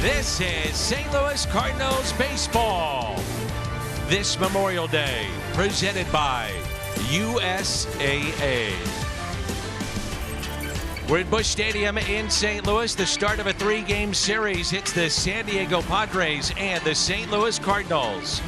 This is St. Louis Cardinals baseball. This Memorial Day, presented by USAA. We're at Busch Stadium in St. Louis. The start of a three-game series hits the San Diego Padres and the St. Louis Cardinals.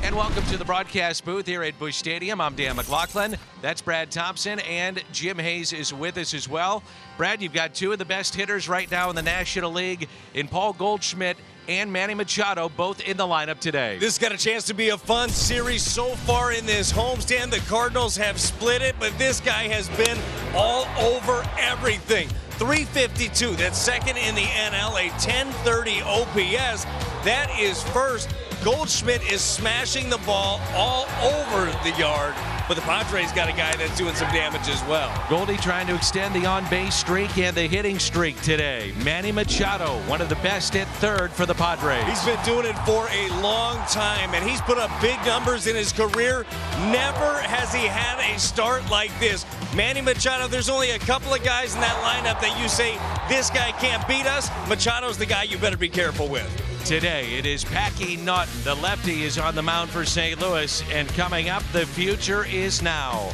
And welcome to the broadcast booth here at Busch Stadium. I'm Dan McLaughlin. That's Brad Thompson, and Jim Hayes is with us as well. Brad, you've got two of the best hitters right now in the National League in Paul Goldschmidt and Manny Machado, both in the lineup today. This has got a chance to be a fun series so far in this homestand. The Cardinals have split it, but this guy has been all over everything. 352, that's second in the NL, a 1030 OPS. That is first. Goldschmidt is smashing the ball all over the yard, but the Padres got a guy that's doing some damage as well. Goldie trying to extend the on-base streak and the hitting streak today. Manny Machado, one of the best at third for the Padres. He's been doing it for a long time, and he's put up big numbers in his career. Never has he had a start like this. Manny Machado, there's only a couple of guys in that lineup that you say, this guy can't beat us. Machado's the guy you better be careful with. Today, it is Packy Naughton. The lefty is on the mound for St. Louis, and coming up, the future is now.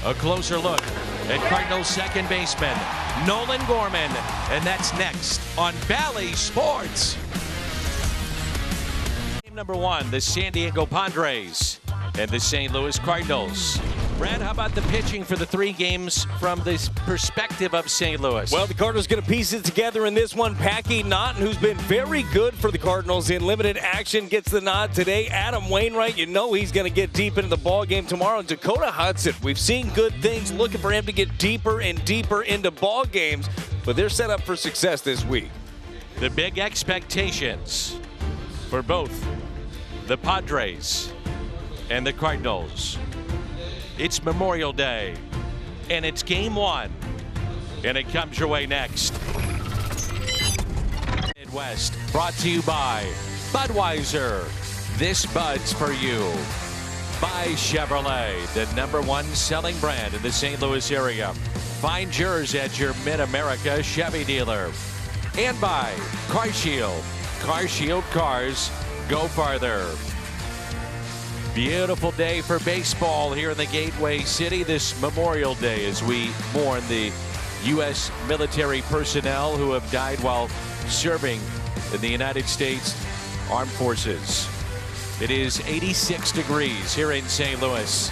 A closer look at Cardinals second baseman, Nolan Gorman, and that's next on Bally Sports. Game number one, the San Diego Padres and the St. Louis Cardinals. Brad, how about the pitching for the three games from the perspective of St. Louis? Well, the Cardinals going to piece it together in this one. Packy Naughton, who's been very good for the Cardinals in limited action, gets the nod today. Adam Wainwright, you know he's going to get deep into the ball game tomorrow. And Dakota Hudson, we've seen good things, looking for him to get deeper and deeper into ball games, but they're set up for success this week. The big expectations for both the Padres and the Cardinals. It's Memorial Day, and it's game one, and it comes your way next. Midwest, brought to you by Budweiser. This Bud's for you. By Chevrolet, the #1 selling brand in the St. Louis area. Find yours at your Mid-America Chevy dealer. And by Car Shield. Car Shield cars go farther. Beautiful day for baseball here in the Gateway City this Memorial Day as we mourn the U.S. military personnel who have died while serving in the United States Armed Forces. It is 86 degrees here in St. Louis.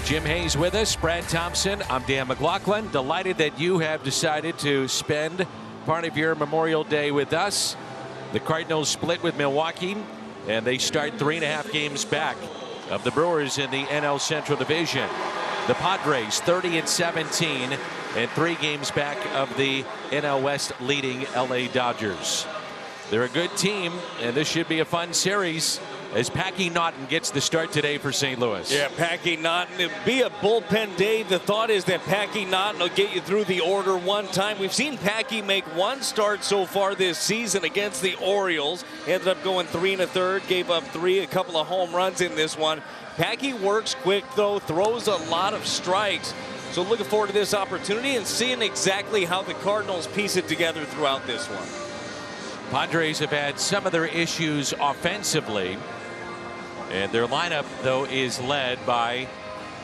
Jim Hayes with us, Brad Thompson. I'm Dan McLaughlin. Delighted that you have decided to spend part of your Memorial Day with us. The Cardinals split with Milwaukee, and they start 3.5 games back of the Brewers in the NL Central Division. The Padres 30-17 and 3 games back of the NL West leading LA Dodgers. They're a good team, and this should be a fun series as Packy Naughton gets the start today for St. Louis. Yeah, Packy Naughton. It'll be a bullpen day. The thought is that Packy Naughton will get you through the order one time. We've seen Packy make one start so far this season against the Orioles. Ended up going 3 1/3, gave up 3, a couple of home runs in this one. Packy works quick, though, throws a lot of strikes. So looking forward to this opportunity and seeing exactly how the Cardinals piece it together throughout this one. Padres have had some of their issues offensively, and their lineup, though, is led by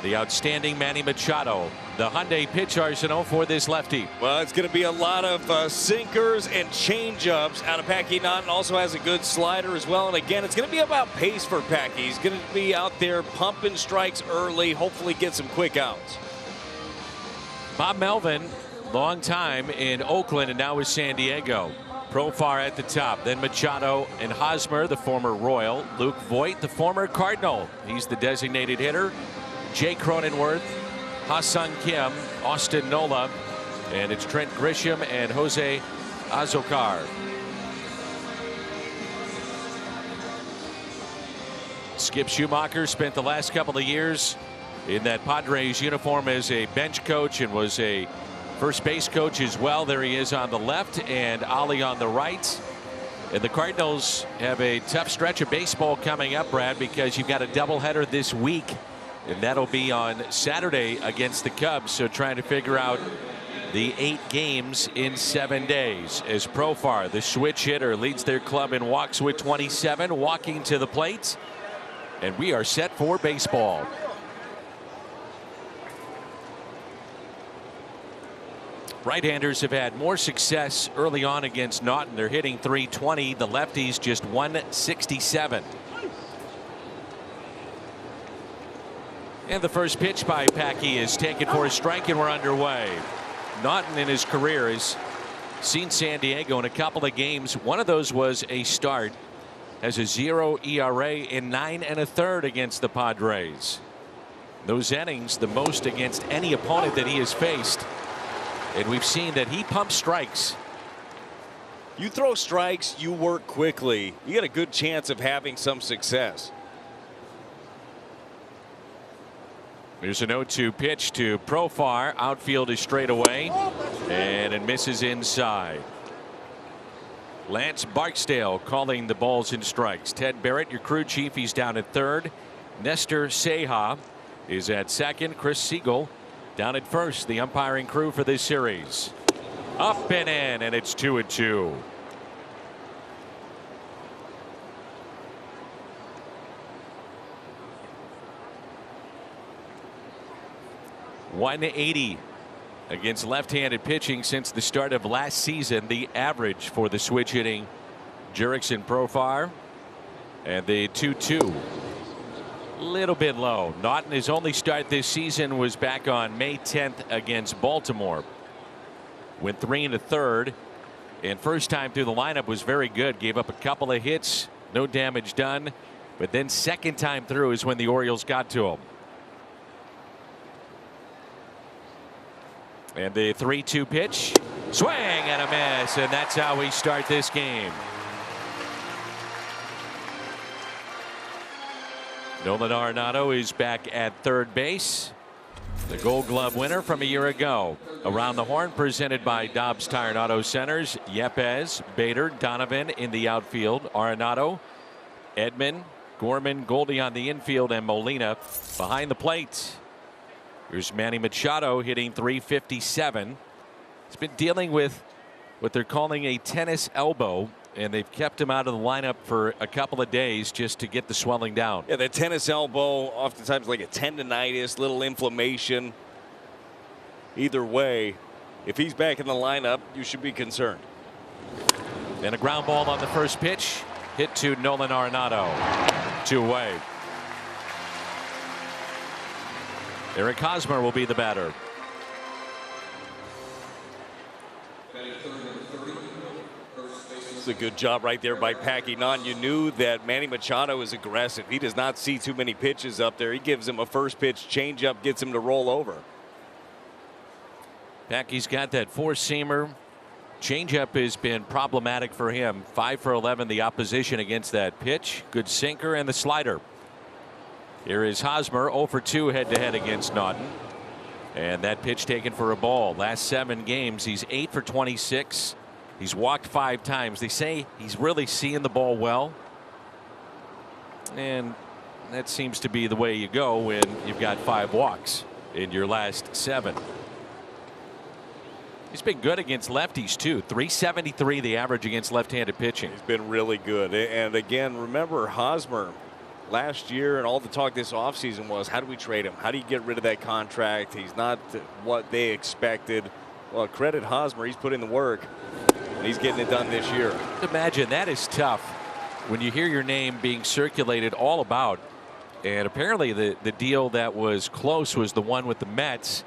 the outstanding Manny Machado. The Hyundai pitch arsenal for this lefty. Well, it's going to be a lot of sinkers and changeups out of Packy Naughton. Also has a good slider as well. And again, it's going to be about pace for Packy. He's going to be out there pumping strikes early, hopefully get some quick outs. Bob Melvin, long time in Oakland and now with San Diego. Profar at the top, then Machado and Hosmer, the former Royal. Luke Voigt, the former Cardinal. He's the designated hitter. Jay Cronenworth, Ha-Sung Kim, Austin Nola, and it's Trent Grisham and Jose Azocar. Skip Schumacher spent the last couple of years in that Padres uniform as a bench coach and was a first base coach as well. There he is on the left, and Ali on the right. And the Cardinals have a tough stretch of baseball coming up, Brad, because you've got a doubleheader this week, and that'll be on Saturday against the Cubs. So trying to figure out the 8 games in 7 days. As Profar, the switch hitter, leads their club in walks with 27, walking to the plate. And we are set for baseball. Right-handers have had more success early on against Naughton. They're hitting .320. The lefties just .167. And the first pitch by Packy is taken for a strike, and we're underway. Naughton in his career has seen San Diego in a couple of games. One of those was a start. Has a 0 ERA in 9 1/3 against the Padres. Those innings, the most against any opponent that he has faced. And we've seen that he pumps strikes. You throw strikes, you work quickly. You get a good chance of having some success. There's a 0-2 pitch to Profar. Outfield is straight away. And it misses inside. Lance Barksdale calling the balls and strikes. Ted Barrett, your crew chief, he's down at third. Nestor Ceja is at second. Chris Siegel down at first. The umpiring crew for this series. Up and in, and it's 2-2. .180 against left-handed pitching since the start of last season. The average for the switch hitting Jurickson Profar. And the 2-2. Little bit low. Naughton, his only start this season was back on May 10th against Baltimore. Went 3 1/3, and first time through the lineup was very good. Gave up a couple of hits, no damage done, but then second time through is when the Orioles got to him. And the 3-2 pitch, swing and a miss, and that's how we start this game. Nolan Arenado is back at third base. The Gold Glove winner from a year ago. Around the Horn presented by Dobbs Tire and Auto Centers. Yepez, Bader, Donovan in the outfield. Arenado, Edman, Gorman, Goldie on the infield, and Molina behind the plate. Here's Manny Machado hitting .357. He's been dealing with what they're calling a tennis elbow, and they've kept him out of the lineup for a couple of days just to get the swelling down. Yeah, that tennis elbow, oftentimes like a tendonitis, little inflammation. Either way, if he's back in the lineup, you should be concerned. And a ground ball on the first pitch, hit to Nolan Arenado. 2 away. Eric Hosmer will be the batter. It's a good job right there by Packy Naughton. You knew that Manny Machado is aggressive. He does not see too many pitches up there. He gives him a first pitch changeup, gets him to roll over. Packy's got that 4-seamer. Changeup has been problematic for him. 5 for 11 the opposition against that pitch. Good sinker and the slider. Here is Hosmer 0 for 2 head-to-head against Naughton. And that pitch taken for a ball. Last 7 games, he's 8 for 26. He's walked 5 times. They say he's really seeing the ball well. And that seems to be the way you go when you've got 5 walks in your last 7. He's been good against lefties too. .373 the average against left-handed pitching. He's been really good. And again, remember Hosmer last year, and all the talk this offseason was, how do we trade him? How do you get rid of that contract? He's not what they expected. Well, credit Hosmer. He's put in the work, and he's getting it done this year. Imagine that is tough when you hear your name being circulated all about. And apparently the deal that was close was the one with the Mets.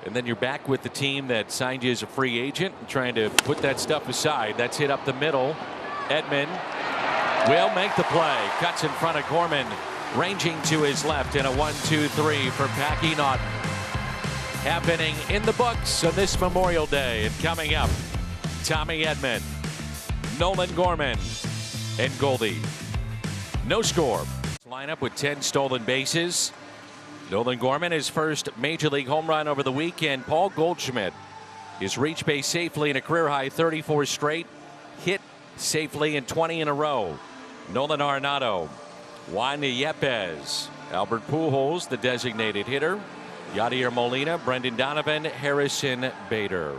And then you're back with the team that signed you as a free agent and trying to put that stuff aside. That's hit up the middle. Edman will make the play. Cuts in front of Gorman, ranging to his left, and a 1-2-3 for Packy Naughton. Happening in the books on this Memorial Day. And coming up, Tommy Edman, Nolan Gorman, and Goldie. No score. Lineup with 10 stolen bases. Nolan Gorman, his first major league home run over the weekend. Paul Goldschmidt is reached base safely in a career high 34 straight. Hit safely in 20 in a row. Nolan Arenado, Juan Yepez, Albert Pujols, the designated hitter. Yadier Molina, Brendan Donovan, Harrison Bader.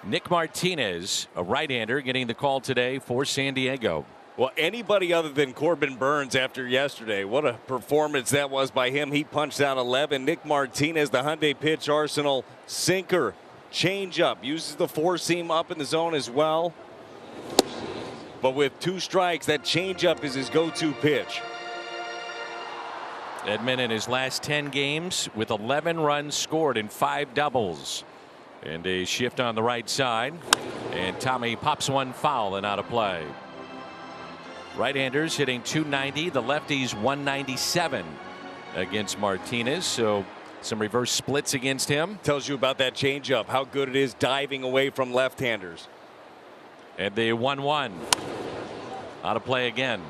Nick Martinez, a right-hander, getting the call today for San Diego. Well, anybody other than Corbin Burns after yesterday. What a performance that was by him. He punched out 11. Nick Martinez, the Hyundai pitch arsenal, sinker, changeup, uses the four-seam up in the zone as well. But with 2 strikes, that changeup is his go-to pitch. Edman in his last 10 games with 11 runs scored and 5 doubles. And a shift on the right side. And Tommy pops one foul and out of play. Right-handers hitting 290. The lefties 197 against Martinez. So some reverse splits against him. Tells you about that changeup, how good it is diving away from left-handers. And the 1-1. Out of play again.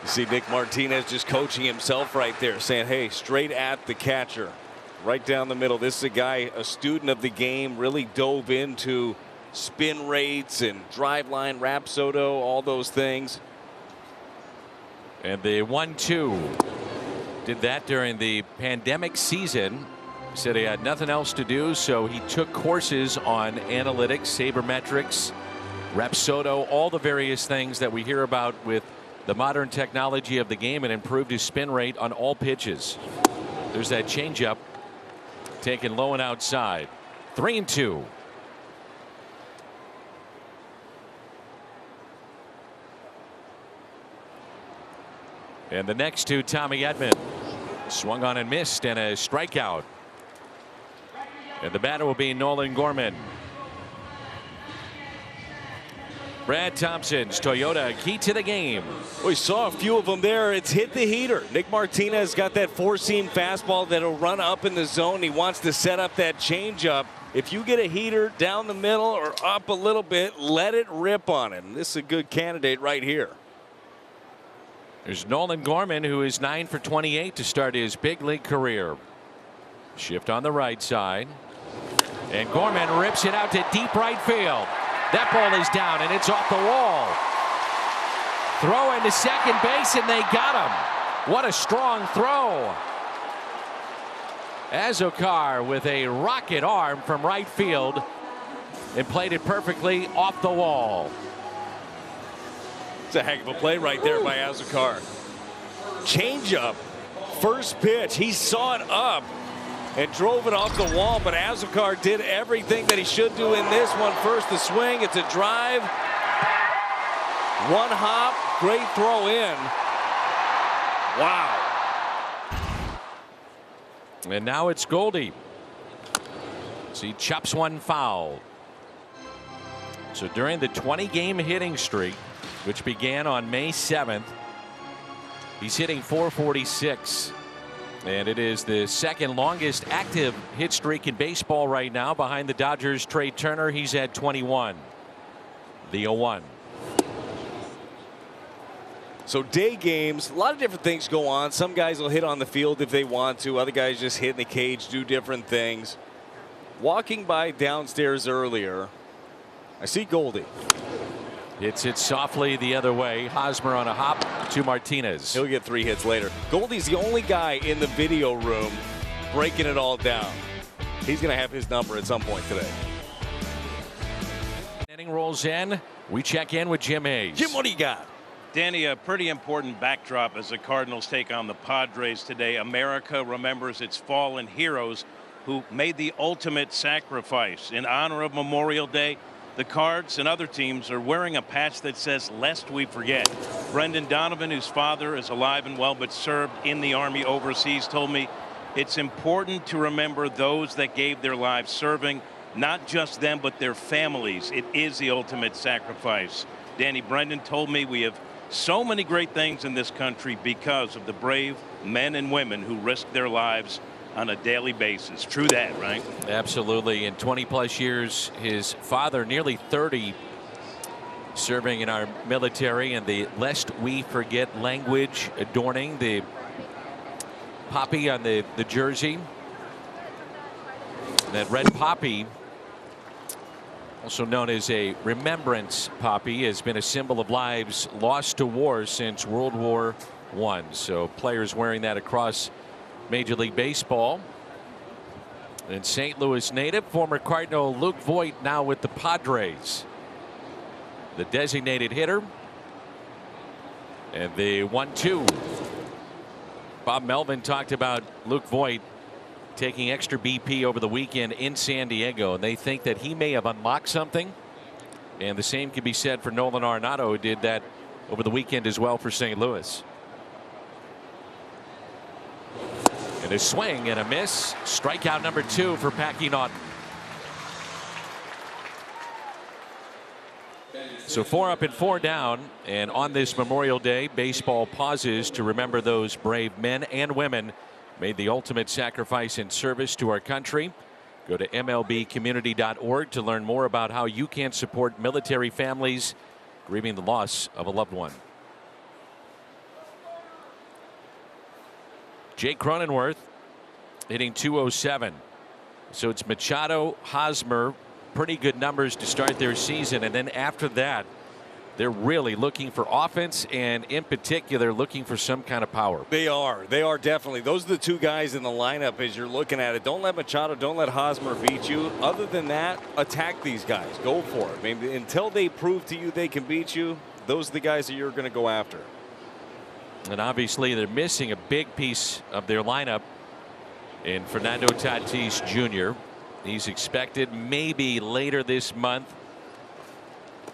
You see Nick Martinez just coaching himself right there, saying, hey, straight at the catcher, right down the middle. This is a guy, a student of the game, really dove into spin rates and drive line, Rapsodo, all those things. And the 1-2. Did that during the pandemic season. Said he had nothing else to do, so he took courses on analytics, sabermetrics, Rapsodo, all the various things that we hear about with the modern technology of the game, and improved his spin rate on all pitches. There's that changeup taken low and outside. 3-2. And the next to Tommy Edman. Swung on and missed, and a strikeout. And the batter will be Nolan Gorman. Brad Thompson's Toyota, key to the game. We saw a few of them there. It's hit the heater. Nick Martinez got that four-seam fastball that'll run up in the zone. He wants to set up that changeup. If you get a heater down the middle or up a little bit, let it rip on him. This is a good candidate right here. There's Nolan Gorman, who is 9 for 28 to start his big league career. Shift on the right side. And Gorman rips it out to deep right field. That ball is down, and it's off the wall. Throw into second base, and they got him. What a strong throw. Azokar with a rocket arm from right field and played it perfectly off the wall. It's a heck of a play right there by Azokar. Changeup, first pitch. He saw it up and drove it off the wall, but Azokar did everything that he should do in this one. First the swing, it's a drive. One hop, great throw in. Wow. And now it's Goldie. So he chops one foul. So during the 20-game hitting streak, which began on May 7th, he's hitting .446. And it is the second longest active hit streak in baseball right now, behind the Dodgers' Trey Turner. He's at 21. The 0-1. So day games, a lot of different things go on. Some guys will hit on the field if they want to. Other guys just hit in the cage, do different things. Walking by downstairs earlier, I see Goldie. Hits it softly the other way. Hosmer on a hop to Martinez. He'll get 3 hits later. Goldie's the only guy in the video room breaking it all down. He's going to have his number at some point today. Inning rolls in. We check in with Jim Hayes. Jim, what do you got? Danny, a pretty important backdrop as the Cardinals take on the Padres today. America remembers its fallen heroes who made the ultimate sacrifice. In honor of Memorial Day, the Cards and other teams are wearing a patch that says, "Lest we forget." Brendan Donovan, whose father is alive and well but served in the Army overseas, told me it's important to remember those that gave their lives serving, not just them but their families. It is the ultimate sacrifice. Danny, Brendan told me we have so many great things in this country because of the brave men and women who risk their lives on a daily basis. True that, right? Absolutely. In 20+ years, his father, nearly 30, serving in our military, and the "Lest we forget" language adorning the poppy on the jersey. And that red poppy, also known as a remembrance poppy, has been a symbol of lives lost to war since World War 1. So players wearing that across Major League Baseball. And St. Louis native, former Cardinal Luke Voit, now with the Padres. The designated hitter. And the 1-2. Bob Melvin talked about Luke Voit taking extra BP over the weekend in San Diego, and they think that he may have unlocked something. And the same can be said for Nolan Arenado, who did that over the weekend as well for St. Louis. And a swing and a miss. Strikeout number 2 for Packy Naughton. So 4 up and 4 down, and on this Memorial Day, baseball pauses to remember those brave men and women made the ultimate sacrifice in service to our country. Go to MLBcommunity.org to learn more about how you can support military families grieving the loss of a loved one. Jake Cronenworth hitting .207. So it's Machado, Hosmer, pretty good numbers to start their season, and then after that they're really looking for offense, and in particular looking for some kind of power. They are definitely. Those are the 2 guys in the lineup as you're looking at it. Don't let Machado, don't let Hosmer beat you. Other than that, attack these guys. Go for it. I mean, until they prove to you they can beat you, those are the guys that you're going to go after. And obviously they're missing a big piece of their lineup in Fernando Tatis Jr. He's expected maybe later this month.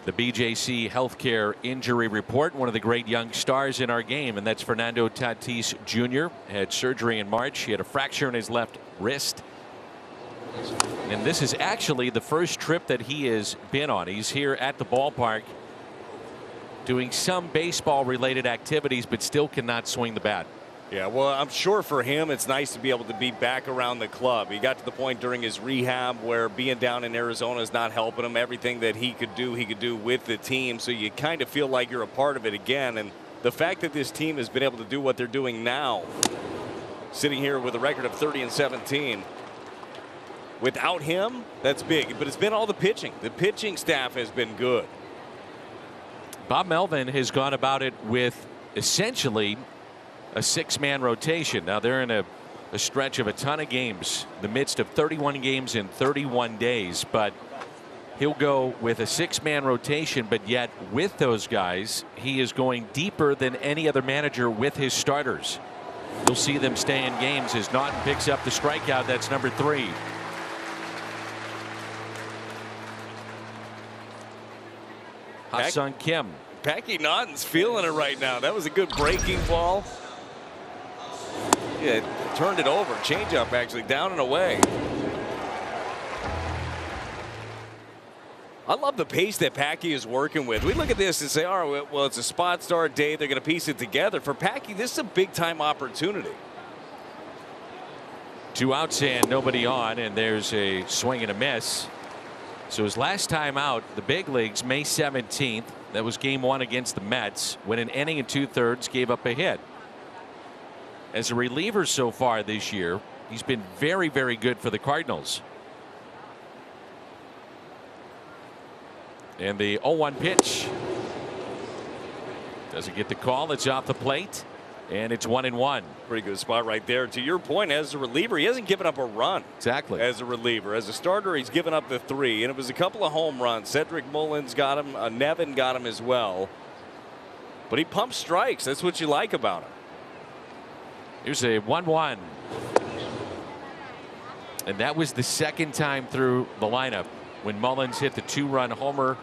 The BJC healthcare injury report, one of the great young stars in our game, and that's Fernando Tatis Jr. Had surgery in March. He had a fracture in his left wrist. And this is actually the first trip that he has been on. He's here at the ballpark doing some baseball related activities, but still cannot swing the bat. Yeah, well, I'm sure for him it's nice to be able to be back around the club. He got to the point during his rehab where being down in Arizona is not helping him. Everything that he could do with the team. So you kind of feel like you're a part of it again. And the fact that this team has been able to do what they're doing now, sitting here with a record of 30-17, without him, that's big. But it's been all the pitching. The pitching staff has been good. Bob Melvin has gone about it with essentially a 6-man rotation. Now they're in a stretch of a ton of games, the midst of 31 games in 31 days, but he'll go with a 6-man rotation. But yet with those guys, he is going deeper than any other manager with his starters. You'll see them stay in games as Naughton picks up the strikeout. That's number 3. Ha-Sung Kim. Packy Naughton's feeling it right now. That was a good breaking ball. Yeah, turned it over. Changeup actually down and away. I love the pace that Packy is working with. We look at this and say, all right, well, it's a spot start day. They're going to piece it together. For Packy, this is a big time opportunity. 2 outs and nobody on, and there's a swing and a miss. So his last time out, the big leagues, May 17th. That was game 1 against the Mets, when an inning and 2/3 gave up a hit. As a reliever so far this year, he's been very, very good for the Cardinals. And the 0-1 pitch doesn't get the call. It's off the plate, and it's 1-1. Pretty good spot right there. To your point, as a reliever, he hasn't given up a run. Exactly. As a reliever. As a starter, he's given up the 3, and it was a couple of home runs. Cedric Mullins got him. Nevin got him as well. But he pumps strikes. That's what you like about him. Here's a 1-1. And that was the second time through the lineup when Mullins hit the 2-run homer.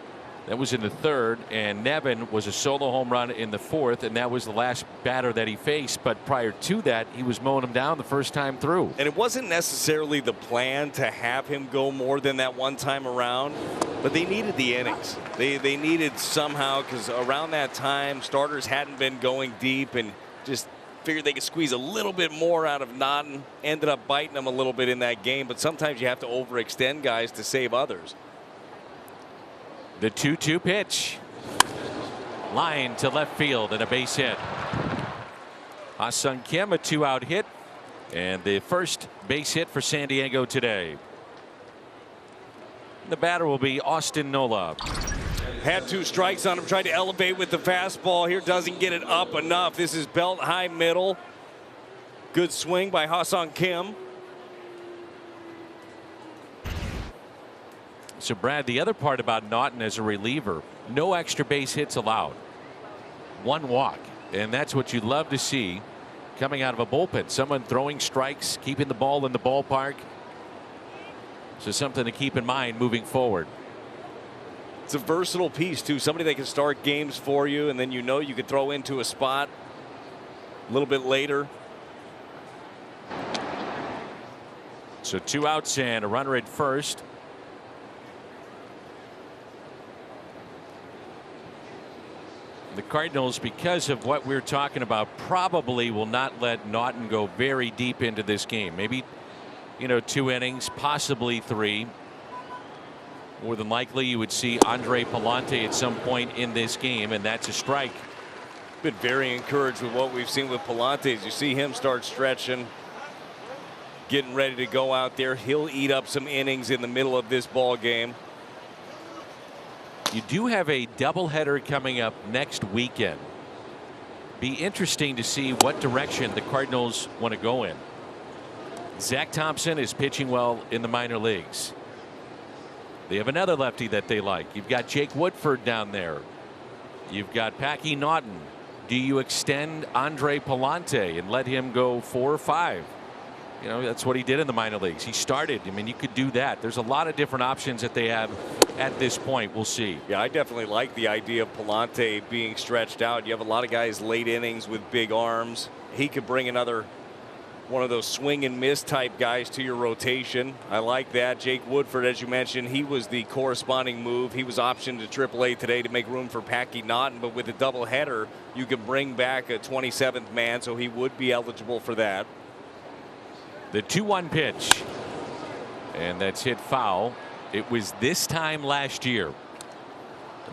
That was in the 3rd, and Nevin was a solo home run in the 4th, and that was the last batter that he faced. But prior to that, he was mowing him down the first time through. And it wasn't necessarily the plan to have him go more than that one time around, but they needed the innings. They needed somehow, because around that time, starters hadn't been going deep, and just figured they could squeeze a little bit more out of Naughton. Ended up biting them a little bit in that game, but sometimes you have to overextend guys to save others. The 2-2 pitch. Line to left field and a base hit. Ha-Sung Kim, a 2-out hit, and the first base hit for San Diego today. The batter will be Austin Nola. Had 2 strikes on him, tried to elevate with the fastball here, doesn't get it up enough. This is belt high middle. Good swing by Ha-Seong Kim. So, Brad, the other part about Naughton as a reliever, no extra base hits allowed. 1 walk, and that's what you love to see coming out of a bullpen. Someone throwing strikes, keeping the ball in the ballpark. So something to keep in mind moving forward. It's a versatile piece, too. Somebody that can start games for you, and then you know you could throw into a spot a little bit later. So 2 outs and a runner at first. The Cardinals, because of what we're talking about, probably will not let Naughton go very deep into this game. Maybe, 2 innings, possibly 3. More than likely, you would see Andre Palante at some point in this game, and that's a strike. Been very encouraged with what we've seen with Palante. As you see him start stretching, getting ready to go out there. He'll eat up some innings in the middle of this ball game. You do have a doubleheader coming up next weekend. Be interesting to see what direction the Cardinals want to go in. Zach Thompson is pitching well in the minor leagues. They have another lefty that they like. You've got Jake Woodford down there. You've got Packy Naughton. Do you extend Andre Palante and let him go 4 or 5? That's what he did in the minor leagues. He started. I mean, you could do that. There's a lot of different options that they have at this point. We'll see. Yeah, I definitely like the idea of Palante being stretched out. You have a lot of guys late innings with big arms. He could bring another one of those swing and miss type guys to your rotation. I like that. Jake Woodford, as you mentioned, he was the corresponding move. He was optioned to AAA today to make room for Packy Naughton, but with a doubleheader, you can bring back a 27th man, so he would be eligible for that. The 2-1 pitch, and that's hit foul. It was this time last year,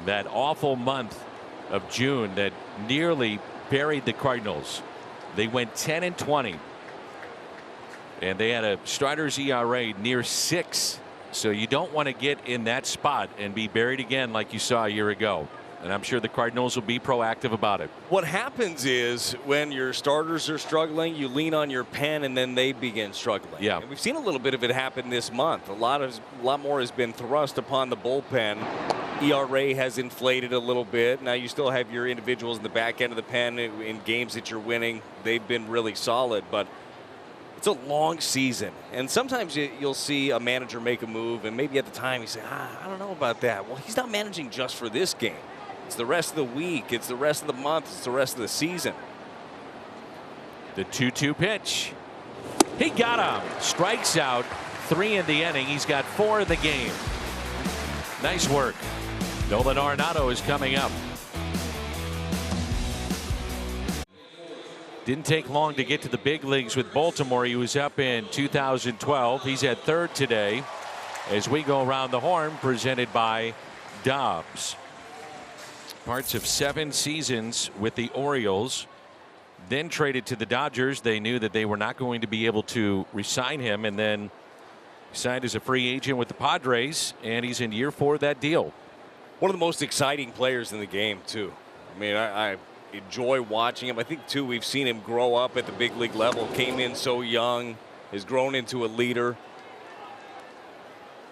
that awful month of June, that nearly buried the Cardinals. They went 10-20, and they had a starter's ERA near 6. So you don't want to get in that spot and be buried again like you saw a year ago. And I'm sure the Cardinals will be proactive about it. What happens is when your starters are struggling, you lean on your pen and then they begin struggling. Yeah. And we've seen a little bit of it happen this month. A lot more has been thrust upon the bullpen. ERA has inflated a little bit. Now you still have your individuals in the back end of the pen in games that you're winning. They've been really solid, but it's a long season. And sometimes you'll see a manager make a move and maybe at the time you say, I don't know about that. Well, he's not managing just for this game. It's the rest of the week. It's the rest of the month. It's the rest of the season. The 2-2 pitch. He got him. Strikes out. 3 in the inning. He's got 4 in the game. Nice work. Nolan Arenado is coming up. Didn't take long to get to the big leagues with Baltimore. He was up in 2012. He's at third today as we go around the horn, presented by Dobbs. Parts of 7 seasons with the Orioles, then traded to the Dodgers. They knew that they were not going to be able to re-sign him, and then signed as a free agent with the Padres, and he's in year 4 of that deal. One of the most exciting players in the game, too. I mean, I enjoy watching him. I think, too, we've seen him grow up at the big league level. Came in so young, has grown into a leader.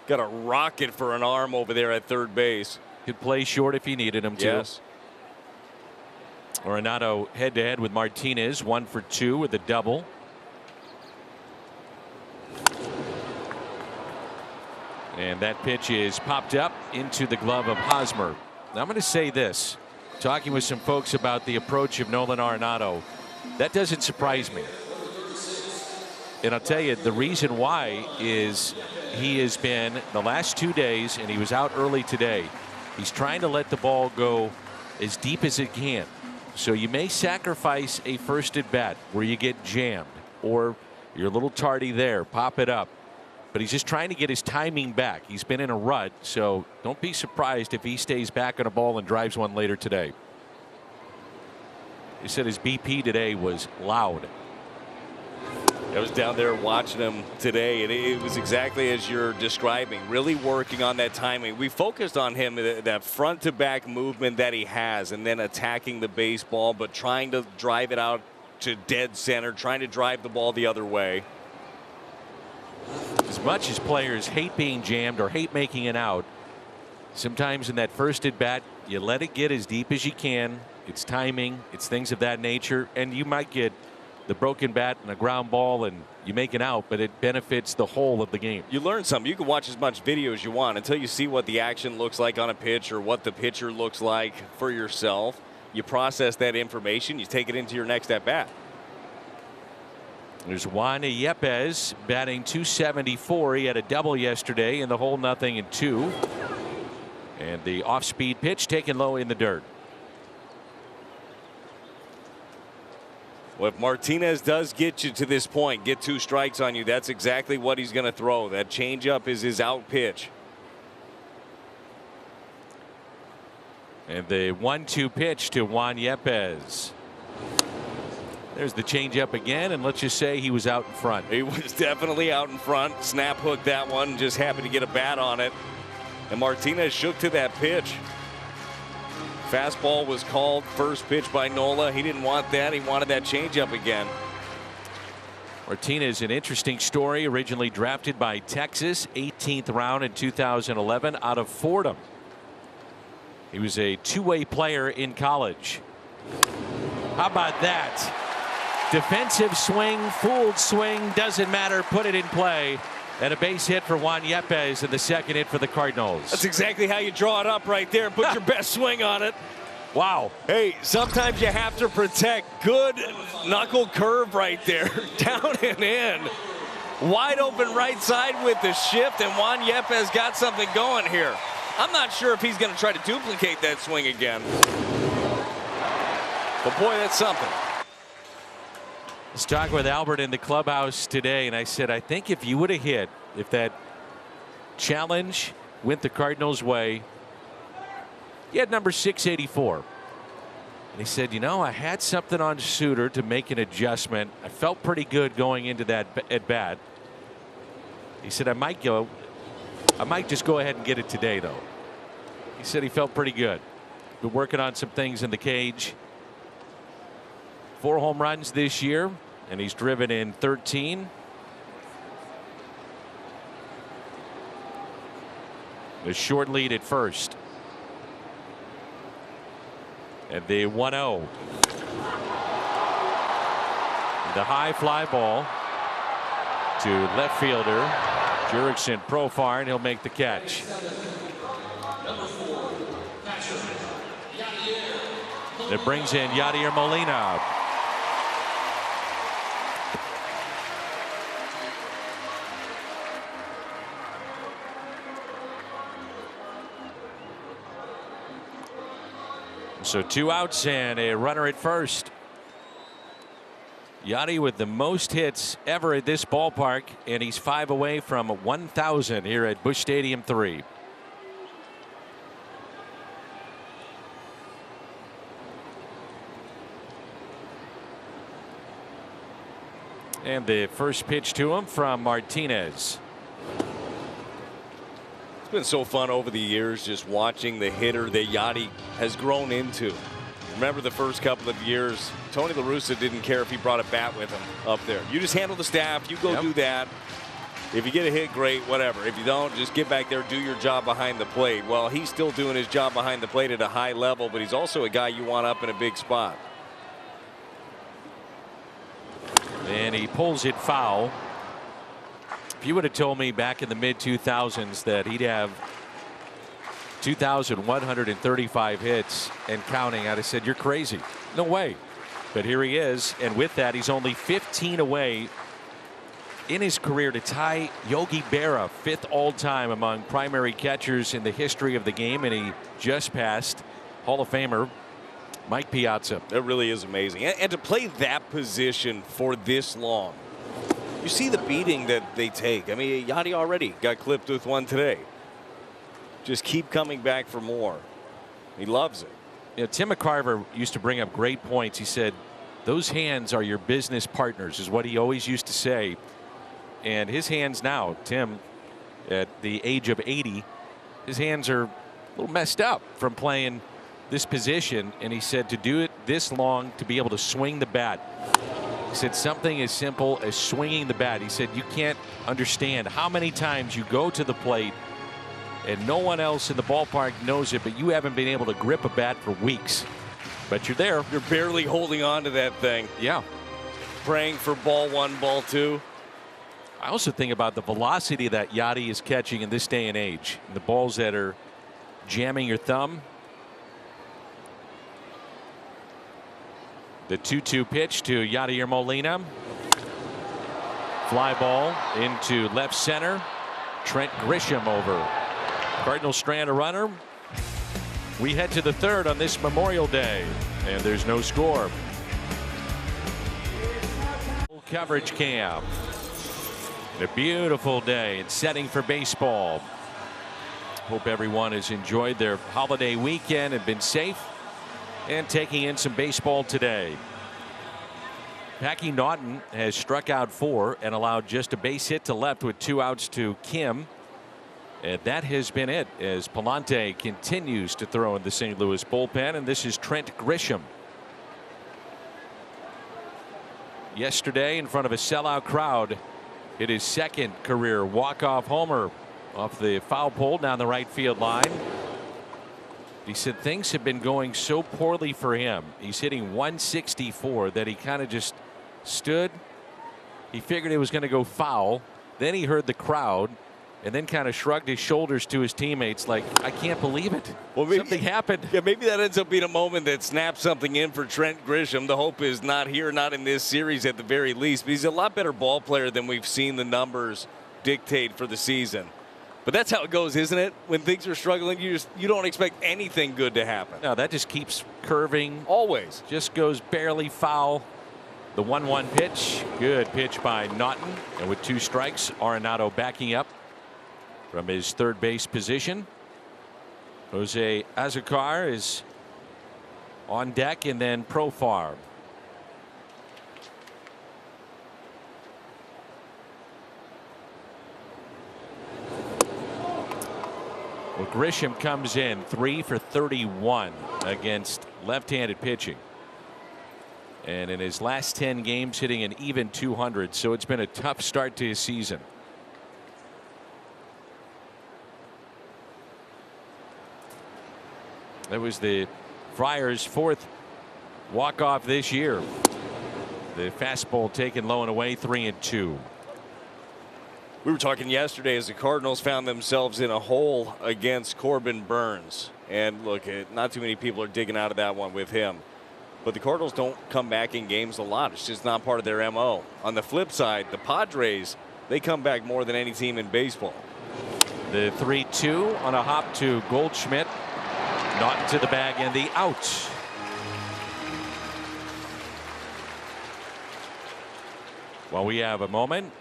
Got a rocket for an arm over there at third base. Could play short if you needed him to. Yes. Arenado head-to-head with Martinez, 1 for 2 with a double. And that pitch is popped up into the glove of Hosmer. Now I'm going to say this, talking with some folks about the approach of Nolan Arenado, that doesn't surprise me. And I'll tell you the reason why is he has been the last 2 days, and he was out early today. He's trying to let the ball go as deep as it can. So you may sacrifice a first at bat where you get jammed, or you're a little tardy there, pop it up. But he's just trying to get his timing back. He's been in a rut, so don't be surprised if he stays back on a ball and drives one later today. He said his BP today was loud. I was down there watching him today, and it was exactly as you're describing, really working on that timing. We focused on him, that front-to-back movement that he has, and then attacking the baseball, but trying to drive it out to dead center, trying to drive the ball the other way. As much as players hate being jammed or hate making it out, sometimes in that first at bat, you let it get as deep as you can. It's timing, it's things of that nature, and you might get the broken bat and a ground ball and you make it out, but it benefits the whole of the game. You learn something. You can watch as much video as you want until you see what the action looks like on a pitch or what the pitcher looks like for yourself. You process that information, you take it into your next at bat. There's Juan Yepez batting .274. He had a double yesterday in the hole, 0-2. And the off-speed pitch taken low in the dirt. Well, if Martinez does get you to this point, get 2 strikes on you, that's exactly what he's going to throw. That changeup is his out pitch. And the 1-2 pitch to Juan Yepez. There's the changeup again, and let's just say he was out in front. He was definitely out in front. Snap hooked that one, just happened to get a bat on it. And Martinez shook to that pitch. Fastball was called first pitch by Nola. He didn't want that. He wanted that changeup again. Martinez, an interesting story. Originally drafted by Texas, 18th round in 2011 out of Fordham. He was a two-way player in college. How about that? Defensive swing, fooled swing, doesn't matter. Put it in play. And a base hit for Juan Yepez in the second hit for the Cardinals. That's exactly how you draw it up right there. Put your best swing on it. Wow. Hey, sometimes you have to protect. Good knuckle curve right there. Down and in. Wide open right side with the shift, and Juan Yepez got something going here. I'm not sure if he's going to try to duplicate that swing again. But boy, that's something. Let's talk with Albert in the clubhouse today, and I said, I think if you would have hit, if that challenge went the Cardinals' way, he had number 684. And he said, you know, I had something on Suter to make an adjustment. I felt pretty good going into that at bat. He said, I might just go ahead and get it today, though. He said he felt pretty good. Been working on some things in the cage. 4 home runs this year, and he's driven in 13. The short lead at first. And the 1-0. The high fly ball to left fielder Jurickson Profar, and he'll make the catch. It brings in Yadier Molina. So 2 outs and a runner at first. Yadi with the most hits ever at this ballpark, and he's 5 away from 1,000 here at Busch Stadium 3. And the first pitch to him from Martinez. It's been so fun over the years just watching the hitter that Yadi has grown into. Remember the first couple of years, Tony La Russa didn't care if he brought a bat with him up there. You just handle the staff, you go do that. If you get a hit, great, whatever. If you don't, just get back there, do your job behind the plate. Well, he's still doing his job behind the plate at a high level, but he's also a guy you want up in a big spot. And he pulls it foul. If you would have told me back in the mid-2000s that he'd have 2,135 hits and counting, I'd have said, you're crazy. No way. But here he is, and with that, he's only 15 away in his career to tie Yogi Berra, 5th all-time among primary catchers in the history of the game, and he just passed Hall of Famer Mike Piazza. That really is amazing. And to play that position for this long. You see the beating that they take. I mean, Yadi already got clipped with one today. Just keep coming back for more. He loves it. You know, Tim McCarver used to bring up great points. He said Those hands are your business partners, is what he always used to say. And his hands now, Tim, at the age of 80, his hands are a little messed up from playing this position. And he said to do it this long, to be able to swing the bat. He said something as simple as swinging the bat. He said you can't understand how many times you go to the plate and no one else in the ballpark knows it, but you haven't been able to grip a bat for weeks. But you're there. You're barely holding on to that thing. Yeah. Praying for ball one, ball two. I also think about the velocity that Yadi is catching in this day and age. The balls that are jamming your thumb. The 2-2 pitch to Yadier Molina. Fly ball into left center. Trent Grisham over. Cardinals strand a runner. We head to the third on this Memorial Day, and there's no score. Full coverage cam. A beautiful day. It's setting for baseball. Hope everyone has enjoyed their holiday weekend and been safe and taking in some baseball today. Packy Naughton has struck out 4 and allowed just a base hit to left with 2 outs to Kim. And that has been it as Palante continues to throw in the St. Louis bullpen. And this is Trent Grisham. Yesterday, in front of a sellout crowd, hit his second career walk-off homer off the foul pole down the right field line. He said things have been going so poorly for him. He's hitting 164 that he kind of just stood. He figured it was going to go foul. Then he heard the crowd and then kind of shrugged his shoulders to his teammates like, I can't believe it. Well, maybe, something happened. Yeah, maybe that ends up being a moment that snaps something in for Trent Grisham. The hope is not here, not in this series at the very least. But he's a lot better ball player than we've seen the numbers dictate for the season. But that's how it goes, isn't it? When things are struggling, you don't expect anything good to happen. No, that just keeps curving. Always. Just goes barely foul. The 1-1 pitch. Good pitch by Naughton. And with 2 strikes, Arenado backing up from his third base position. Jose Azucar is on deck, and then Profar. Well, Grisham comes in 3 for 31 against left-handed pitching. And in his last 10 games hitting an even 200. So it's been a tough start to his season. That was the Friars' 4th walk-off this year. The fastball taken low and away, 3-2. We were talking yesterday as the Cardinals found themselves in a hole against Corbin Burns. And look, not too many people are digging out of that one with him. But the Cardinals don't come back in games a lot. It's just not part of their MO. On the flip side, the Padres, they come back more than any team in baseball. The 3-2 on a hop to Goldschmidt. Naughton to the bag and the out. Well, we have a moment.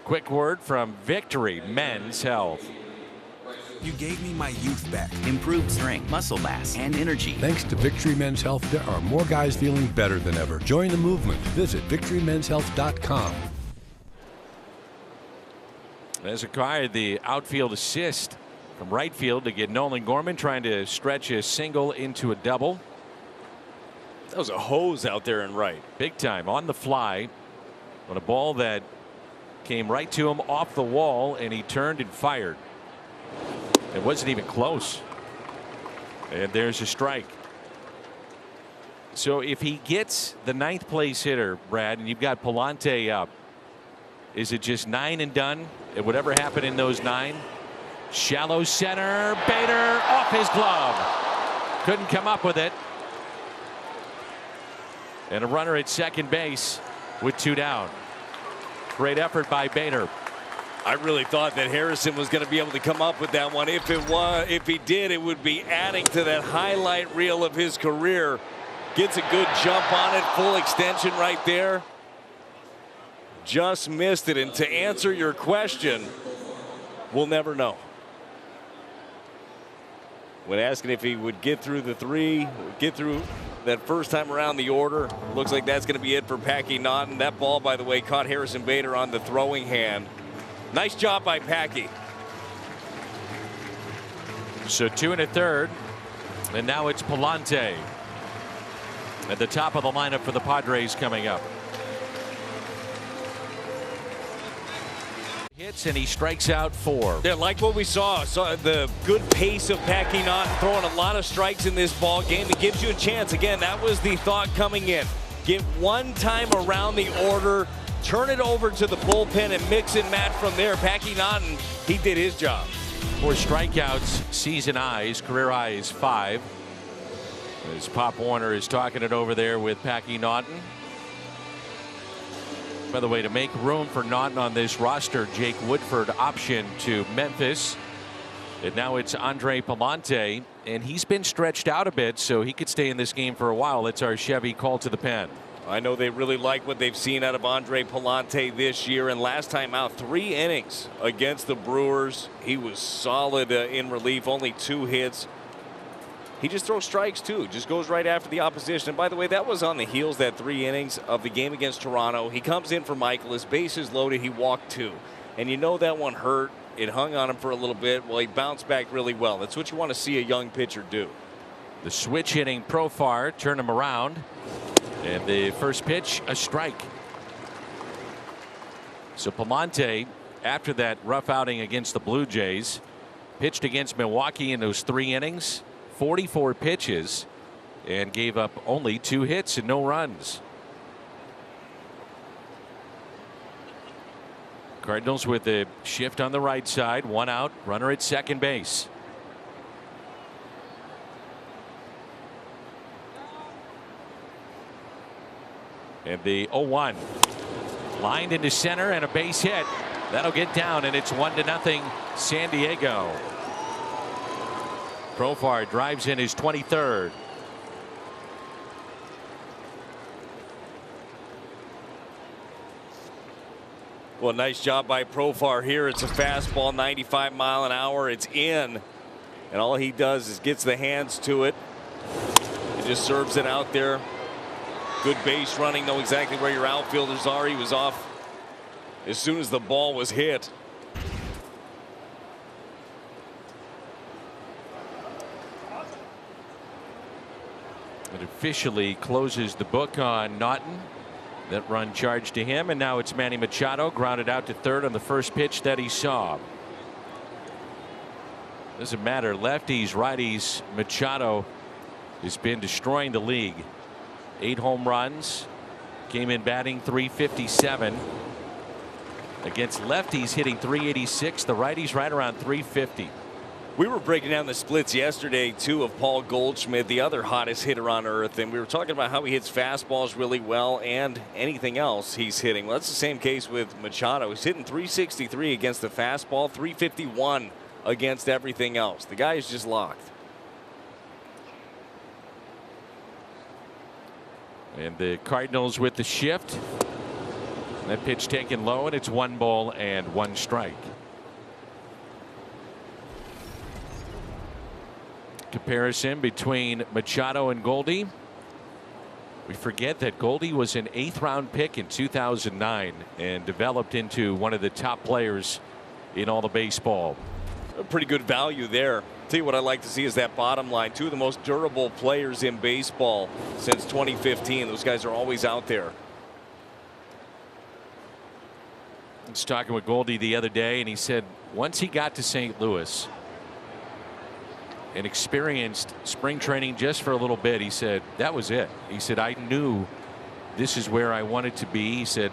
Quick word from Victory Men's Health. You gave me my youth back. Improved strength, muscle mass, and energy. Thanks to Victory Men's Health, there are more guys feeling better than ever. Join the movement. Visit victorymenshealth.com. As acquired the outfield assist from right field to get Nolan Gorman trying to stretch a single into a double. That was a hose out there in right. Big time on the fly on a ball that came right to him off the wall, and he turned and fired. It wasn't even close. And there's a strike. So if he gets the 9th place hitter, Brad, and you've got Palante up, is it just 9 and done? And whatever happened in those 9? Shallow center, Bader off his glove. Couldn't come up with it. And a runner at second base with 2 down. Great effort by Bader. I really thought that Harrison was going to be able to come up with that one. If he did, it would be adding to that highlight reel of his career. Gets a good jump on it, full extension right there. Just missed it. And to answer your question, we'll never know. When asking if he would get through the 3, get through that first time around the order. Looks like that's going to be it for Packy Naughton. That ball, by the way, caught Harrison Bader on the throwing hand. Nice job by Packy. So 2 1/3, and now it's Palante at the top of the lineup for the Padres coming up. Hits and he strikes out 4. Yeah, like what we saw the good pace of Packy Naughton, throwing a lot of strikes in this ball game. It gives you a chance. Again, that was the thought coming in. Get one time around the order, turn it over to the bullpen and mix and match from there. Packy Naughton, he did his job. 4 strikeouts, season highs, career high is 5. As Pop Warner is talking it over there with Packy Naughton. By the way, to make room for Naughton on this roster, Jake Woodford option to Memphis. And now it's Andre Palante, and he's been stretched out a bit, so he could stay in this game for a while. It's our Chevy call to the pen. I know they really like what they've seen out of Andre Palante this year, and last time out 3 innings against the Brewers. He was solid in relief, only 2 hits. He just throws strikes too, just goes right after the opposition. And by the way, that was on the heels, that 3 innings of the game against Toronto. He comes in for Michaelis, bases loaded, he walked 2. And you know that one hurt. It hung on him for a little bit. Well, he bounced back really well. That's what you want to see a young pitcher do. The switch hitting Profar turned him around. And the first pitch, a strike. So Palante, after that rough outing against the Blue Jays, pitched against Milwaukee in those 3 innings. 44 pitches and gave up only 2 hits and no runs. Cardinals with a shift on the right side, 1 out, runner at second base. And the 0-1 lined into center and a base hit. That'll get down, and it's 1-0 San Diego. Profar drives in his 23rd. Well, nice job by Profar here. It's a fastball, 95 mile an hour. It's in, and all he does is gets the hands to it. He just serves it out there. Good base running, know exactly where your outfielders are. He was off as soon as the ball was hit. It officially closes the book on Naughton. That run charged to him, and now it's Manny Machado grounded out to third on the first pitch that he saw. Doesn't matter, lefties, righties, Machado has been destroying the league. 8 home runs, came in batting .357 against lefties, hitting .386. The righties right around .350. We were breaking down the splits yesterday too of Paul Goldschmidt, the other hottest hitter on earth, and we were talking about how he hits fastballs really well and anything else he's hitting. Well, that's the same case with Machado. He's hitting .363 against the fastball, .351 against everything else. The guy is just locked. And the Cardinals with the shift. That pitch taken low, and it's 1 ball and 1 strike. Comparison between Machado and Goldie. We forget that Goldie was an 8th round pick in 2009 and developed into one of the top players in all of baseball. A pretty good value there. Tell you what I'd like to see is that bottom line. 2 of the most durable players in baseball since 2015. Those guys are always out there. I was talking with Goldie the other day, and he said once he got to St. Louis and experienced spring training just for a little bit, he said that was it. He said I knew this is where I wanted to be. He said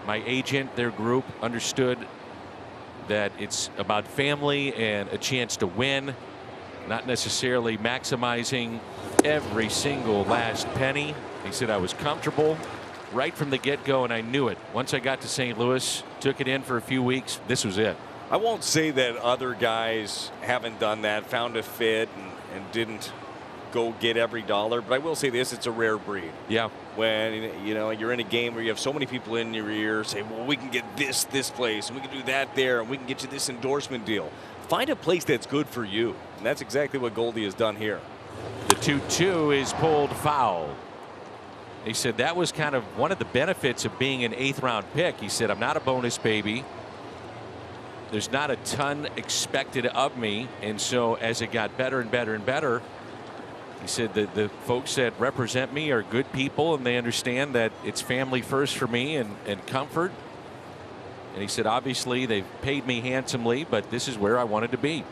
my agent, their group, understood that it's about family and a chance to win, not necessarily maximizing every single last penny. He said I was comfortable right from the get-go, and I knew it. Once I got to St. Louis, took it in for a few weeks, this was it. I won't say that other guys haven't done that, found a fit and didn't go get every dollar, but I will say this, it's a rare breed. Yeah. When you're in a game where you have so many people in your ear saying, well, we can get this place and we can do that there and we can get you this endorsement deal. Find a place that's good for you, and that's exactly what Goldie has done here. The 2-2 is pulled foul. He said that was kind of one of the benefits of being an 8th round pick. He said, I'm not a bonus baby. There's not a ton expected of me. And so as it got better and better and better, he said that the folks that represent me are good people and they understand that it's family first for me and comfort. And he said, obviously, they've paid me handsomely, but this is where I wanted to be.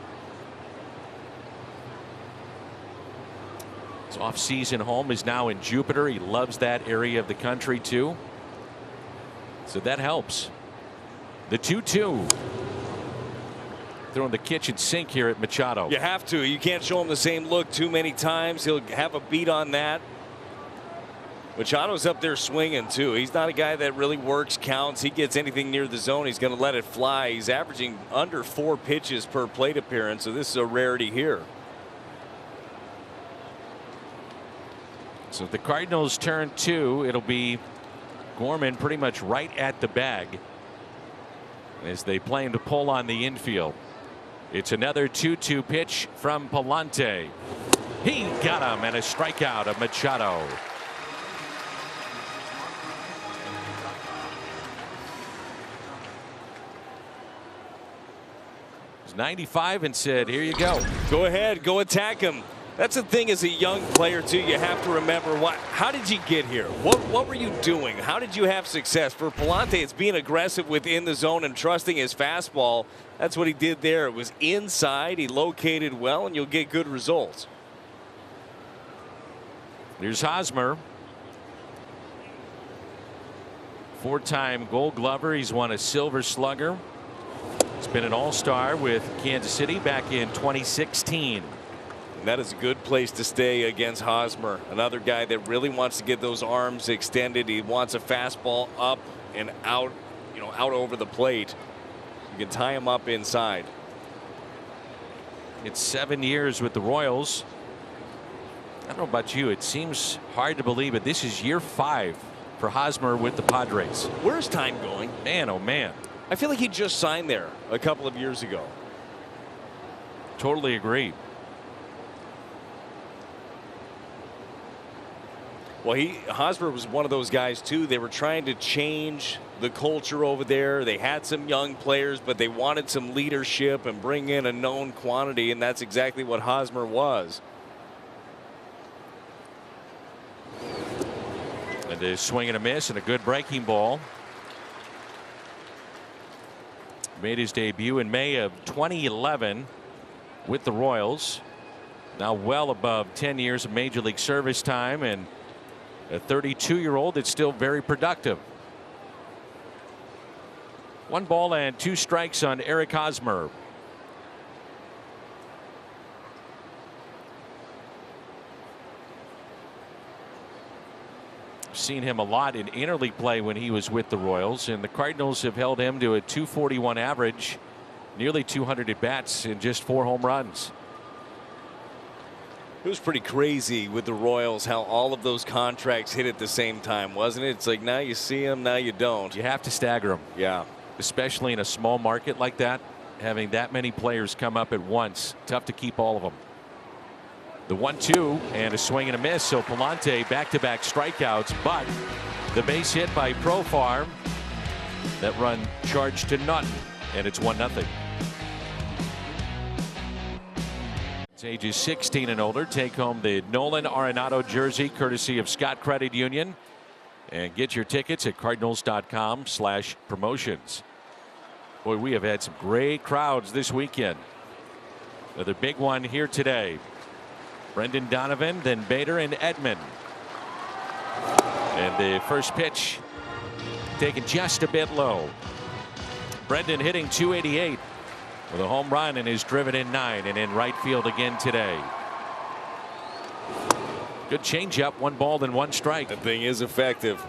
His off-season home is now in Jupiter. He loves that area of the country, too. So that helps. The 2-2. Throwing the kitchen sink here at Machado. You have to. You can't show him the same look too many times. He'll have a beat on that. Machado's up there swinging, too. He's not a guy that really works counts. He gets anything near the zone, he's going to let it fly. He's averaging under 4 pitches per plate appearance, so this is a rarity here. So the Cardinals turn 2. It'll be Gorman pretty much right at the bag as they play him to pull on the infield. It's another 2-2 pitch from Palante. He got him, and a strikeout of Machado. He's 95 and said, here you go. Go ahead, go attack him. That's the thing as a young player, too. You have to remember, how did you get here? What were you doing? How did you have success? For Palante, it's being aggressive within the zone and trusting his fastball. That's what he did there. It was inside. He located well, and you'll get good results. Here's Hosmer. 4-time Gold Glover. He's won a Silver Slugger. He's been an All-Star with Kansas City back in 2016. And that is a good place to stay against Hosmer. Another guy that really wants to get those arms extended. He wants a fastball up and out, out over the plate. You can tie him up inside. It's 7 years with the Royals. I don't know about you. It seems hard to believe it. This is year 5 for Hosmer with the Padres. Where's time going? Man, oh man. I feel like he just signed there a couple of years ago. Totally agree. Well, Hosmer was one of those guys, too. They were trying to change the culture over there. They had some young players, but they wanted some leadership and bring in a known quantity, and that's exactly what Hosmer was. And a swing and a miss and a good breaking ball. Made his debut in May of 2011 with the Royals. Now well above 10 years of Major League service time, and a 32-year-old that's still very productive. 1 ball and 2 strikes on Eric Hosmer. Seen him a lot in interleague play when he was with the Royals, and the Cardinals have held him to a .241 average, nearly 200 at bats, and just 4 home runs. It was pretty crazy with the Royals how all of those contracts hit at the same time, wasn't it? It's like now you see them, now you don't. You have to stagger them. Yeah. Especially in a small market like that, having that many players come up at once. Tough to keep all of them. The 1-2 and a swing and a miss. So Palante back-to-back strikeouts, but the base hit by Profar. That run charged to none, and it's 1-0. Ages 16 and older take home the Nolan Arenado jersey courtesy of Scott Credit Union, and get your tickets at cardinals.com/promotions. Boy, we have had some great crowds this weekend. Another big one here today. Brendan Donovan, then Bader and Edman. And the first pitch taken just a bit low. Brendan hitting .288. With a home run and is driven in 9 and in right field again today. Good changeup, 1 ball and 1 strike. That thing is effective.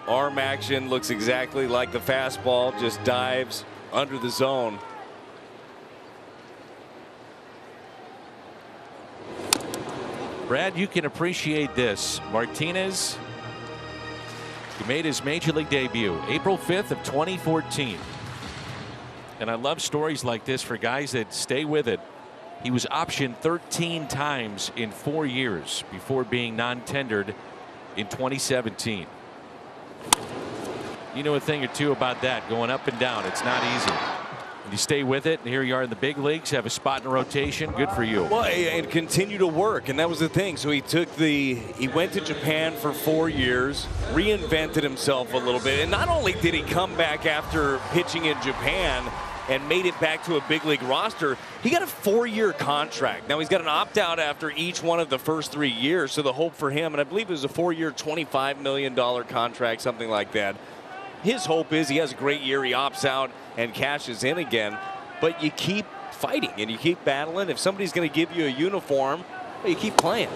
Arm action looks exactly like the fastball, just dives under the zone. Brad, you can appreciate this. Martinez, he made his major league debut April 5th of 2014. And I love stories like this for guys that stay with it He was optioned 13 times in 4 years before being non-tendered in 2017. You know a thing or two about that, going up and down. It's not easy. You stay with it, and here you are in the big leagues, have a spot in the rotation. Good for you. Well, and continue to work, and that was the thing. So he went to Japan for 4 years, reinvented himself a little bit, and not only did he come back after pitching in Japan and made it back to a big league roster, he got a 4-year contract. Now he's got an opt-out after each one of the first 3 years, so the hope for him, and I believe it was a 4-year, $25 million contract, something like that. His hope is he has a great year, he opts out and cashes in again. But you keep fighting and you keep battling. If somebody's going to give you a uniform, you keep playing.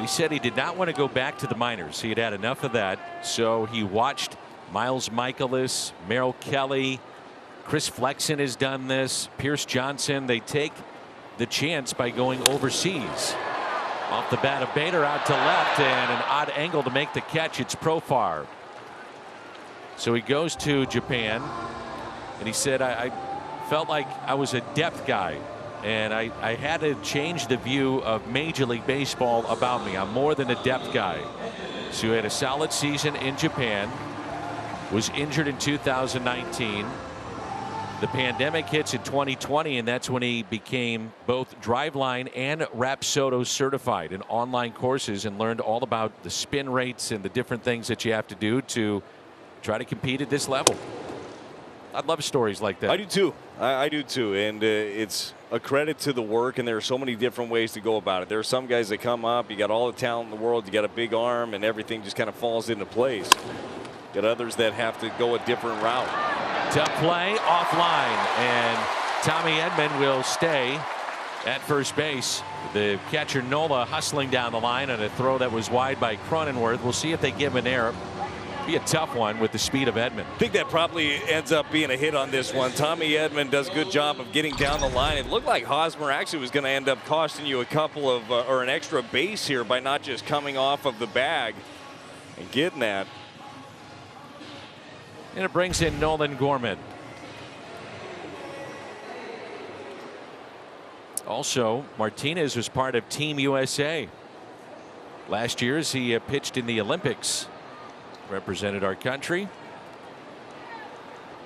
He said he did not want to go back to the minors. He had had enough of that. So he watched Miles Michaelis, Merrill Kelly, Chris Flexen has done this, Pierce Johnson. They take the chance by going overseas. Off the bat of Bader out to left, and an odd angle to make the catch. It's Profar. So he goes to Japan, and he said, I felt like I was a depth guy, and I had to change the view of Major League Baseball about me. I'm more than a depth guy. So he had a solid season in Japan, was injured in 2019. The pandemic hits in 2020, and that's when he became both Driveline and Rapsodo certified in online courses and learned all about the spin rates and the different things that you have to do to try to compete at this level. I love stories like that. I do too. I do too. And it's a credit to the work, and there are so many different ways to go about it. There are some guys that come up, you got all the talent in the world, you got a big arm, and everything just kind of falls into place. Got others that have to go a different route. Tough play offline, and Tommy Edman will stay at first base. The catcher Nola hustling down the line on a throw that was wide by Cronenworth. We'll see if they give an error. Be a tough one with the speed of Edman. I think that probably ends up being a hit on this one. Tommy Edman does a good job of getting down the line. It looked like Hosmer actually was going to end up costing you a couple of or an extra base here by not just coming off of the bag and getting that. And it brings in Nolan Gorman. Also, Martinez was part of Team USA. Last year, as he pitched in the Olympics, represented our country.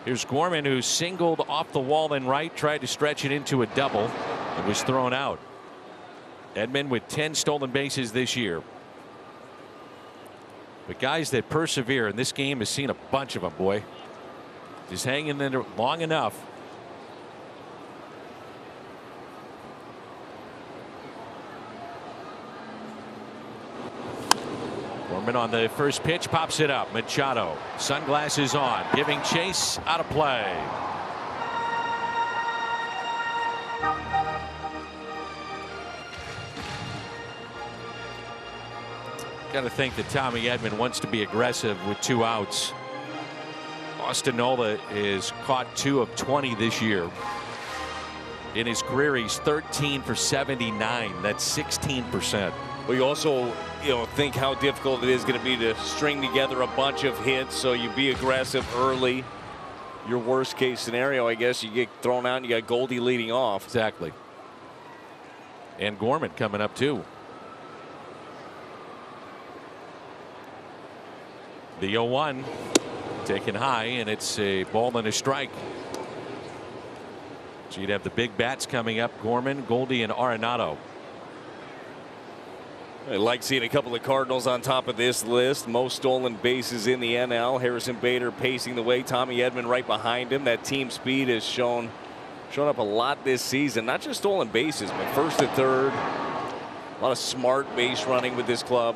Here's Gorman, who singled off the wall in right, tried to stretch it into a double, and was thrown out. Edman with 10 stolen bases this year. But guys that persevere, and this game has seen a bunch of them, boy. Just hanging in there long enough. Gorman on the first pitch, pops it up. Machado, sunglasses on, giving chase, out of play. Got to think that Tommy Edman wants to be aggressive with 2 outs. Austin Nola is caught 2 of 20 this year. In his career, he's 13 for 79. That's 16%. Well, you also, think how difficult it is going to be to string together a bunch of hits, so you be aggressive early. Your worst case scenario, I guess, you get thrown out and you got Goldie leading off. Exactly. And Gorman coming up too. The 0-1 taken high, and it's a ball and a strike. So you'd have the big bats coming up: Gorman, Goldie, and Arenado. I like seeing a couple of Cardinals on top of this list. Most stolen bases in the NL. Harrison Bader pacing the way. Tommy Edman right behind him. That team speed has shown up a lot this season. Not just stolen bases, but first to third. A lot of smart base running with this club.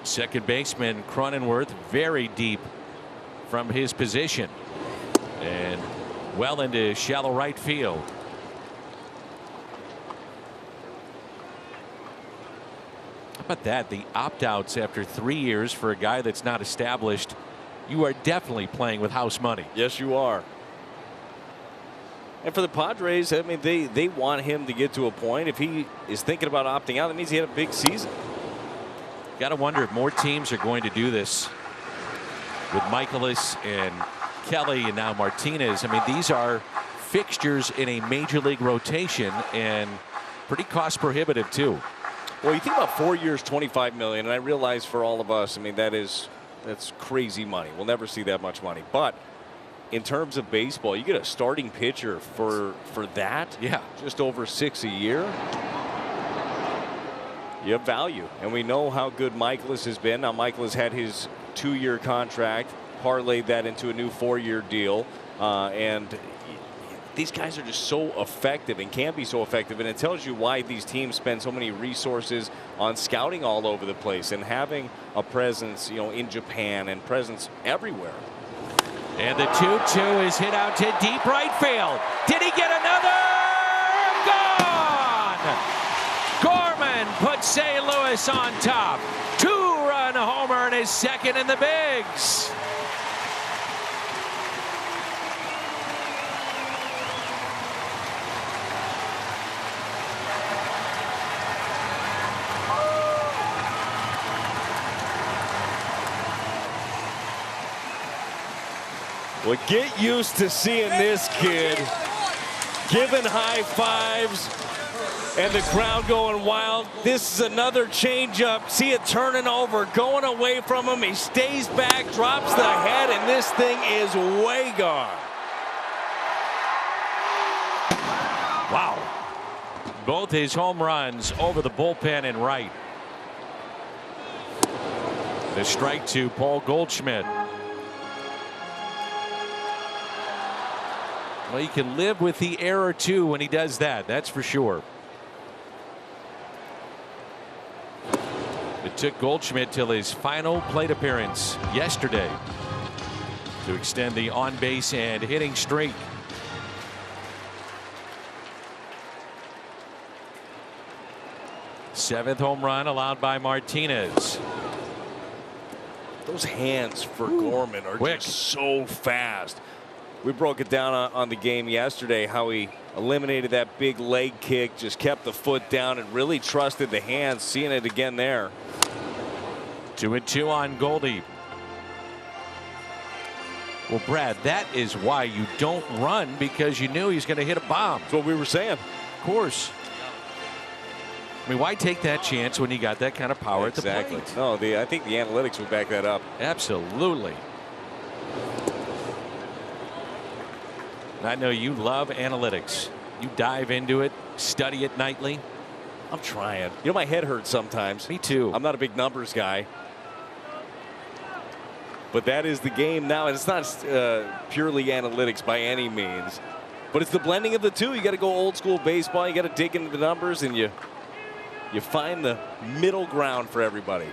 Second baseman Cronenworth very deep from his position and well into shallow right field. How about that? The opt-outs after 3 years for a guy that's not established. You are definitely playing with house money. Yes, you are. And for the Padres, I mean, they want him to get to a point. If he is thinking about opting out, that means he had a big season. Got to wonder if more teams are going to do this with Michaelis and Kelly and now Martinez. I mean, these are fixtures in a major league rotation and pretty cost prohibitive too. Well, you think about 4 years, $25 million, and I realize for all of us, I mean, that's crazy money. We'll never see that much money. But in terms of baseball, you get a starting pitcher for that. Yeah, just over $6 a year. You have value, and we know how good Michaelis has been. Now, Michaelis had his 2-year contract, parlayed that into a new 4-year deal, and these guys are just so effective and can be so effective, and it tells you why these teams spend so many resources on scouting all over the place and having a presence, in Japan and presence everywhere. And the 2-2 is hit out to deep right field. Did he get another? Gone! Gorman puts St. Louis on top. 2-run homer and his second in the bigs. Well, get used to seeing this kid giving high fives and the crowd going wild. This is another changeup. See it turning over, going away from him. He stays back, drops the head, and this thing is way gone. Wow. Both his home runs over the bullpen and right. The strike to Paul Goldschmidt. Well, you can live with the error too when he does that. That's for sure. It took Goldschmidt till his final plate appearance yesterday to extend the on base and hitting streak. Seventh home run allowed by Martinez. Those hands for Gorman are quick. Just so fast. We broke it down on the game yesterday, how he eliminated that big leg kick, just kept the foot down and really trusted the hands. Seeing it again there. 2-2 on Goldie. Well, Brad, that is why you don't run, because you knew he was going to hit a bomb. That's what we were saying. Of course. I mean, why take that chance when you got that kind of power at the plate? No, I think the analytics would back that up. Absolutely. I know you love analytics. You dive into it, study it nightly. I'm trying. My head hurts sometimes. Me too. I'm not a big numbers guy. But that is the game now. And it's not purely analytics by any means. But it's the blending of the two. You got to go old school baseball. You got to dig into the numbers, and you find the middle ground for everybody.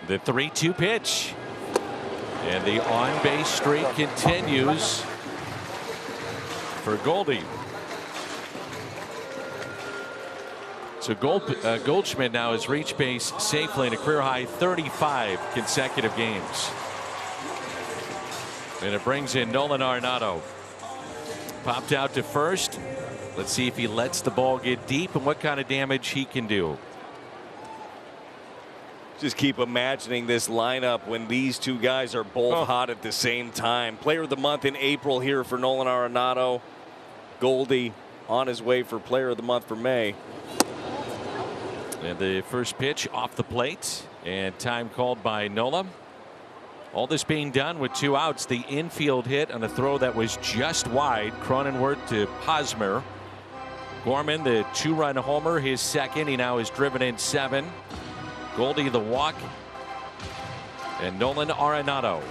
The 3-2 pitch. And the on-base streak continues for Goldie. So Goldschmidt now has reached base safely in a career-high 35 consecutive games. And it brings in Nolan Arenado. Popped out to first. Let's see if he lets the ball get deep and what kind of damage he can do. Just keep imagining this lineup when these two guys are both hot at the same time. Player of the month in April here for Nolan Arenado. Goldie on his way for player of the month for May. And the first pitch off the plate, and time called by Nola. All this being done with 2 outs. The infield hit on a throw that was just wide. Cronenworth to Hosmer. Gorman, the 2-run homer, his second. He now has driven in 7. Goldie the walk, and Nolan Arenado.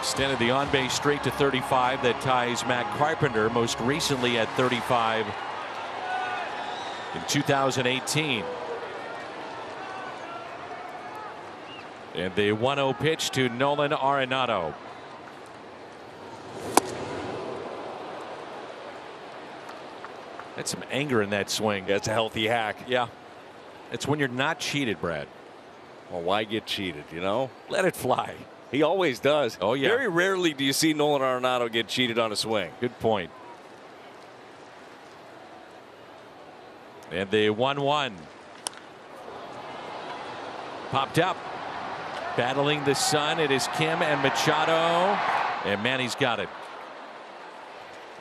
Extended the on-base streak to 35. That ties Matt Carpenter most recently at 35 in 2018. And the 1-0 pitch to Nolan Arenado. That's some anger in that swing. That's a healthy hack. Yeah. It's when you're not cheated, Brad. Well, why get cheated, you know? Let it fly. He always does. Oh, yeah. Very rarely do you see Nolan Arenado get cheated on a swing. Good point. And the 1-1. Popped up. Battling the sun. It is Kim and Machado. And Manny's got it.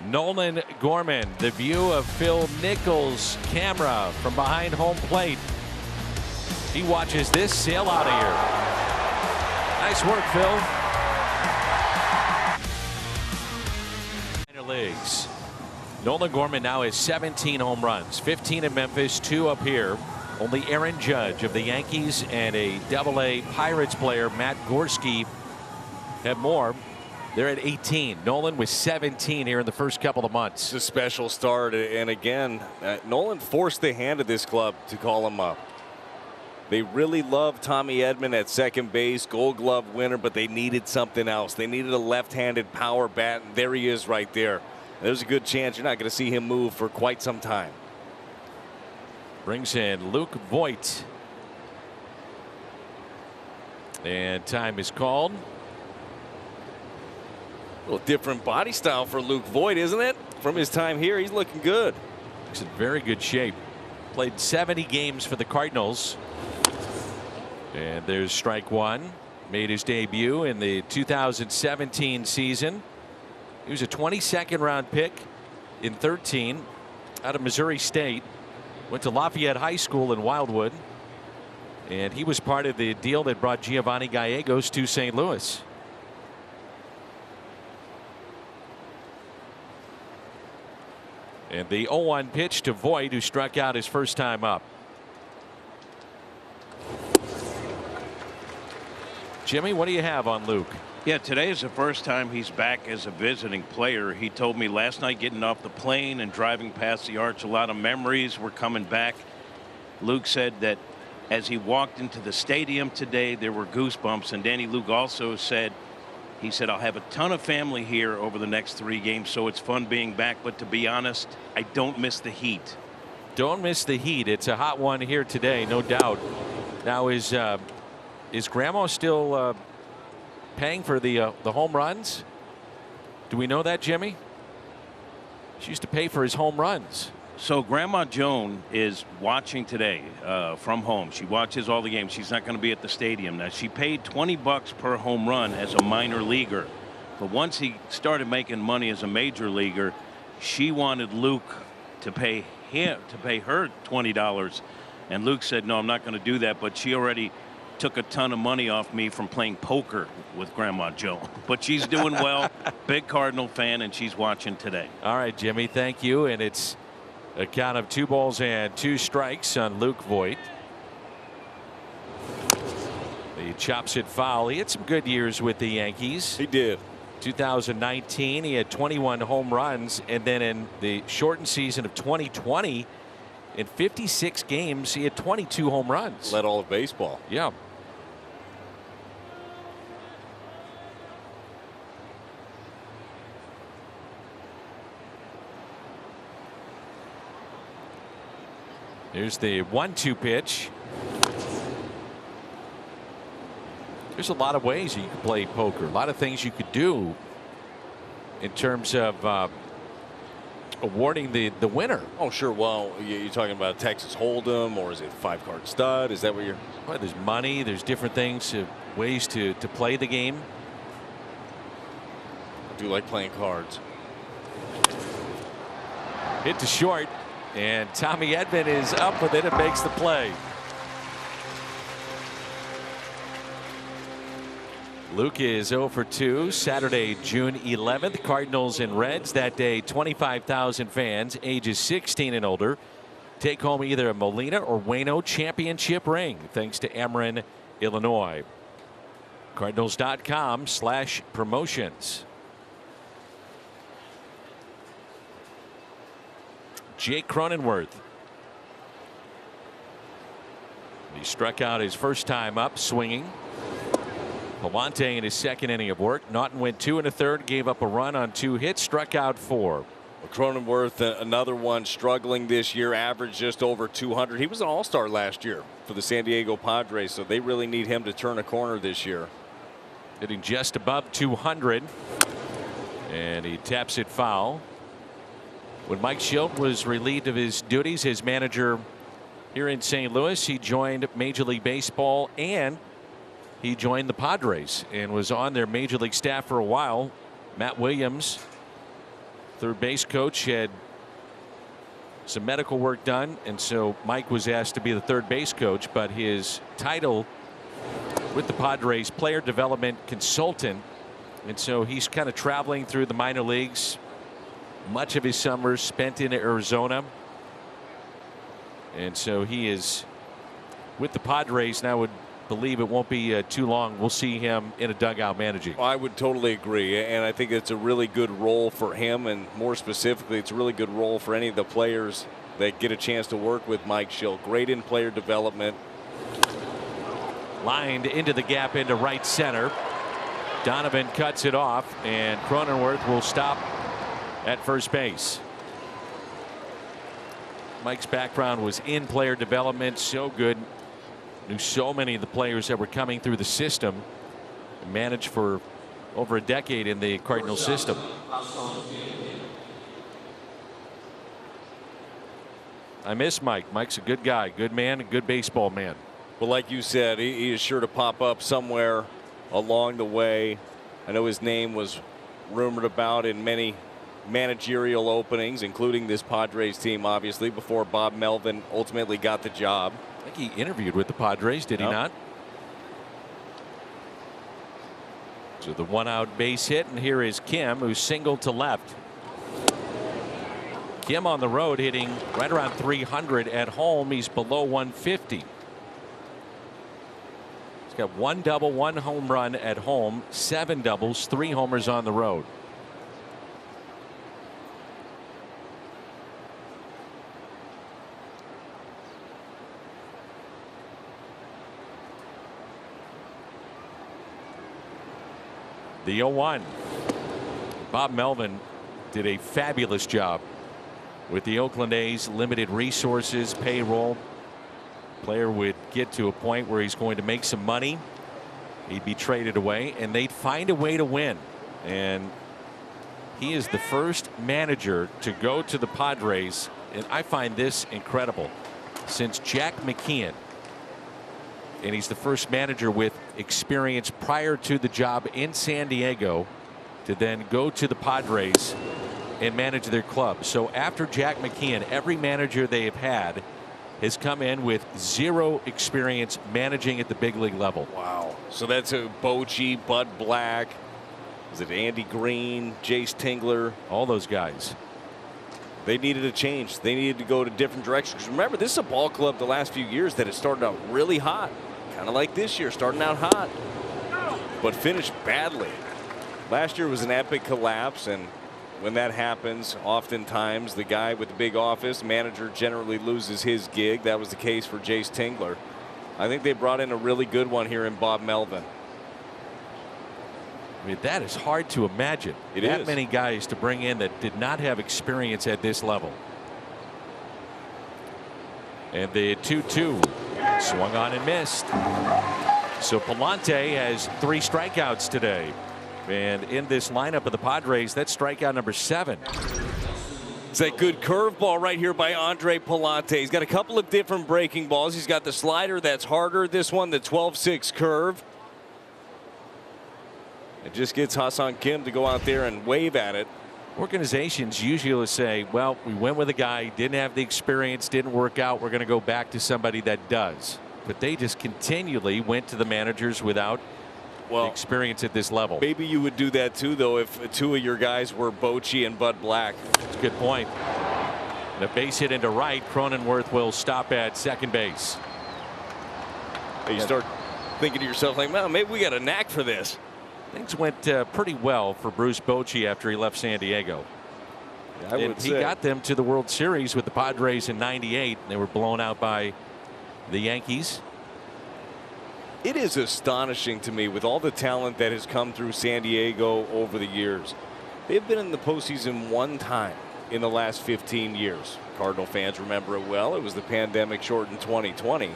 Nolan Gorman, the view of Phil Nichols' camera from behind home plate. He watches this sail out of here. Nice work, Phil. Minor leagues. Nolan Gorman now has 17 home runs, 15 in Memphis, 2 up here. Only Aaron Judge of the Yankees and a Double-A Pirates player, Matt Gorski, have more. They're at 18. Nolan with 17 here in the first couple of months. It's a special start, and again, Nolan forced the hand of this club to call him up. They really love Tommy Edman at second base, Gold Glove winner, but they needed something else. They needed a left-handed power bat, and there he is right there. There's a good chance you're not going to see him move for quite some time. Brings in Luke Voit. And time is called. A little different body style for Luke Voit, isn't it? From his time here, he's looking good. He's in very good shape. Played 70 games for the Cardinals. And there's strike one. Made his debut in the 2017 season. He was a 22nd round pick in 13 out of Missouri State. Went to Lafayette High School in Wildwood. And he was part of the deal that brought Giovanni Gallegos to St. Louis. And the 0-1 pitch to Voit, who struck out his first time up. Jimmy, what do you have on Luke? Yeah, today is the first time he's back as a visiting player. He told me last night getting off the plane and driving past the arch, a lot of memories were coming back. Luke said that as he walked into the stadium today, there were goosebumps. And Danny Luke also said, he said, I'll have a ton of family here over the next 3 games, so it's fun being back. But to be honest, I don't miss the heat. Don't miss the heat. It's a hot one here today, no doubt. Now, is Grandma still paying for the home runs? Do we know that, Jimmy? She used to pay for his home runs. So Grandma Joan is watching today from home. She watches all the games. She's not going to be at the stadium. Now, she paid $20 per home run as a minor leaguer. But once he started making money as a major leaguer, she wanted Luke to pay her $20. And Luke said, no, I'm not going to do that. But she already took a ton of money off me from playing poker with Grandma Joan. But she's doing well. Big Cardinal fan, and she's watching today. All right, Jimmy, thank you. And it's a count of 2 balls and 2 strikes on Luke Voit. He chops it foul. He had some good years with the Yankees. He did. 2019, he had 21 home runs. And then in the shortened season of 2020, in 56 games, he had 22 home runs. Led all of baseball. Yeah. Here's the 1-2 pitch. There's a lot of ways you could play poker. A lot of things you could do in terms of awarding the winner. Oh, sure. Well, you're talking about Texas Hold'em, or is it 5-card stud? Is that what you're? Well, there's money. There's different things, ways to play the game. I do like playing cards. Hit to short. And Tommy Edman is up with it and makes the play. Luke is 0 for 2. Saturday, June 11th. Cardinals and Reds. That day, 25,000 fans, ages 16 and older, take home either a Molina or Waino championship ring, thanks to Ameren, Illinois. Cardinals.com/promotions. Jake Cronenworth. He struck out his first time up swinging. Pawante in his second inning of work. Naughton went 2 1/3, gave up a run on 2 hits, struck out 4. Cronenworth, another one struggling this year, averaged just over 200. He was an all-star last year for the San Diego Padres, so they really need him to turn a corner this year. Hitting just above 200. And he taps it foul. When Mike Shildt was relieved of his duties as manager here in St. Louis, he joined Major League Baseball and he joined the Padres and was on their major league staff for a while. Matt Williams, third base coach, had some medical work done, and so Mike was asked to be the third base coach, but his title with the Padres, player development consultant, and so he's kind of traveling through the minor leagues. Much of his summers spent in Arizona, and so he is with the Padres now. Would believe it won't be too long. We'll see him in a dugout managing. I would totally agree, and I think it's a really good role for him, and more specifically, it's a really good role for any of the players that get a chance to work with Mike Shildt. Great in player development. Lined into the gap into right center. Donovan cuts it off, and Cronenworth will stop at first base. Mike's background was in player development, so good. Knew so many of the players that were coming through the system. Managed for over a decade in the Cardinals system. I miss Mike. Mike's a good guy, good man, a good baseball man. Well, like you said, he is sure to pop up somewhere along the way. I know his name was rumored about in many managerial openings, including this Padres team, obviously, before Bob Melvin ultimately got the job. I think he interviewed with the Padres, did he not? So the one out base hit, and here is Kim, who's singled to left. Kim on the road hitting right around 300 at home. He's below 150. He's got 1 double, 1 home run at home, 7 doubles, 3 homers on the road. The 0-1. Bob Melvin did a fabulous job with the Oakland A's. Limited resources, payroll. Player would get to a point where he's going to make some money. He'd be traded away, and they'd find a way to win. And he is the first manager to go to the Padres, and I find this incredible, since Jack McKeon. And he's the first manager with experience prior to the job in San Diego to then go to the Padres and manage their club. So after Jack McKeon, every manager they have had has come in with 0 experience managing at the big league level. Wow. So that's a Bochy, Bud Black. Is it Andy Green, Jace Tingler? All those guys. They needed a change. They needed to go to different directions. Remember, this is a ball club the last few years that has started out really hot. Kind of like this year, starting out hot, but finished badly. Last year was an epic collapse, and when that happens, oftentimes the guy with the big office, manager, generally loses his gig. That was the case for Jace Tingler. I think they brought in a really good one here in Bob Melvin. I mean, that is hard to imagine. That many guys to bring in that did not have experience at this level. And the 2-2 swung on and missed. So Palante has 3 strikeouts today. And in this lineup of the Padres, that's strikeout number 7. It's that good curveball right here by Andre Palante. He's got a couple of different breaking balls. He's got the slider that's harder. This one, the 12-6 curve. It just gets Hassan Kim to go out there and wave at it. Organizations usually say, well, we went with a guy, didn't have the experience, didn't work out, we're going to go back to somebody that does. But they just continually went to the managers without experience at this level. Maybe you would do that too, though, if 2 of your guys were Bochy and Bud Black. That's a good point. And a base hit into right. Cronenworth will stop at second base. You start thinking to yourself, like, well, maybe we got a knack for this. Things went pretty well for Bruce Bochy after he left San Diego. He got them to the World Series with the Padres in '98. They were blown out by the Yankees. It is astonishing to me, with all the talent that has come through San Diego over the years. They've been in the postseason 1 time. in the last 15 years. Cardinal fans remember it well. It was the pandemic shortened 2020.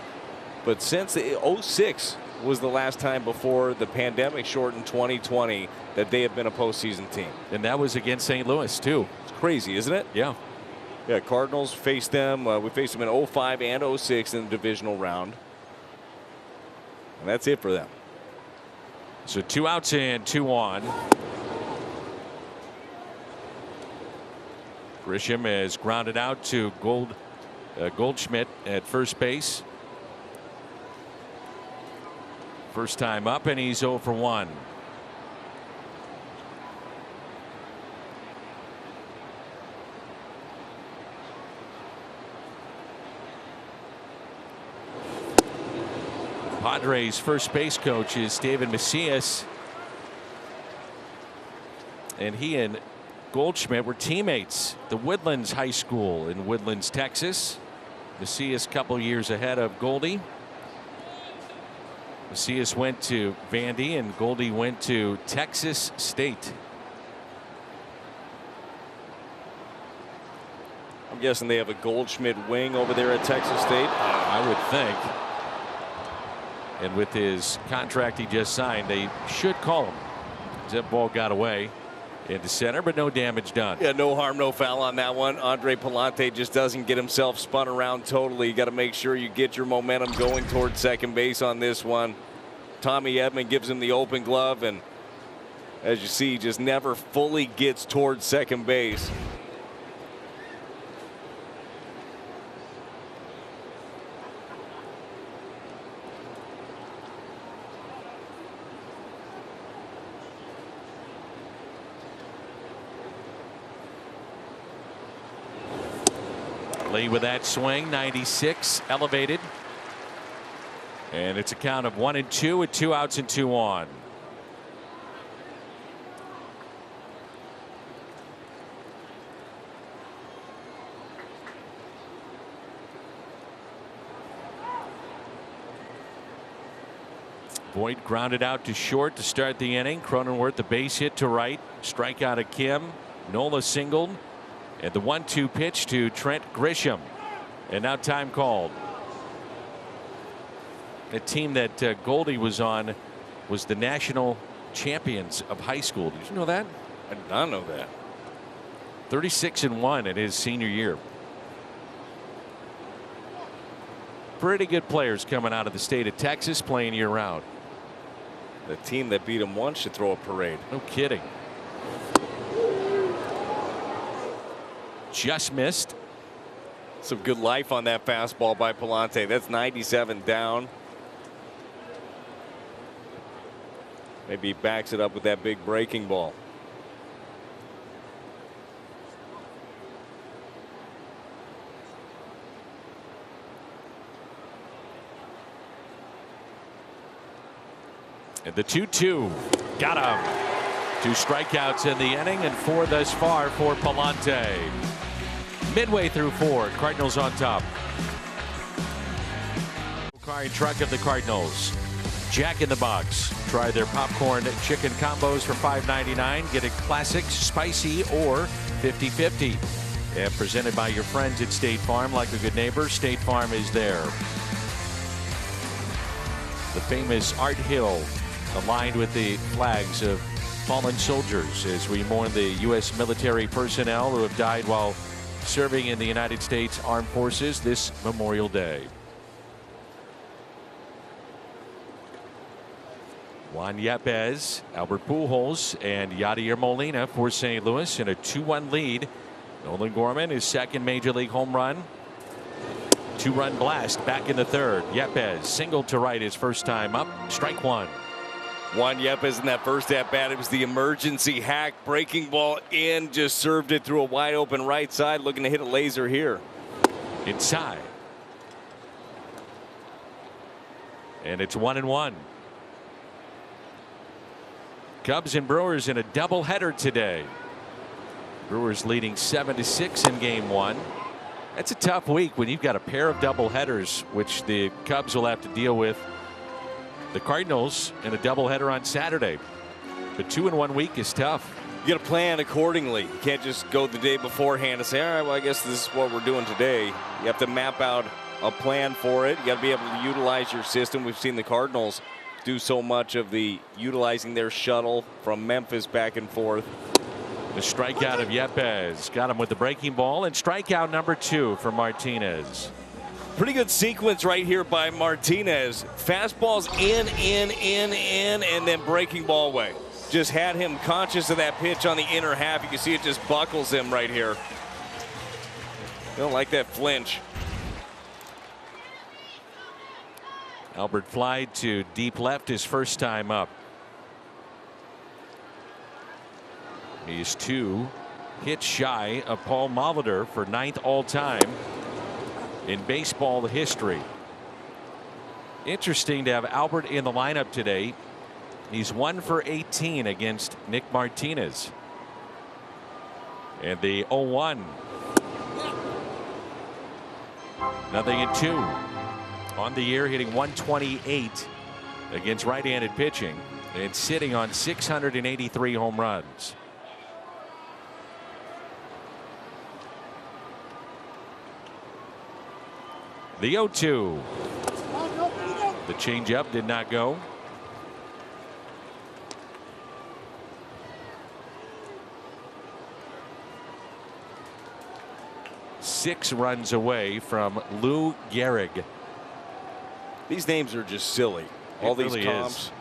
But since 06 was the last time before the pandemic shortened 2020 that they have been a postseason team. And that was against St. Louis, too. It's crazy, isn't it? Yeah. Yeah, Cardinals faced them. We faced them in 05 and 06 in the divisional round. And that's it for them. So 2 outs and 2 on. Grisham is grounded out to Goldschmidt at first base. First time up, and he's 0 for 1. Padres first base coach is David Macias, and he and Goldschmidt were teammates at the Woodlands High School in Woodlands, Texas. Macias a couple years ahead of Goldie. Macias went to Vandy and Goldie went to Texas State. I'm guessing they have a Goldschmidt wing over there at Texas State. I would think. And with his contract he just signed, they should call him. That ball got away into center, but no damage done. Yeah, no harm, no foul on that one. Andre Palante just doesn't get himself spun around totally. You got to make sure you get your momentum going towards second base on this one. Tommy Edman gives him the open glove, and as you see, just never fully gets towards second base. Lee with that swing, 96, elevated. And it's a count of 1-2 with 2 outs and 2 on. Voit grounded out to short to start the inning. Cronenworth the base hit to right. Strikeout of Kim. Nola singled. And the 1-2 pitch to Trent Grisham. And now time called. The team that Goldie was on was the national champions of high school. Did you know that? I did not know that. 36-1 in his senior year. Pretty good players coming out of the state of Texas playing year round. The team that beat him once should throw a parade. No kidding. Just missed. Some good life on that fastball by Palante. That's 97 down. Maybe he backs it up with that big breaking ball. And the 2-2 got him. 2 strikeouts in the inning and 4 thus far for Palante. Midway through 4, Cardinals on top. Car and truck of the Cardinals. Jack in the Box. Try their popcorn chicken combos for $5.99. Get it classic, spicy, or 50-50. And presented by your friends at State Farm. Like a good neighbor, State Farm is there. The famous Art Hill aligned with the flags of fallen soldiers as we mourn the U.S. military personnel who have died while serving in the United States Armed Forces this Memorial Day. Juan Yepez, Albert Pujols, and Yadier Molina for St. Louis in a 2-1 lead. Nolan Gorman, his second major league home run. 2-run blast back in the third. Yepez singled to right his first time up. Strike 1. Juan Yepez in that first at bat, it was the emergency hack breaking ball in, just served it through a wide open right side, looking to hit a laser here. Inside. And it's 1-1. Cubs and Brewers in a doubleheader today. Brewers leading 7-6 in game 1. That's a tough week when you've got a pair of doubleheaders, which the Cubs will have to deal with. The Cardinals in a doubleheader on Saturday. But 2 in 1 week is tough. You got to plan accordingly. You can't just go the day beforehand and say, all right, well, I guess this is what we're doing today. You have to map out a plan for it. You got to be able to utilize your system. We've seen the Cardinals do so much of the utilizing their shuttle from Memphis back and forth. The strikeout of Yepez got him with the breaking ball, and strikeout number 2 for Martinez. Pretty good sequence right here by Martinez. Fastballs in, and then breaking ball away. Just had him conscious of that pitch on the inner half. You can see it just buckles him right here. Don't like that flinch. Albert fly to deep left his first time up. He's 2 hits shy of Paul Molitor for 9th all time in baseball history. Interesting to have Albert in the lineup today. He's 1 for 18 against Nick Martinez. And the 0-1. 0-2. On the year, hitting 128 against right-handed pitching and sitting on 683 home runs. The 0-2. The changeup did not go. Six runs away from Lou Gehrig. These names are just silly. All these really comps.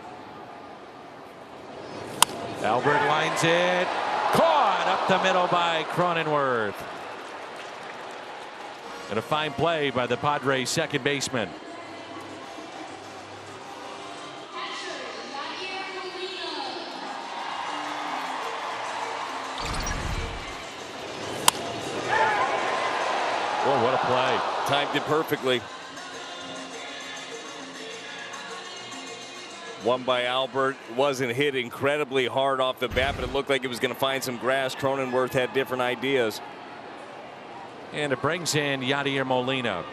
Albert lines it. Caught up the middle by Cronenworth. And a fine play by the Padres second baseman. Oh, what a play. Timed it perfectly. One by Albert. Wasn't hit incredibly hard off the bat, but it looked like it was going to find some grass. Cronenworth had different ideas. And it brings in Yadier Molina.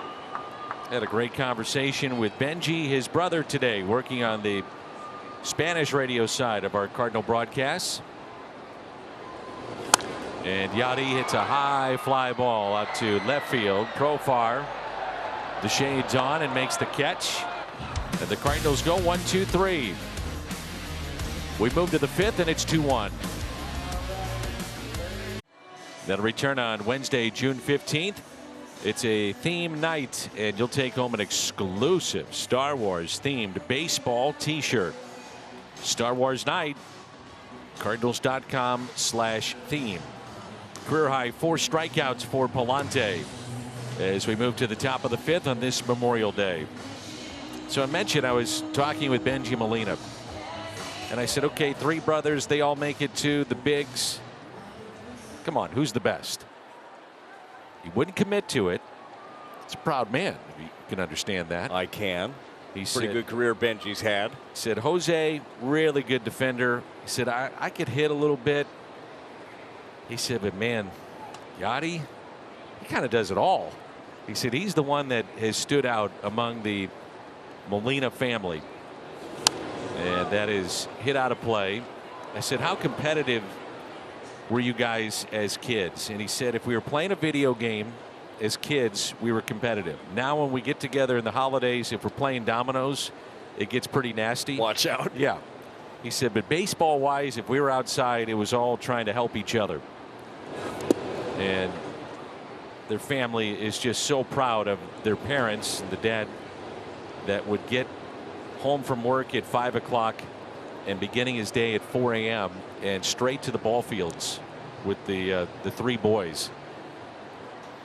Had a great conversation with Benji, his brother, today, working on the Spanish radio side of our Cardinal broadcasts. And Yadi hits a high fly ball out to left field. Profar, the shades on, and makes the catch. And the Cardinals go 1-2-3. We move to the 5th, and it's 2-1. That'll return on Wednesday, June 15th. It's a theme night, and you'll take home an exclusive Star Wars themed baseball t-shirt. Star Wars night, Cardinals.com/theme. Career high 4 strikeouts for Palante as we move to the top of the 5th on this Memorial Day. So I mentioned I was talking with Benji Molina, and I said, okay, 3 brothers, they all make it to the bigs. Come on, who's the best? He wouldn't commit to it. It's a proud man, if you can understand that. I can. He's pretty good career Benji's had. Said Jose, really good defender. He said I could hit a little bit. He said, but man, Yadi, he kind of does it all. He said he's the one that has stood out among the Molina family, and that is hit out of play. I said, how competitive were you guys as kids? And he said, if we were playing a video game as kids, we were competitive. Now when we get together in the holidays, if we're playing dominoes, it gets pretty nasty. Watch out. Yeah. He said, but baseball wise, if we were outside, it was all trying to help each other. And their family is just so proud of their parents, the dad that would get home from work at 5 o'clock and beginning his day at 4 a.m. and straight to the ball fields with the 3 boys.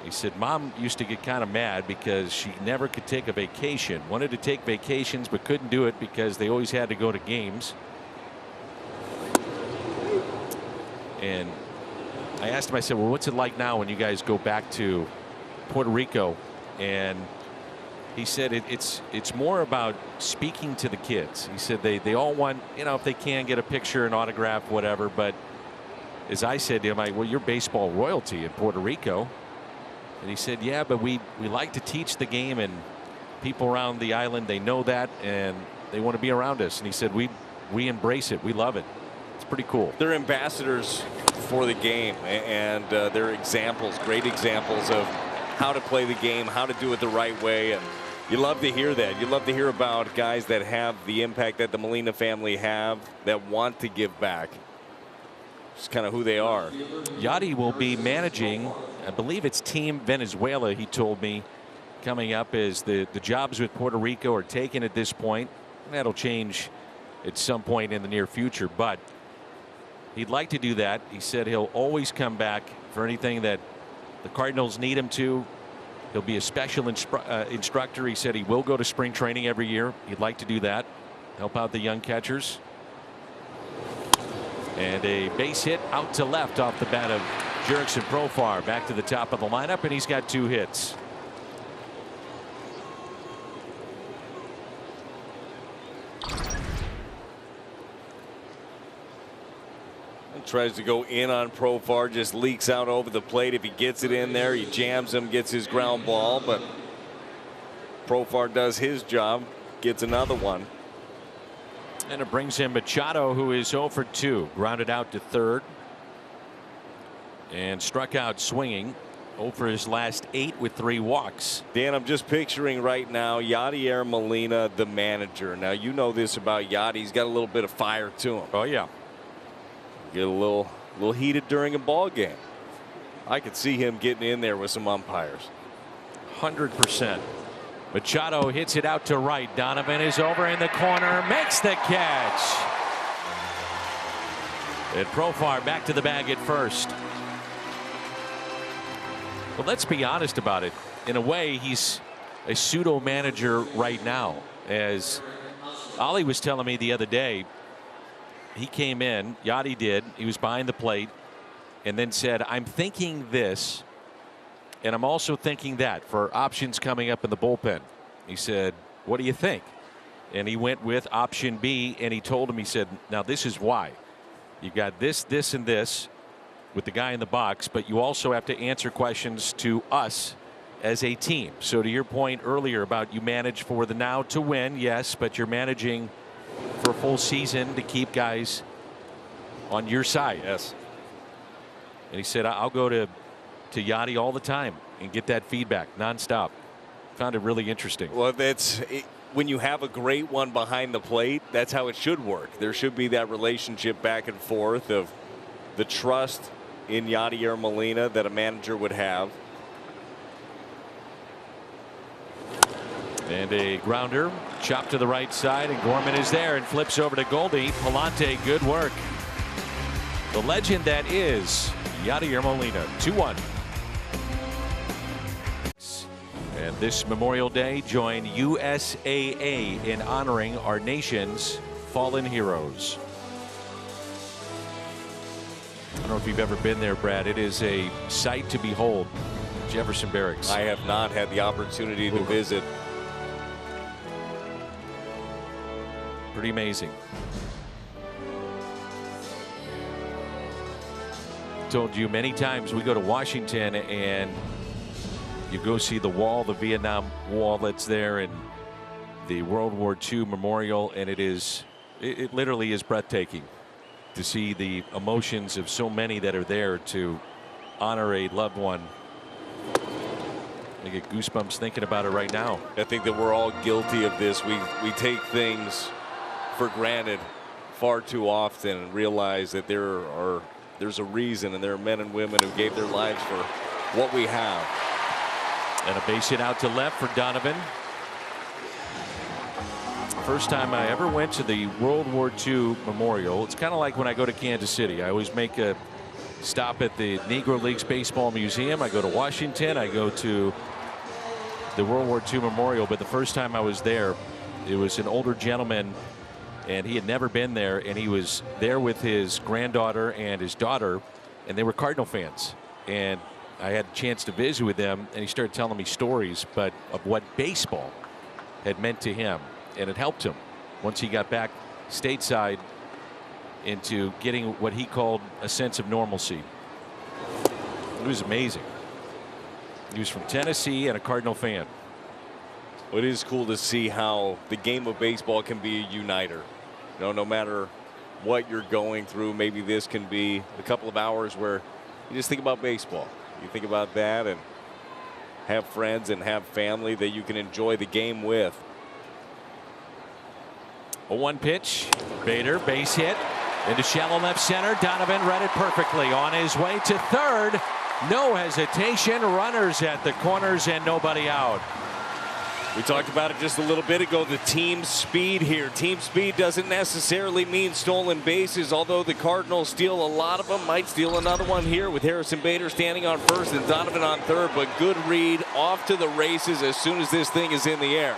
He said mom used to get kind of mad because she never could take a vacation, wanted to take vacations but couldn't do it because they always had to go to games. And I asked him, I said, well, what's it like now when you guys go back to Puerto Rico? And he said it's more about speaking to the kids. He said they all want, you know, if they can get a picture, an autograph, whatever. But as I said to him, well, you're baseball royalty in Puerto Rico. And he said, yeah, but we like to teach the game, and people around the island, they know that, and they want to be around us. And he said, we embrace it. We love it. It's pretty cool. They're ambassadors for the game, and they're examples, great examples of how to play the game, how to do it the right way. And you love to hear that. You love to hear about guys that have the impact that the Molina family have, that want to give back. It's kind of who they are. Yachty will be managing, I believe it's Team Venezuela, he told me, coming up, as the jobs with Puerto Rico are taken at this point. That'll change at some point in the near future, but he'd like to do that. He said he'll always come back for anything that the Cardinals need him to. He'll be a special instructor. He said he will go to spring training every year. He'd like to do that, help out the young catchers. And a base hit out to left off the bat of Jurickson Profar, back to the top of the lineup, and he's got 2 hits. Tries to go in on Profar, just leaks out over the plate. If he gets it in there, he jams him, gets his ground ball, but Profar does his job, gets another one. And it brings in Machado, who is 0 for 2, grounded out to third and struck out swinging. 0 for his last 8 with 3 walks. Dan, I'm just picturing right now Yadier Molina, the manager. Now, you know this about Yadi. He's got a little bit of fire to him. Oh, yeah. Get a little heated during a ball game. I could see him getting in there with some umpires. 100%. Machado hits it out to right. Donovan is over in the corner, makes the catch. And Profar back to the bag at first. Well, let's be honest about it. In a way, he's a pseudo manager right now. As Ollie was telling me the other day, he came in, Yachty did, he was behind the plate, and then said, I'm thinking this, and I'm also thinking that for options coming up in the bullpen. He said, what do you think? And he went with option B, and he told him, he said, now this is why. You got this, this, and this with the guy in the box, but you also have to answer questions to us as a team. So to your point earlier about you manage for the now to win, yes, but you're managing for a full season to keep guys on your side. Yes. And he said, I'll go to Yachty all the time and get that feedback nonstop. Found it really interesting. Well, when you have a great one behind the plate, that's how it should work. There should be that relationship back and forth of the trust in Yadier Molina that a manager would have. And a grounder chopped to the right side, and Gorman is there and flips over to Goldie. Palante, good work. The legend that is Yadier Molina. 2-1. And this Memorial Day, join USAA in honoring our nation's fallen heroes. I don't know if you've ever been there, Brad. It is a sight to behold. Jefferson Barracks. I have not had the opportunity to visit. Pretty amazing. Told you many times we go to Washington and you go see the wall, the Vietnam Wall that's there, and the World War II memorial, and it literally is breathtaking to see the emotions of so many that are there to honor a loved one. I get goosebumps thinking about it right now. I think that we're all guilty of this. We take things for granted far too often and realize that there's a reason, and there are men and women who gave their lives for what we have. And a base hit out to left for Donovan. First time I ever went to the World War II Memorial. It's kind of like when I go to Kansas City. I always make a stop at the Negro Leagues Baseball Museum. I go to Washington. I go to the World War II Memorial. But the first time I was there, it was an older gentleman, and he had never been there, and he was there with his granddaughter and his daughter, and they were Cardinal fans. And I had a chance to visit with them, and he started telling me stories of what baseball had meant to him, and it helped him once he got back stateside into getting what he called a sense of normalcy. It was amazing. He was from Tennessee and a Cardinal fan. Well, it is cool to see how the game of baseball can be a uniter. No matter what you're going through. Maybe this can be a couple of hours where you just think about baseball. You think about that and have friends and have family that you can enjoy the game with. A 1 pitch. Bader, base hit into shallow left center. Donovan read it perfectly. On his way to third. No hesitation. Runners at the corners and nobody out. We talked about it just a little bit ago, the team speed here. Team speed doesn't necessarily mean stolen bases, although the Cardinals steal a lot of them. Might steal another one here with Harrison Bader standing on first and Donovan on third, but good read, off to the races as soon as this thing is in the air.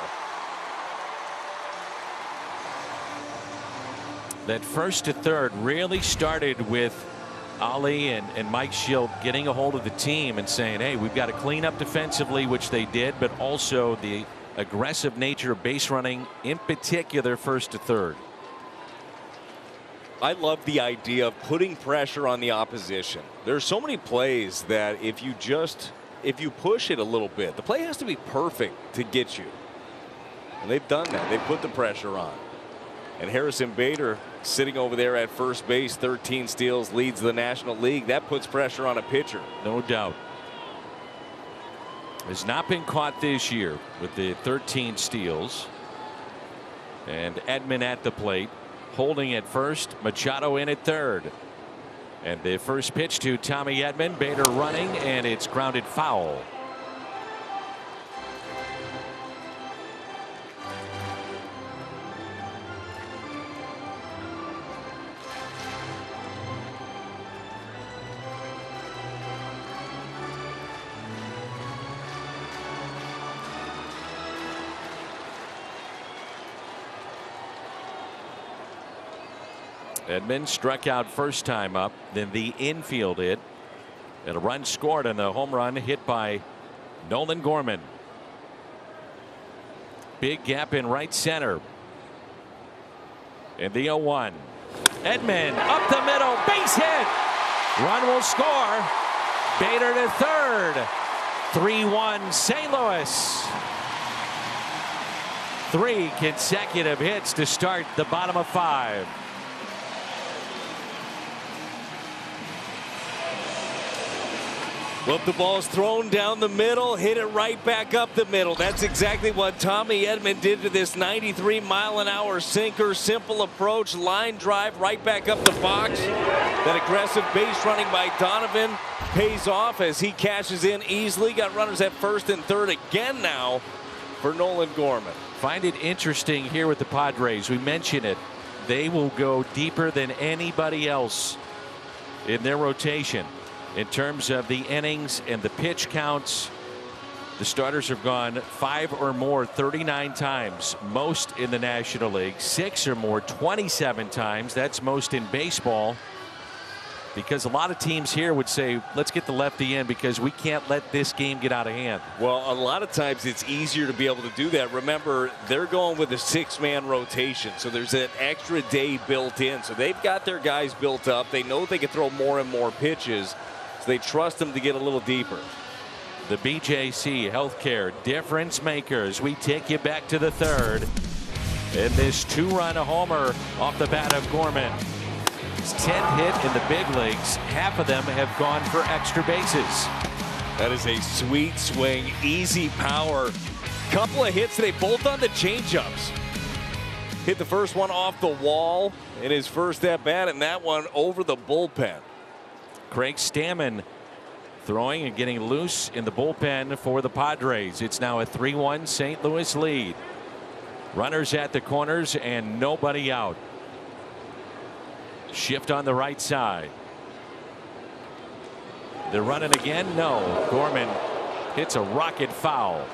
That first to third really started with Ali and Mike Schilt getting a hold of the team and saying, hey, we've got to clean up defensively, which they did, but also the aggressive nature of base running, in particular first to third. I love the idea of putting pressure on the opposition. There's so many plays that if you push it a little bit, the play has to be perfect to get you. And they've done that. They put the pressure on. And Harrison Bader sitting over there at first base, 13 steals, leads the National League. That puts pressure on a pitcher. No doubt. Has not been caught this year with the 13 steals. And Edman at the plate, holding at first, Machado in at third. And the first pitch to Tommy Edman, Bader running, and it's grounded foul. Edman struck out first time up, then the infield hit, and a run scored on the home run hit by Nolan Gorman. Big gap in right center. In the 0-1. Edman up the middle, base hit. Run will score. Bader to third. 3-1 St. Louis. 3 consecutive hits to start the bottom of 5. Well, the ball's thrown down the middle, hit it right back up the middle. That's exactly what Tommy Edman did to this 93-mile-an-hour sinker. Simple approach, line drive right back up the box. That aggressive base running by Donovan pays off as he cashes in easily. Got runners at first and third again now for Nolan Gorman. Find it interesting here with the Padres. We mentioned it. They will go deeper than anybody else in their rotation. In terms of the innings and the pitch counts, the starters have gone 5 or more 39 times, most in the National League. 6 or more 27 times. That's most in baseball. Because a lot of teams here would say, let's get the lefty in because we can't let this game get out of hand. Well, a lot of times it's easier to be able to do that. Remember, they're going with a 6-man rotation, so there's an extra day built in. So they've got their guys built up. They know they can throw more and more pitches. They trust them to get a little deeper. The BJC Healthcare difference makers. We take you back to the third. In this 2-run homer off the bat of Gorman. His 10th hit in the big leagues. Half of them have gone for extra bases. That is a sweet swing, easy power. Couple of hits, they both on the changeups. Hit the first one off the wall in his first at bat, and that one over the bullpen. Craig Stammen throwing and getting loose in the bullpen for the Padres. It's now a 3-1 St. Louis lead. Runners at the corners and nobody out. Shift on the right side. They're running again. No. Gorman hits a rocket foul.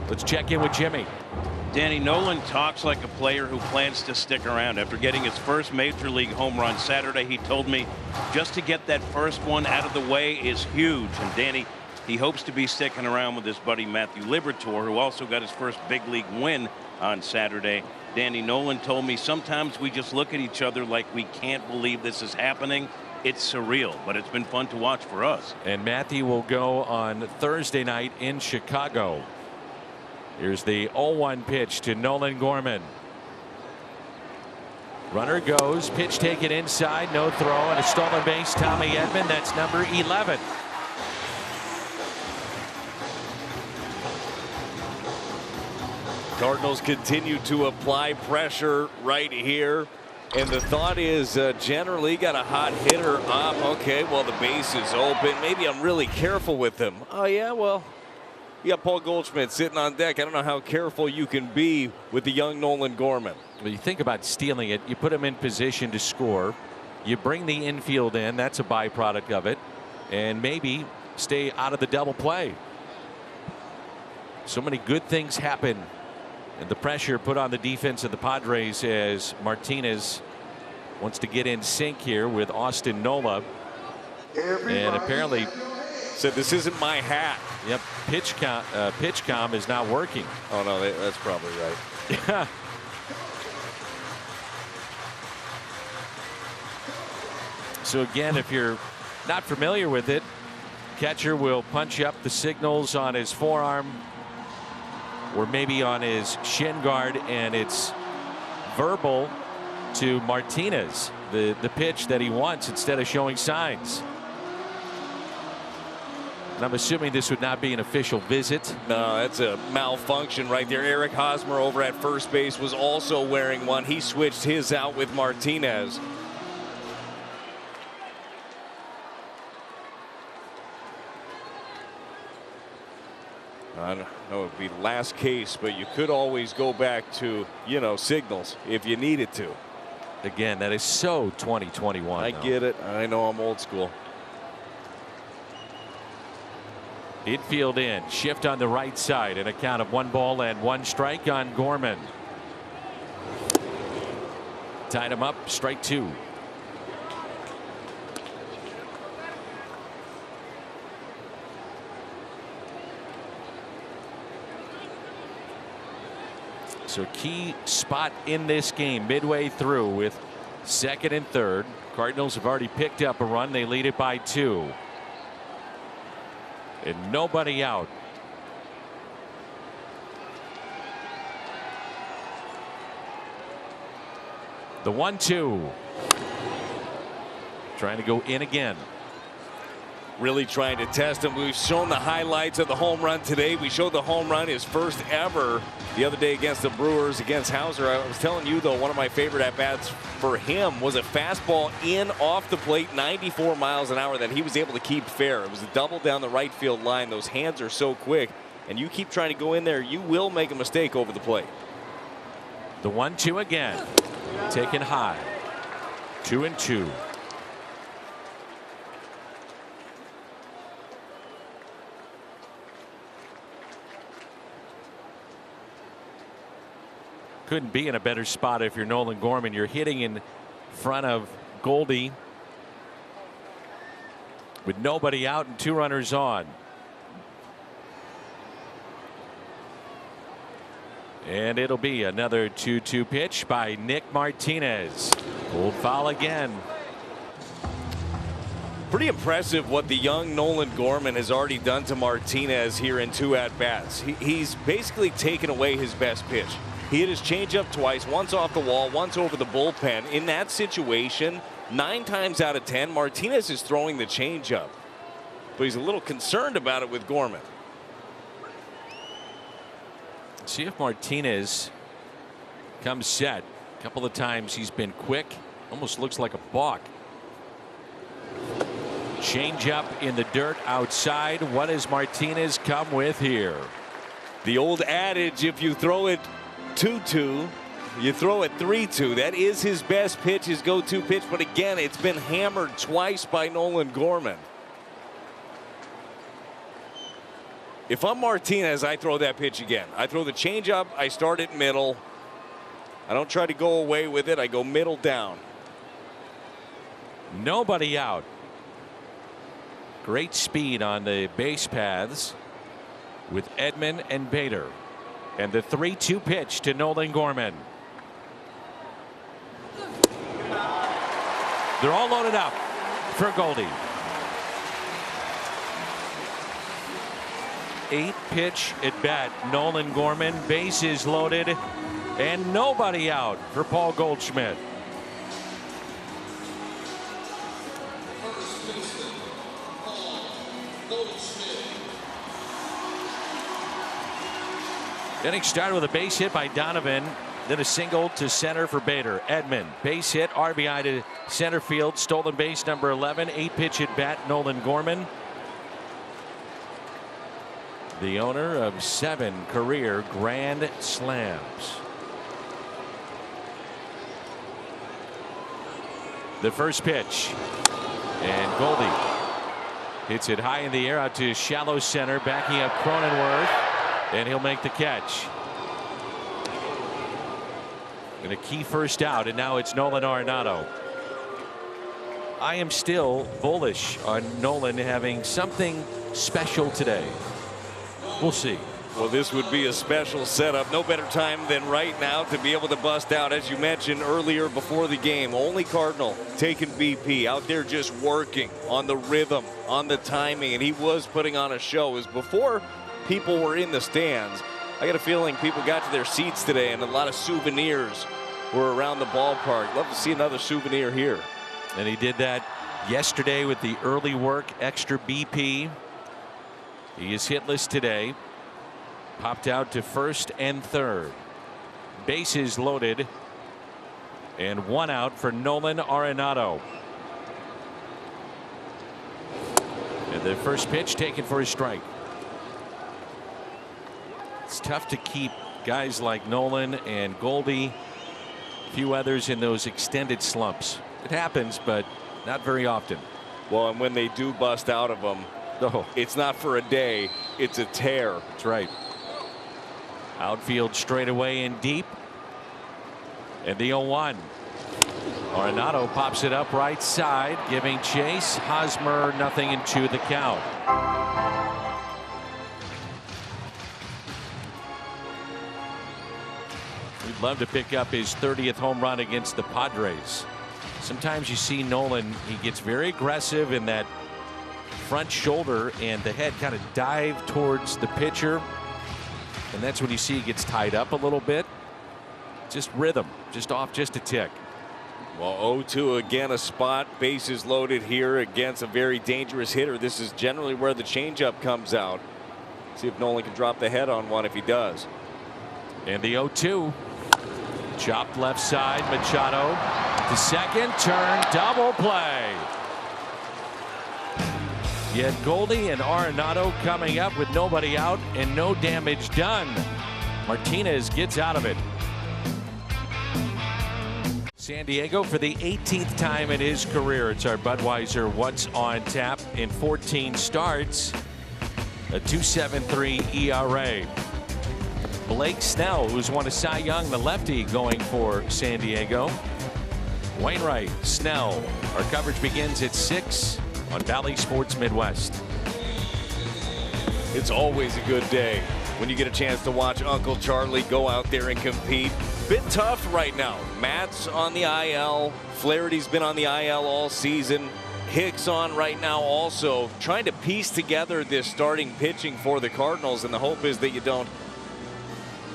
Let's check in with Jimmy. Danny, Nolan talks like a player who plans to stick around. After getting his first major league home run Saturday, he told me just to get that first one out of the way is huge. And Danny, he hopes to be sticking around with his buddy Matthew Liberatore, who also got his first big league win on Saturday. Danny, Nolan told me sometimes we just look at each other like we can't believe this is happening. It's surreal, but it's been fun to watch for us. And Matthew will go on Thursday night in Chicago. Here's the 0-1 pitch to Nolan Gorman. Runner goes, pitch taken inside, no throw, and a stolen base. Tommy Edman, that's number 11. Cardinals continue to apply pressure right here. And the thought is generally got a hot hitter up. Okay, well, the base is open. Maybe I'm really careful with him. Oh, yeah, well, you got Paul Goldschmidt sitting on deck. I don't know how careful you can be with the young Nolan Gorman. When you think about stealing it, you put him in position to score. You bring the infield in. That's a byproduct of it. And maybe stay out of the double play. So many good things happen. And the pressure put on the defense of the Padres as Martinez wants to get in sync here with Austin Nola. And apparently said, this isn't my hat. Yep. PitchCom is not working. Oh, no, that's probably right. Yeah. So again, if you're not familiar with it, catcher will punch up the signals on his forearm or maybe on his shin guard, and it's verbal to Martinez, the pitch that he wants, instead of showing signs. And I'm assuming this would not be an official visit. No, that's a malfunction right there. Eric Hosmer over at first base was also wearing one. He switched his out with Martinez. I don't know, it would be last case, but you could always go back to, signals if you needed to. Again, that is so 2021. I get it. I know I'm old school. Infield in, shift on the right side, and a count of 1-1 on Gorman. Tied him up, strike 2. So key spot in this game midway through with second and third. Cardinals have already picked up a run. They lead it by 2. And nobody out. The 1-2. Trying to go in again. Really trying to test him. We've shown the highlights of the home run today. We showed the home run, his first ever, the other day against the Brewers, against Hauser. I was telling you, though, one of my favorite at-bats for him was a fastball in off the plate, 94 miles an hour, that he was able to keep fair. It was a double down the right field line. Those hands are so quick, and you keep trying to go in there, you will make a mistake over the plate. The 1-2 again. Taken high. 2-2. Couldn't be in a better spot if you're Nolan Gorman. You're hitting in front of Goldie with nobody out and 2 runners on. And it'll be another 2-2 pitch by Nick Martinez. Old foul again. Pretty impressive what the young Nolan Gorman has already done to Martinez here in 2 at-bats. He's basically taken away his best pitch. He hit his changeup twice, once off the wall, once over the bullpen. In that situation, 9 times out of 10, Martinez is throwing the changeup. But he's a little concerned about it with Gorman. See if Martinez comes set. A couple of times he's been quick. Almost looks like a balk. Changeup in the dirt outside. What does Martinez come with here? The old adage, if you throw it 2-2, you throw it 3-2. That is his best pitch, his go-to pitch. But again, it's been hammered twice by Nolan Gorman. If I'm Martinez, I throw that pitch again. I throw the changeup. I start at middle. I don't try to go away with it. I go middle down. Nobody out. Great speed on the base paths with Edman and Bader. And the 3-2 pitch to Nolan Gorman. They're all loaded up for Goldie. 8-pitch at bat. Nolan Gorman, bases loaded, and nobody out for Paul Goldschmidt. Getting started with a base hit by Donovan, then a single to center for Bader. Edman, base hit, RBI to center field, stolen base number 11, 8-pitch at bat, Nolan Gorman. The owner of 7 career grand slams. The first pitch, and Goldie hits it high in the air out to shallow center, backing up Cronenworth, and he'll make the catch. And a key first out, and now it's Nolan Arenado. I am still bullish on Nolan having something special today. We'll see. Well, this would be a special setup. No better time than right now to be able to bust out, as you mentioned earlier before the game. Only Cardinal taking BP out there just working on the rhythm, on the timing, and he was putting on a show. It was before people were in the stands. I got a feeling people got to their seats today, and a lot of souvenirs were around the ballpark. Love to see another souvenir here. And he did that yesterday with the early work, extra BP. He is hitless today. Popped out to first and third. Bases loaded. And 1 out for Nolan Arenado. And the first pitch taken for a strike. It's tough to keep guys like Nolan and Goldie, a few others in those extended slumps. It happens, but not very often. Well, and when they do bust out of them, it's not for a day, it's a tear. That's right. Outfield straight away and deep. And the 0-1. Arenado pops it up right side, giving chase. Hosmer, nothing, and 2 the count. We'd love to pick up his 30th home run against the Padres. Sometimes you see Nolan, he gets very aggressive in that front shoulder, and the head kind of dive towards the pitcher. And that's when you see he gets tied up a little bit. Just rhythm, just off just a tick. Well, 0-2 again, a spot, bases loaded here against a very dangerous hitter. This is generally where the changeup comes out. See if Nolan can drop the head on one. If he does. And the 0-2. Chopped left side, Machado to second, turn, double play. Yet Goldie and Arenado coming up with nobody out and no damage done. Martinez gets out of it. San Diego for the 18th time in his career. It's our Budweiser What's on Tap in 14 starts. A 2.73 ERA. Blake Snell, who's won a Cy Young, the lefty, going for San Diego. Wainwright, Snell. Our coverage begins at 6 on Valley Sports Midwest. It's always a good day when you get a chance to watch Uncle Charlie go out there and compete. Bit tough right now. Matt's on the IL. Flaherty's been on the IL all season. Hicks on right now also. Trying to piece together this starting pitching for the Cardinals, and the hope is that you don't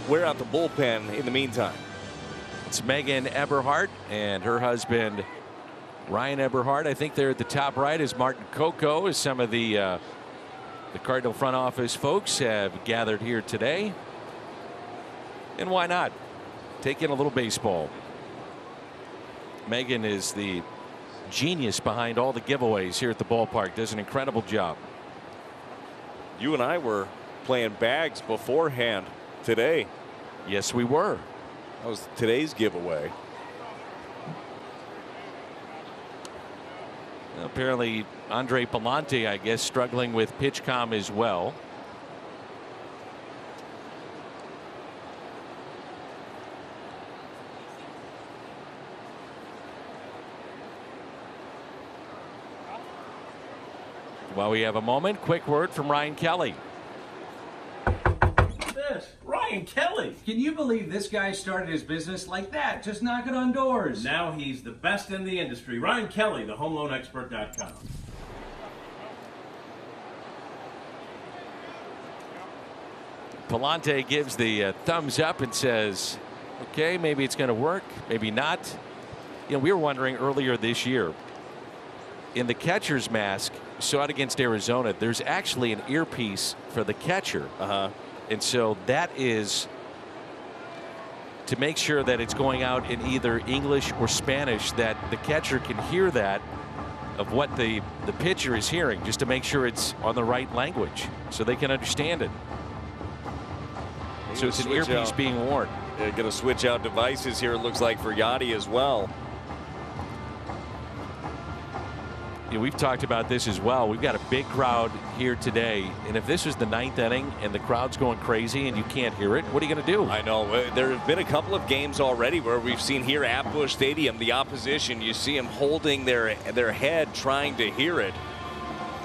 wear out the bullpen in the meantime. It's Megan Eberhardt and her husband Ryan Eberhardt. I think they're at the top right as Martin Coco, as some of the Cardinal front office folks have gathered here today. And why not take in a little baseball? Megan is the genius behind all the giveaways here at the ballpark. Does an incredible job. You and I were playing bags beforehand today. Yes, we were. That was today's giveaway. Apparently Andre Palante, I guess, struggling with PitchCom as well. While we have a moment, quick word from Ryan Kelly. Ryan Kelly. Can you believe this guy started his business like that, just knocking on doors? Now he's the best in the industry. Ryan Kelly, thehomeloanexpert.com. Palante gives the thumbs up and says, okay, maybe it's going to work, maybe not. You know, we were wondering earlier this year, in the catcher's mask, saw it against Arizona, there's actually an earpiece for the catcher. And so that is to make sure that it's going out in either English or Spanish, that the catcher can hear that of what the pitcher is hearing, just to make sure it's on the right language so they can understand it. So it's an earpiece being worn. They're going to switch out devices here, it looks like, for Yachty as well. You know, we've talked about this as well. We've got a big crowd here today, and if this was the 9th inning and the crowd's going crazy and you can't hear it, what are you going to do? I know. There have been a couple of games already where we've seen here at Busch Stadium, the opposition, you see them holding their head trying to hear it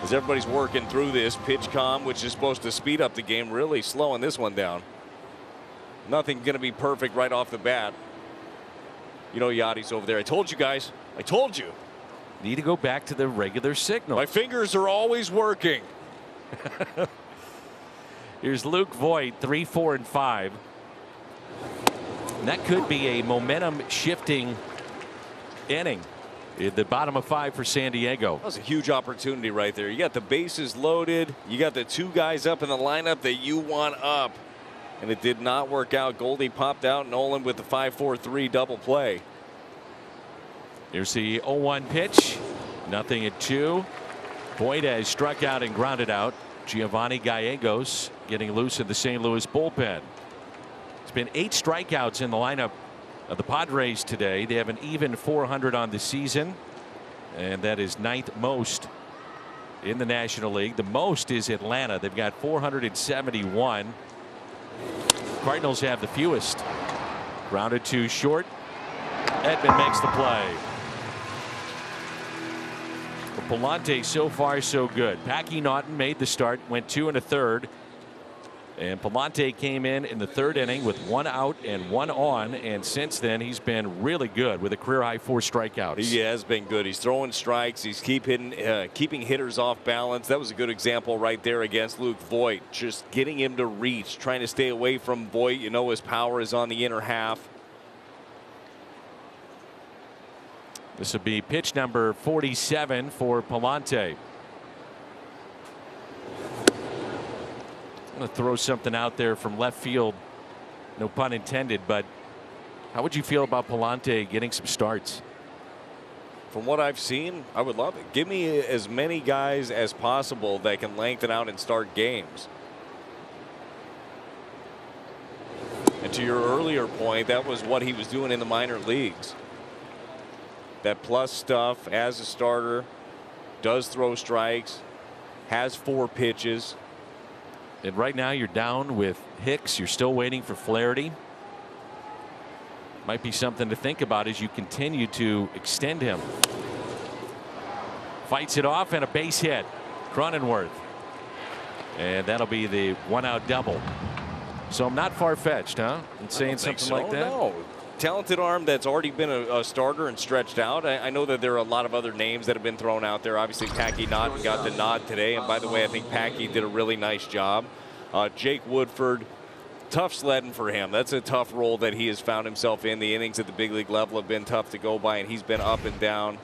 as everybody's working through this pitch comm, which is supposed to speed up the game, really slowing this one down. Nothing going to be perfect right off the bat. You know, Yachty's over there. I told you guys. I told you. Need to go back to the regular signal. My fingers are always working. Here's Luke Voit, 3, 4, and 5. And that could be a momentum shifting inning at the bottom of 5 for San Diego. That was a huge opportunity right there. You got the bases loaded. You got the 2 guys up in the lineup that you want up. And it did not work out. Goldie popped out. Nolan with the 5-4-3 double play. Here's the 0-1 pitch. Nothing at 2. Boyd has struck out and grounded out. Giovanni Gallegos getting loose in the St. Louis bullpen. It's been 8 strikeouts in the lineup of the Padres today. They have an even 400 on the season, and that is 9th most in the National League. The most is Atlanta. They've got 471. Cardinals have the fewest. Grounded to short. Edman makes the play. Palante so far so good. Packy Naughton made the start, went 2 1/3, and Palante came in the 3rd inning with 1 out and 1 on, and since then he's been really good with a career high 4 strikeouts. He has been good. He's throwing strikes. He's keeping hitters off balance. That was a good example right there against Luke Voit. Just getting him to reach, trying to stay away from Voit. You know his power is on the inner half. This will be pitch number 47 for Palante. I'm going to throw something out there from left field. No pun intended, but how would you feel about Palante getting some starts? From what I've seen, I would love it. Give me as many guys as possible that can lengthen out and start games. And to your earlier point, that was what he was doing in the minor leagues. That plus stuff as a starter, does throw strikes, has 4 pitches. And right now you're down with Hicks. You're still waiting for Flaherty. Might be something to think about as you continue to extend him. Fights it off and a base hit. Cronenworth. And that'll be the 1-out double. So I'm not far-fetched, huh? In saying something like that? No. Talented arm that's already been a starter and stretched out. I know that there are a lot of other names that have been thrown out there. Obviously, Packy Naughton got the nod today. And by the way, I think Packy did a really nice job. Jake Woodford, tough sledding for him. That's a tough role that he has found himself in. The innings at the big league level have been tough to go by, and he's been up and down.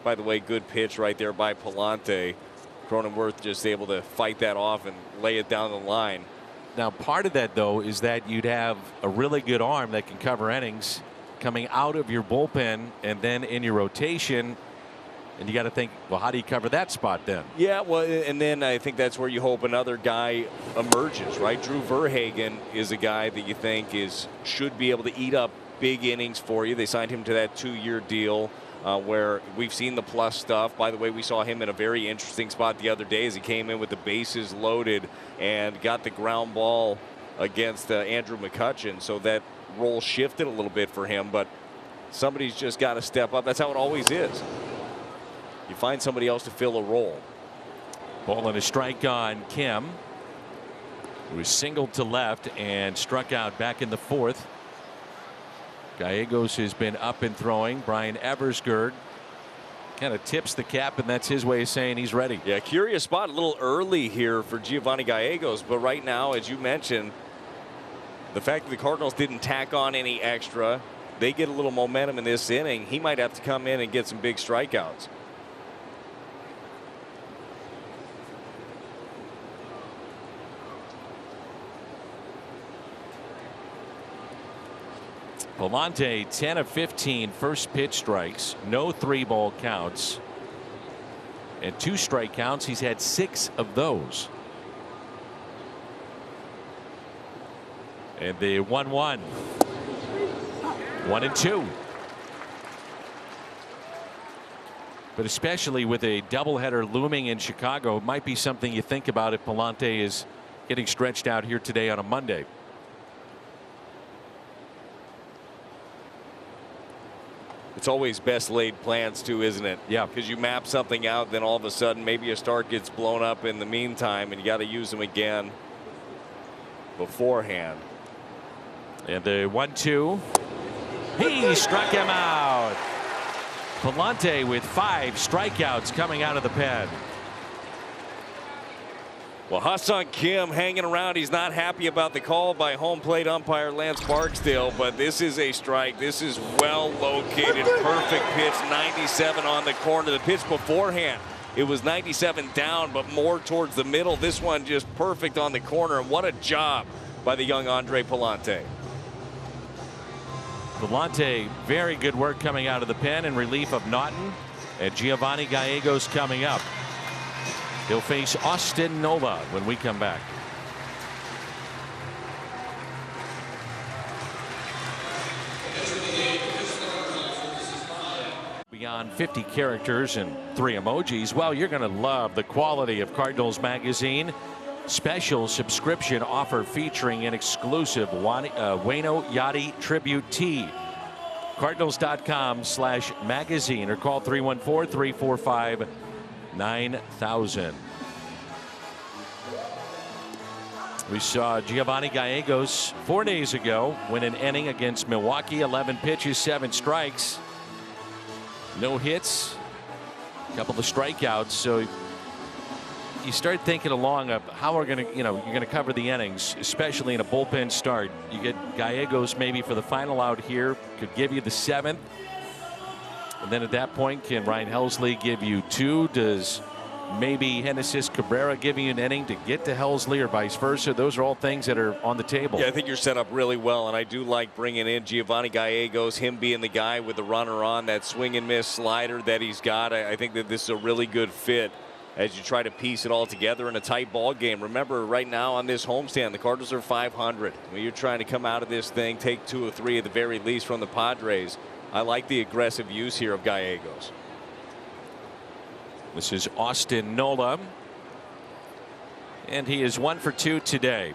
By the way, good pitch right there by Palante. Cronenworth just able to fight that off and lay it down the line. Now, part of that, though, is that you'd have a really good arm that can cover innings coming out of your bullpen and then in your rotation. And you got to think, well, how do you cover that spot then? Yeah, well, and then I think that's where you hope another guy emerges, right? Drew Verhagen is a guy that you think should be able to eat up big innings for you. They signed him to that 2-year deal. Where we've seen the plus stuff. By the way, we saw him in a very interesting spot the other day as he came in with the bases loaded and got the ground ball against Andrew McCutchen. So that role shifted a little bit for him, but somebody's just got to step up. That's how it always is. You find somebody else to fill a role. Ball and a strike on Kim, who was singled to left and struck out back in the 4th. Gallegos has been up and throwing. Brian Eversgerd kind of tips the cap, and that's his way of saying he's ready. Yeah, curious spot a little early here for Giovanni Gallegos, but right now, as you mentioned, the fact that the Cardinals didn't tack on any extra, they get a little momentum in this inning. He might have to come in and get some big strikeouts. Palante 10 of 15 first pitch strikes, no 3-ball counts, and 2 strike counts. He's had 6 of those. And the 1-1. 1-2. But especially with a doubleheader looming in Chicago, it might be something you think about if Palante is getting stretched out here today on a Monday. It's always best laid plans too, isn't it? Yeah. Because you map something out, then all of a sudden maybe a start gets blown up in the meantime, and you got to use them again beforehand. And the 1-2. He struck him out. Palante with 5 strikeouts coming out of the pen. Well, Hassan Kim hanging around. He's not happy about the call by home plate umpire Lance Barksdale, but this is a strike. This is well located. Perfect pitch. 97 on the corner. The pitch beforehand, it was 97 down, but more towards the middle. This one just perfect on the corner. And what a job by the young Andre Palante. Palante, very good work coming out of the pen in relief of Naughton, and Giovanni Gallegos coming up. He'll face Austin Nola when we come back. Beyond 50 characters and 3 emojis. Well, you're going to love the quality of Cardinals magazine. Special subscription offer featuring an exclusive Waino Yachty tribute tee. Cardinals.com/magazine or call 314-345-9000. We saw Giovanni Gallegos 4 days ago win an inning against Milwaukee. 11 pitches, 7 strikes, no hits, a couple of strikeouts. So you start thinking along of how we're going to, you're going to cover the innings, especially in a bullpen start. You get Gallegos maybe for the final out here, could give you the 7th. And then at that point, can Ryan Helsley give you 2? Does maybe Genesis Cabrera give you an inning to get to Helsley or vice versa? Those are all things that are on the table. Yeah, I think you're set up really well, and I do like bringing in Giovanni Gallegos, him being the guy with the runner on, that swing and miss slider that he's got. I think that this is a really good fit as you try to piece it all together in a tight ball game. Remember, right now on this homestand, the Cardinals are 500. When you're trying to come out of this thing, take 2 or 3 at the very least from the Padres. I like the aggressive use here of Gallegos. This is Austin Nola, and he is 1 for 2 today.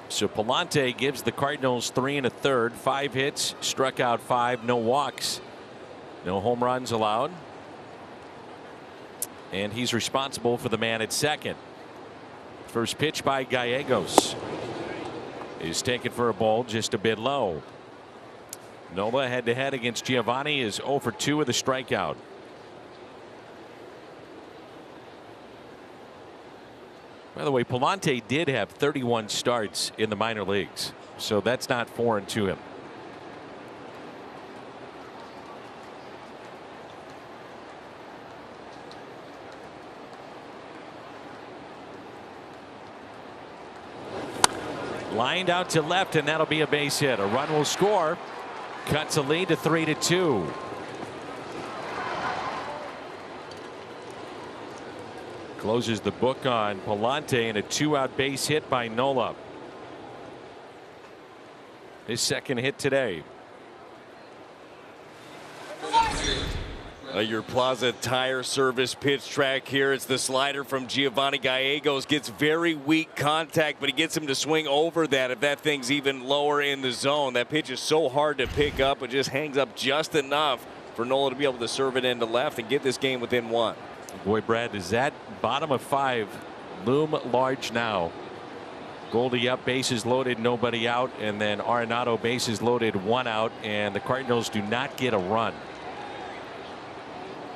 So Palante gives the Cardinals 3 1/3, 5 hits, struck out 5, no walks, no home runs allowed. And he's responsible for the man at second. First pitch by Gallegos is taken for a ball, just a bit low. Nola head to head against Giovanni is 0 for 2 with a strikeout. By the way, Palante did have 31 starts in the minor leagues, so that's not foreign to him. Lined out to left, and that'll be a base hit. A run will score. Cuts a lead to 3-2. Closes the book on Palante, and a 2-out base hit by Nola. His second hit today. Your Plaza Tire Service pitch track here. It's the slider from Giovanni Gallegos. Gets very weak contact, but he gets him to swing over that if that thing's even lower in the zone. That pitch is so hard to pick up. It just hangs up just enough for Nola to be able to serve it into left and get this game within 1. Boy, Brad, does that bottom of 5 loom large now? Goldie up, bases loaded, nobody out, and then Arenado bases loaded, 1 out, and the Cardinals do not get a run.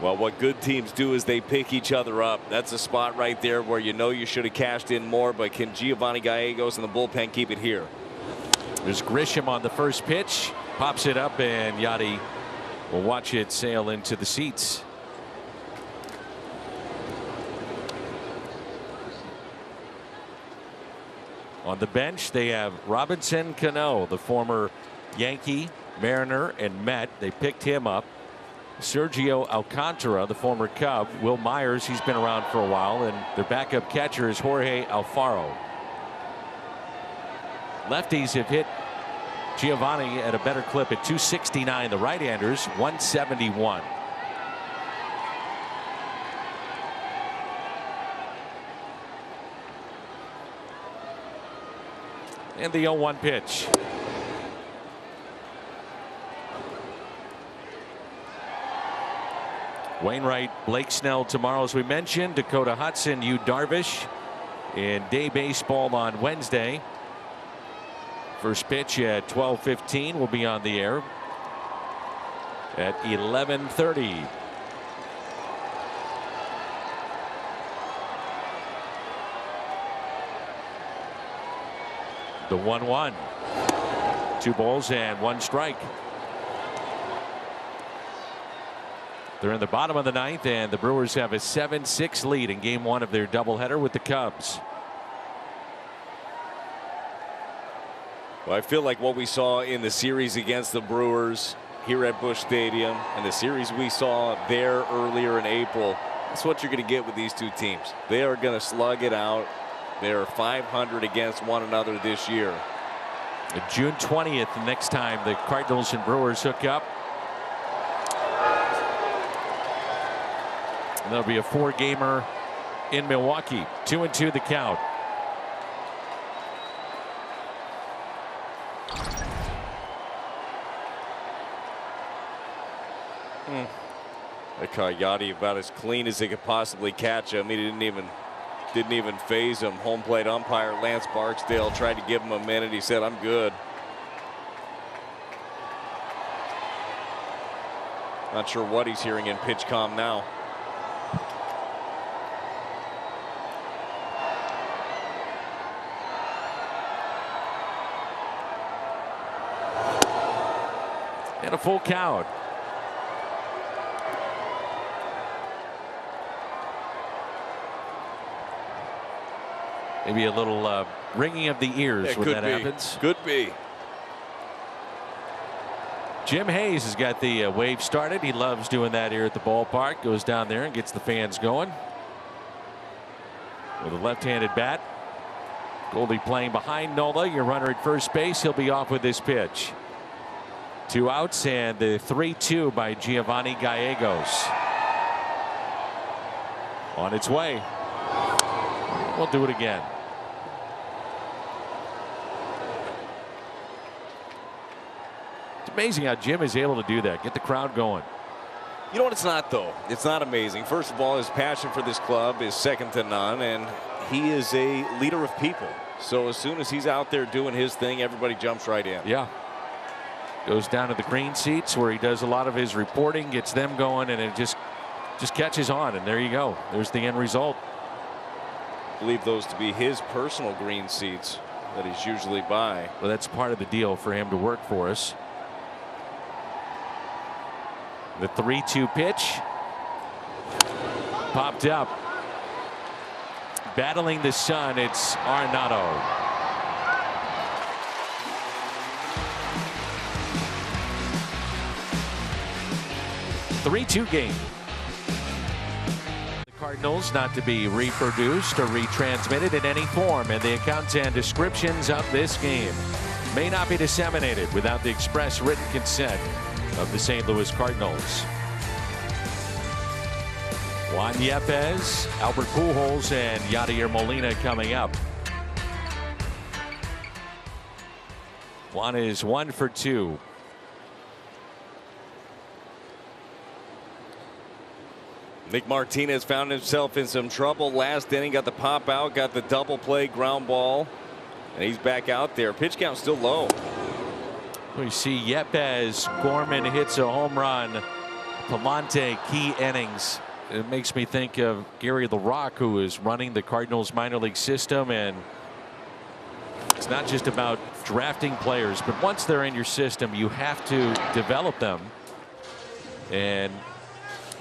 Well, what good teams do is they pick each other up. That's a spot right there where you know you should have cashed in more, but can Giovanni Gallegos in the bullpen keep it here? There's Grisham on the first pitch, pops it up, and Yachty will watch it sail into the seats. On the bench, they have Robinson Cano, the former Yankee, Mariner and Met. They picked him up. Sergio Alcantara, the former Cub. Will Myers, he's been around for a while. And their backup catcher is Jorge Alfaro. Lefties have hit Giovanni at a better clip at 269. The right-handers 171. And the 0-1 pitch. Wainwright, Blake Snell tomorrow, as we mentioned. Dakota Hudson, Yu Darvish in day baseball on Wednesday. First pitch at 12:15 will be on the air at 11:30. The 1-1. 2 balls and 1 strike. They're in the bottom of the 9th, and the Brewers have a 7-6 lead in game 1 of their doubleheader with the Cubs. Well, I feel like what we saw in the series against the Brewers here at Busch Stadium and the series we saw there earlier in April, that's what you're going to get with these two teams. They are going to slug it out. They are 500 against one another this year. June 20th, the next time the Cardinals and Brewers hook up. And there'll be a 4-gamer in Milwaukee. 2-2 the count. I caught Yachty about as clean as they could possibly catch him. He didn't even phase him. Home plate umpire Lance Barksdale tried to give him a minute. He said, "I'm good." Not sure what he's hearing in PitchCom now. And a full count. Maybe a little ringing of the ears when that happens. Could be. Jim Hayes has got the wave started. He loves doing that here at the ballpark. Goes down there and gets the fans going with a left-handed bat. Goldie playing behind Nola. Your runner at first base. He'll be off with this pitch. 2 outs and the 3-2 by Giovanni Gallegos. On its way. We'll do it again. It's amazing how Jim is able to do that. Get the crowd going. You know what it's not, though? It's not amazing. First of all, his passion for this club is second to none, and he is a leader of people. So as soon as he's out there doing his thing, everybody jumps right in. Yeah. Goes down to the green seats where he does a lot of his reporting, gets them going, and it just catches on. And there you go. There's the end result. I believe those to be his personal green seats that he's usually by. Well, that's part of the deal for him to work for us. The 3-2 pitch popped up. Battling the sun, it's Arenado. The 3-2 game. The Cardinals not to be reproduced or retransmitted in any form, and the accounts and descriptions of this game may not be disseminated without the express written consent of the St. Louis Cardinals. Juan Yepez, Albert Pujols, and Yadier Molina coming up. Juan is 1 for 2. Nick Martinez found himself in some trouble last inning. Got the pop out, got the double play ground ball, and he's back out there. Pitch count still low. We see Yepez. Gorman hits a home run. Palante, key innings. It makes me think of Gary LaRocque, who is running the Cardinals minor league system, and it's not just about drafting players, but once they're in your system, you have to develop them and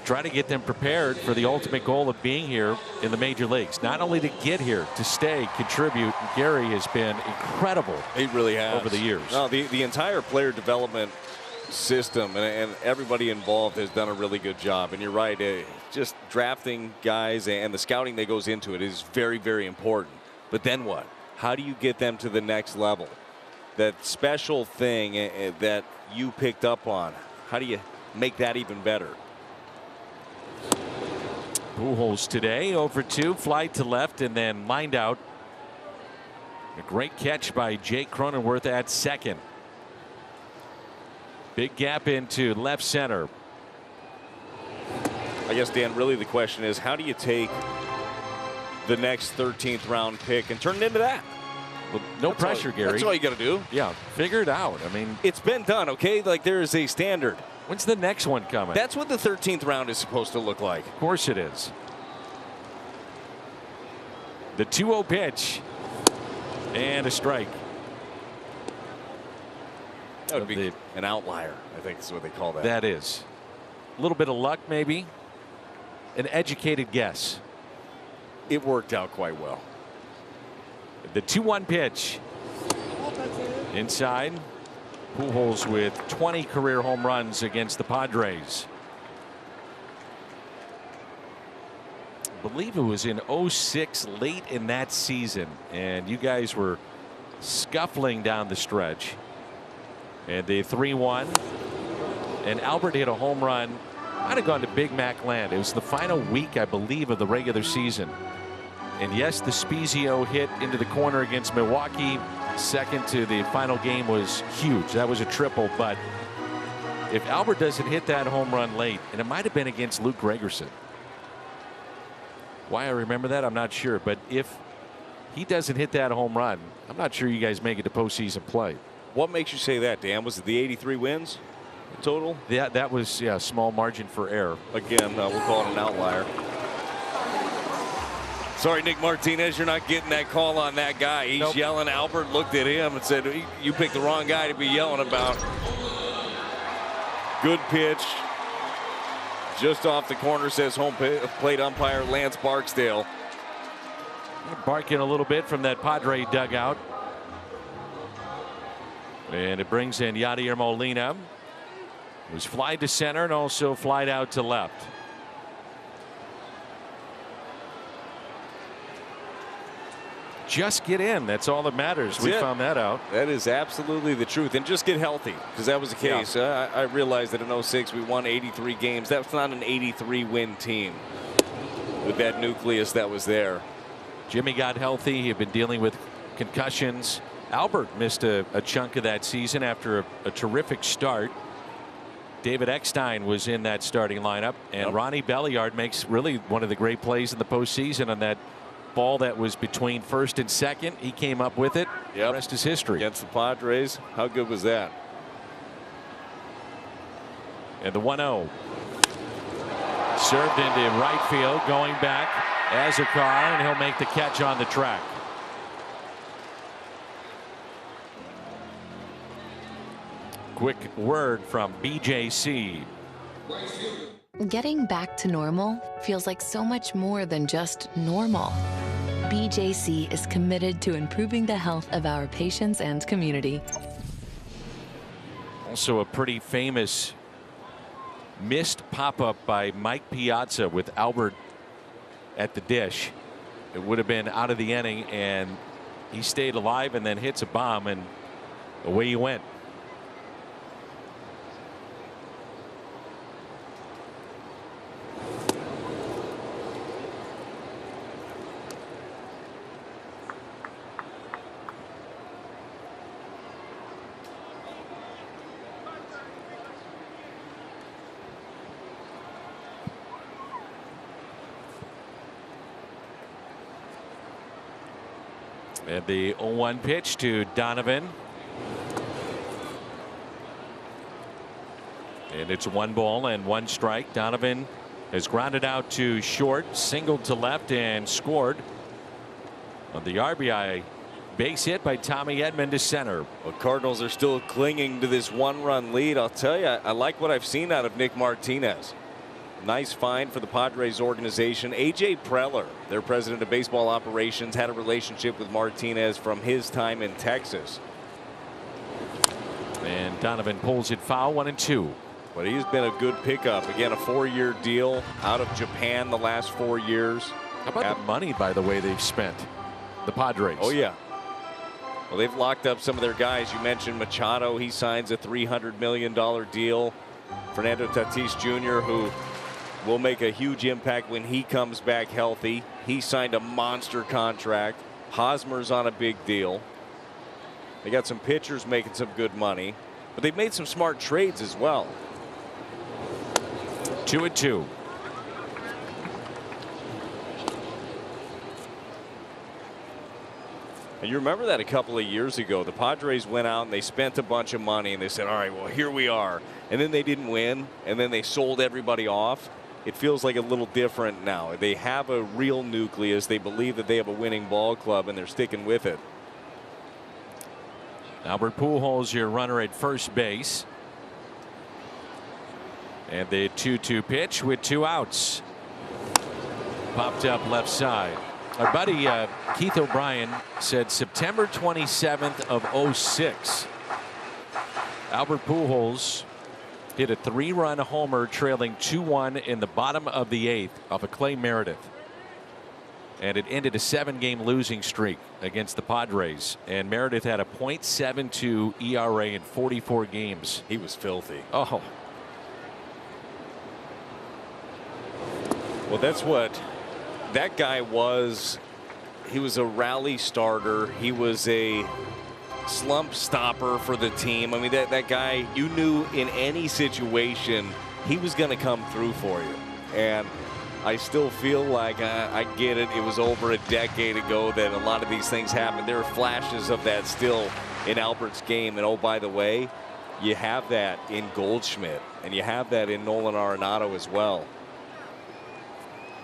try to get them prepared for the ultimate goal of being here in the major leagues. Not only to get here, to stay, contribute. And Gary has been incredible. He really has over the years. No, the entire player development system, and everybody involved has done a really good job. And you're right, just drafting guys and the scouting that goes into it is very, very important. But then what? How do you get them to the next level? That special thing that you picked up on, how do you make that even better? Pujols today, 0-for-2, fly to left and then lined out. A great catch by Jake Cronenworth at second. Big gap into left center. I guess, Dan, really the question is, how do you take the next 13th round pick and turn it into that? Well, no pressure, Gary. That's all you got to do. Yeah, figure it out. I mean, it's been done, okay? Like, there is a standard. When's the next one coming? That's what the 13th round is supposed to look like. Of course it is. The 2-0 pitch. And a strike. That would be an outlier, I think is what they call that. That is. A little bit of luck, maybe. An educated guess. It worked out quite well. The 2-1 pitch. Inside. Pujols with 20 career home runs against the Padres. I believe it was in 06, late in that season, and you guys were scuffling down the stretch. And the 3-1, and Albert hit a home run. Might have gone to Big Mac land. It was the final week, I believe, of the regular season. And yes, the Spezio hit into the corner against Milwaukee. Second to the final game was huge. That was a triple. But if Albert doesn't hit that home run late, and it might have been against Luke Gregerson. Why I remember that, I'm not sure. But if he doesn't hit that home run, I'm not sure you guys make it to postseason play. What makes you say that, Dan? Was it the 83 wins total? Yeah, that was small margin for error. Again, we'll call it an outlier. Sorry, Nick Martinez, you're not getting that call on that guy. He's yelling. Albert looked at him and said, you picked the wrong guy to be yelling about. Good pitch. Just off the corner, says home plate umpire Lance Barksdale. Barking a little bit from that Padre dugout. And it brings in Yadier Molina, who's flied to center and also flied out to left. Just get in. That's all that matters. We found that out. That is absolutely the truth. And just get healthy, because that was the case. Yeah. I realized that in 06 we won 83 games. That's not an 83 win team with that nucleus that was there. Jimmy got healthy. He had been dealing with concussions. Albert missed a chunk of that season after a terrific start. David Eckstein was in that starting lineup, and Ronnie Belliard makes really one of the great plays in the postseason on that ball that was between first and second. He came up with it. The rest is history. Against the Padres. How good was that? And the 1-0. Served into right field, going back as a car, and he'll make the catch on the track. Quick word from BJC. Getting back to normal feels like so much more than just normal. BJC is committed to improving the health of our patients and community. Also a pretty famous missed pop-up by Mike Piazza with Albert at the dish. It would have been out of the inning, and he stayed alive and then hits a bomb, and away he went. And the 0-1 pitch to Donovan. And it's 1 ball and 1 strike. Donovan has grounded out to short, singled to left, and scored on the RBI base hit by Tommy Edman to center. Well, Cardinals are still clinging to this 1-run lead. I'll tell you, I like what I've seen out of Nick Martinez. Nice find for the Padres organization. A.J. Preller, their president of baseball operations, had a relationship with Martinez from his time in Texas. And Donovan pulls it foul, 1-2. But he's been a good pickup. Again, a 4-year deal out of Japan the last 4 years. How about the money, by the way, they've spent, the Padres? Oh, yeah. Well, they've locked up some of their guys. You mentioned Machado. He signs a $300 million deal. Fernando Tatis Jr., who will make a huge impact when he comes back healthy. He signed a monster contract. Hosmer's on a big deal. They got some pitchers making some good money, but they've made some smart trades as well. 2-2. And you remember that a couple of years ago, the Padres went out and they spent a bunch of money and they said, all right, well, here we are. And then they didn't win, and then they sold everybody off. It feels like a little different now. They have a real nucleus. They believe that they have a winning ball club, and they're sticking with it. Albert Pujols, your runner at first base. And the 2-2 pitch with 2 outs. Popped up left side. Our buddy Keith O'Brien said September 27th of 06. Albert Pujols hit a 3-run homer trailing 2-1 in the bottom of the 8th off of Clay Meredith. And it ended a 7-game losing streak against the Padres. And Meredith had a .72 ERA in 44 games. He was filthy. Oh. Well, that's what that guy was. He was a rally starter. He was a slump stopper for the team. I mean, that guy, you knew in any situation he was going to come through for you. And I still feel like I get it. It was over a decade ago that a lot of these things happened. There are flashes of that still in Albert's game. And oh, by the way, you have that in Goldschmidt, and you have that in Nolan Arenado as well.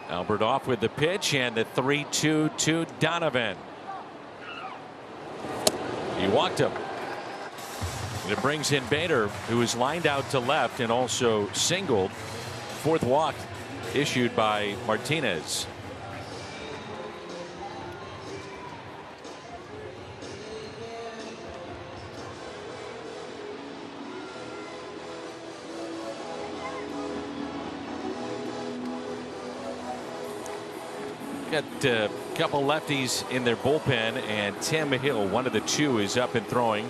Albert off with the pitch, and the 3-2 to Donovan. He walked him. And it brings in Bader, who is lined out to left and also singled. 4th walk issued by Martinez. Got a couple lefties in their bullpen, and Tim Hill, one of the 2, is up and throwing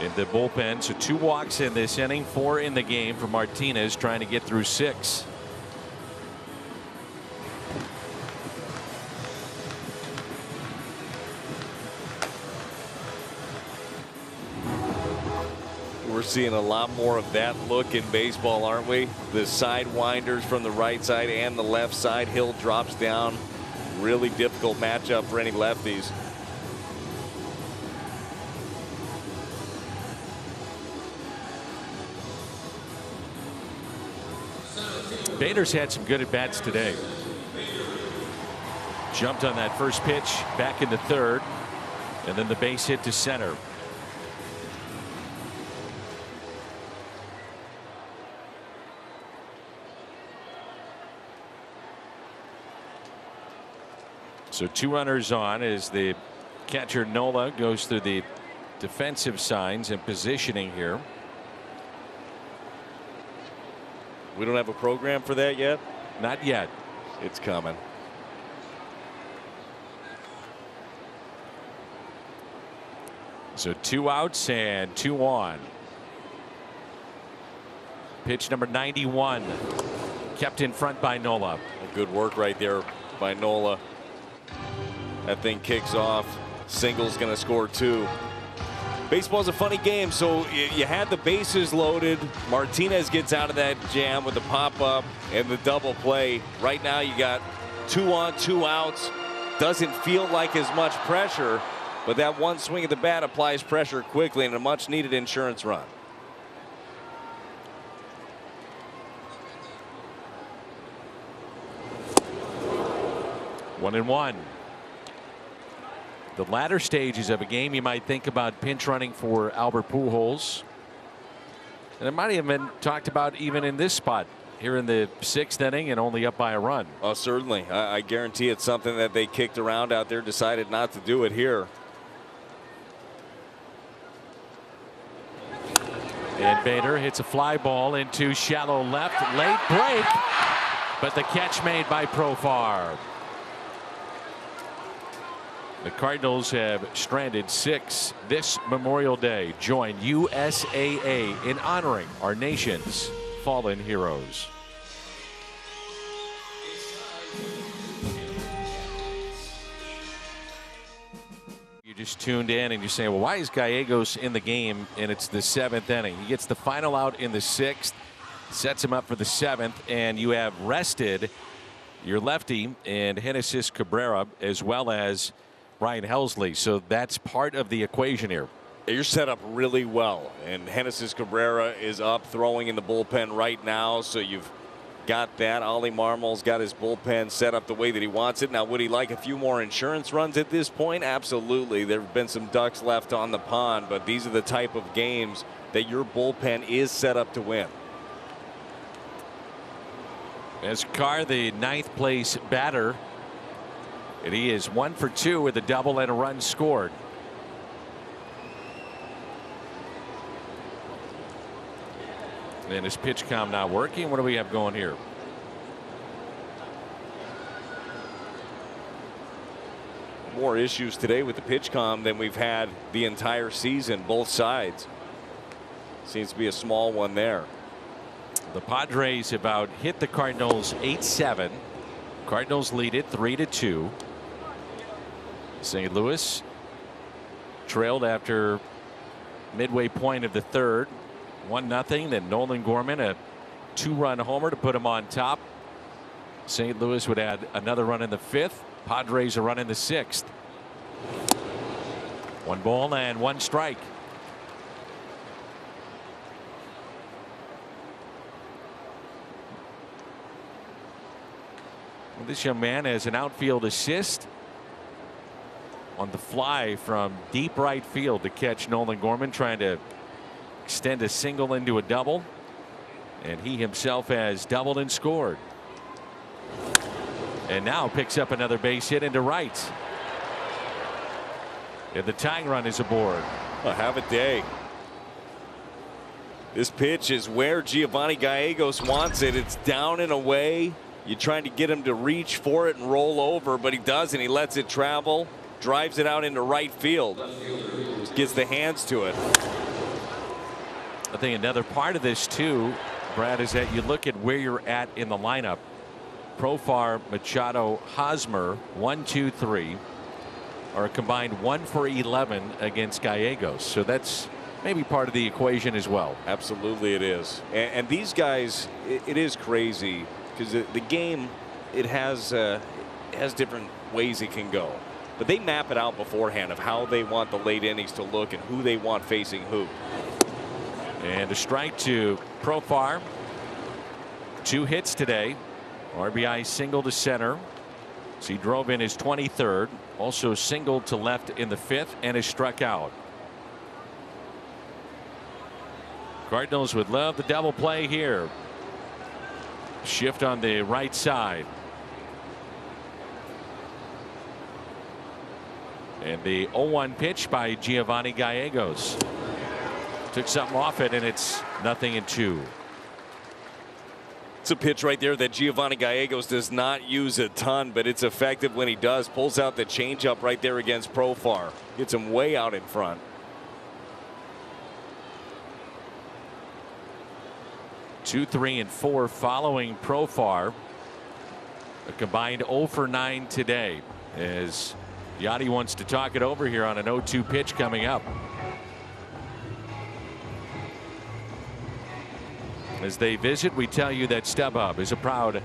in the bullpen. So 2 walks in this inning, 4 in the game for Martinez, trying to get through 6. We're seeing a lot more of that look in baseball, aren't we? The sidewinders from the right side and the left side. Hill drops down. Really difficult matchup for any lefties. Bader's had some good at-bats today. Jumped on that first pitch back in the 3rd, and then the base hit to center. So 2 runners on as the catcher Nola goes through the defensive signs and positioning here. We don't have a program for that yet? Not yet. It's coming. So 2 outs and 2 on. Pitch number 91. Kept in front by Nola. Good work right there by Nola. That thing kicks off. Single's going to score 2. Baseball's a funny game, so you had the bases loaded. Martinez gets out of that jam with the pop-up and the double play. Right now you got 2 on, 2 outs. Doesn't feel like as much pressure, but that one swing of the bat applies pressure quickly and a much-needed insurance run. One and one. The latter stages of a game, you might think about pinch running for Albert Pujols. And it might have been talked about even in this spot here in the 6th inning and only up by a run. Oh, certainly. I guarantee it's something that they kicked around out there, decided not to do it here. And Bader hits a fly ball into shallow left. Late break, but the catch made by Profar. The Cardinals have stranded 6 this Memorial Day. Join USAA in honoring our nation's fallen heroes. You just tuned in and you're saying, well, why is Gallegos in the game? And it's the 7th inning. He gets the final out in the 6th, sets him up for the 7th, and you have rested your lefty and Genesis Cabrera as well as Ryan Helsley. So that's part of the equation here. You're set up really well, and Genesis Cabrera is up throwing in the bullpen right now, so you've got that. Ollie Marmol's got his bullpen set up the way that he wants it. Now, would he like a few more insurance runs at this point? Absolutely. There have been some ducks left on the pond, but these are the type of games that your bullpen is set up to win. As Carr, the 9th place batter, and he is 1 for 2 with a double and a run scored. And his pitch comm not working. What do we have going here? More issues today with the pitch comm than we've had the entire season, both sides. Seems to be a small one there. The Padres have hit the Cardinals 8-7. Cardinals lead it 3-2. St. Louis trailed after midway point of the 3rd. 1-0. Then Nolan Gorman, a 2-run homer to put him on top. St. Louis would add another run in the 5th. Padres a run in the 6th. 1 ball and 1 strike. Well, this young man has an outfield assist on the fly from deep right field to catch Nolan Gorman trying to extend a single into a double, and he himself has doubled and scored, and now picks up another base hit into right, and the tying run is aboard. Well, have a day. This pitch is where Giovanni Gallegos wants it. It's down and away. You're trying to get him to reach for it and roll over, but he doesn't. He lets it travel, drives it out into right field, just gets the hands to it. I think another part of this too, Brad, is that you look at where you're at in the lineup. Profar, Machado, Hosmer, 1, 2, 3 are a combined 1 for 11 against Gallegos. So that's maybe part of the equation as well. Absolutely, it is. And these guys, it is crazy because the game, it has different ways it can go, but they map it out beforehand of how they want the late innings to look and who they want facing who. And a strike to Profar. 2 hits today. RBI single to center. So he drove in his 23rd. Also singled to left in the 5th and is struck out. Cardinals would love the double play here. Shift on the right side. And the 0-1 pitch by Giovanni Gallegos. Took something off it, and it's 0-2. It's a pitch right there that Giovanni Gallegos does not use a ton, but it's effective when he does. Pulls out the changeup right there against Profar. Gets him way out in front. Two, 3, and 4 following Profar. A combined 0 for 9 today, as Yachty wants to talk it over here on an 0-2 pitch coming up. As they visit, we tell you that StubHub is a proud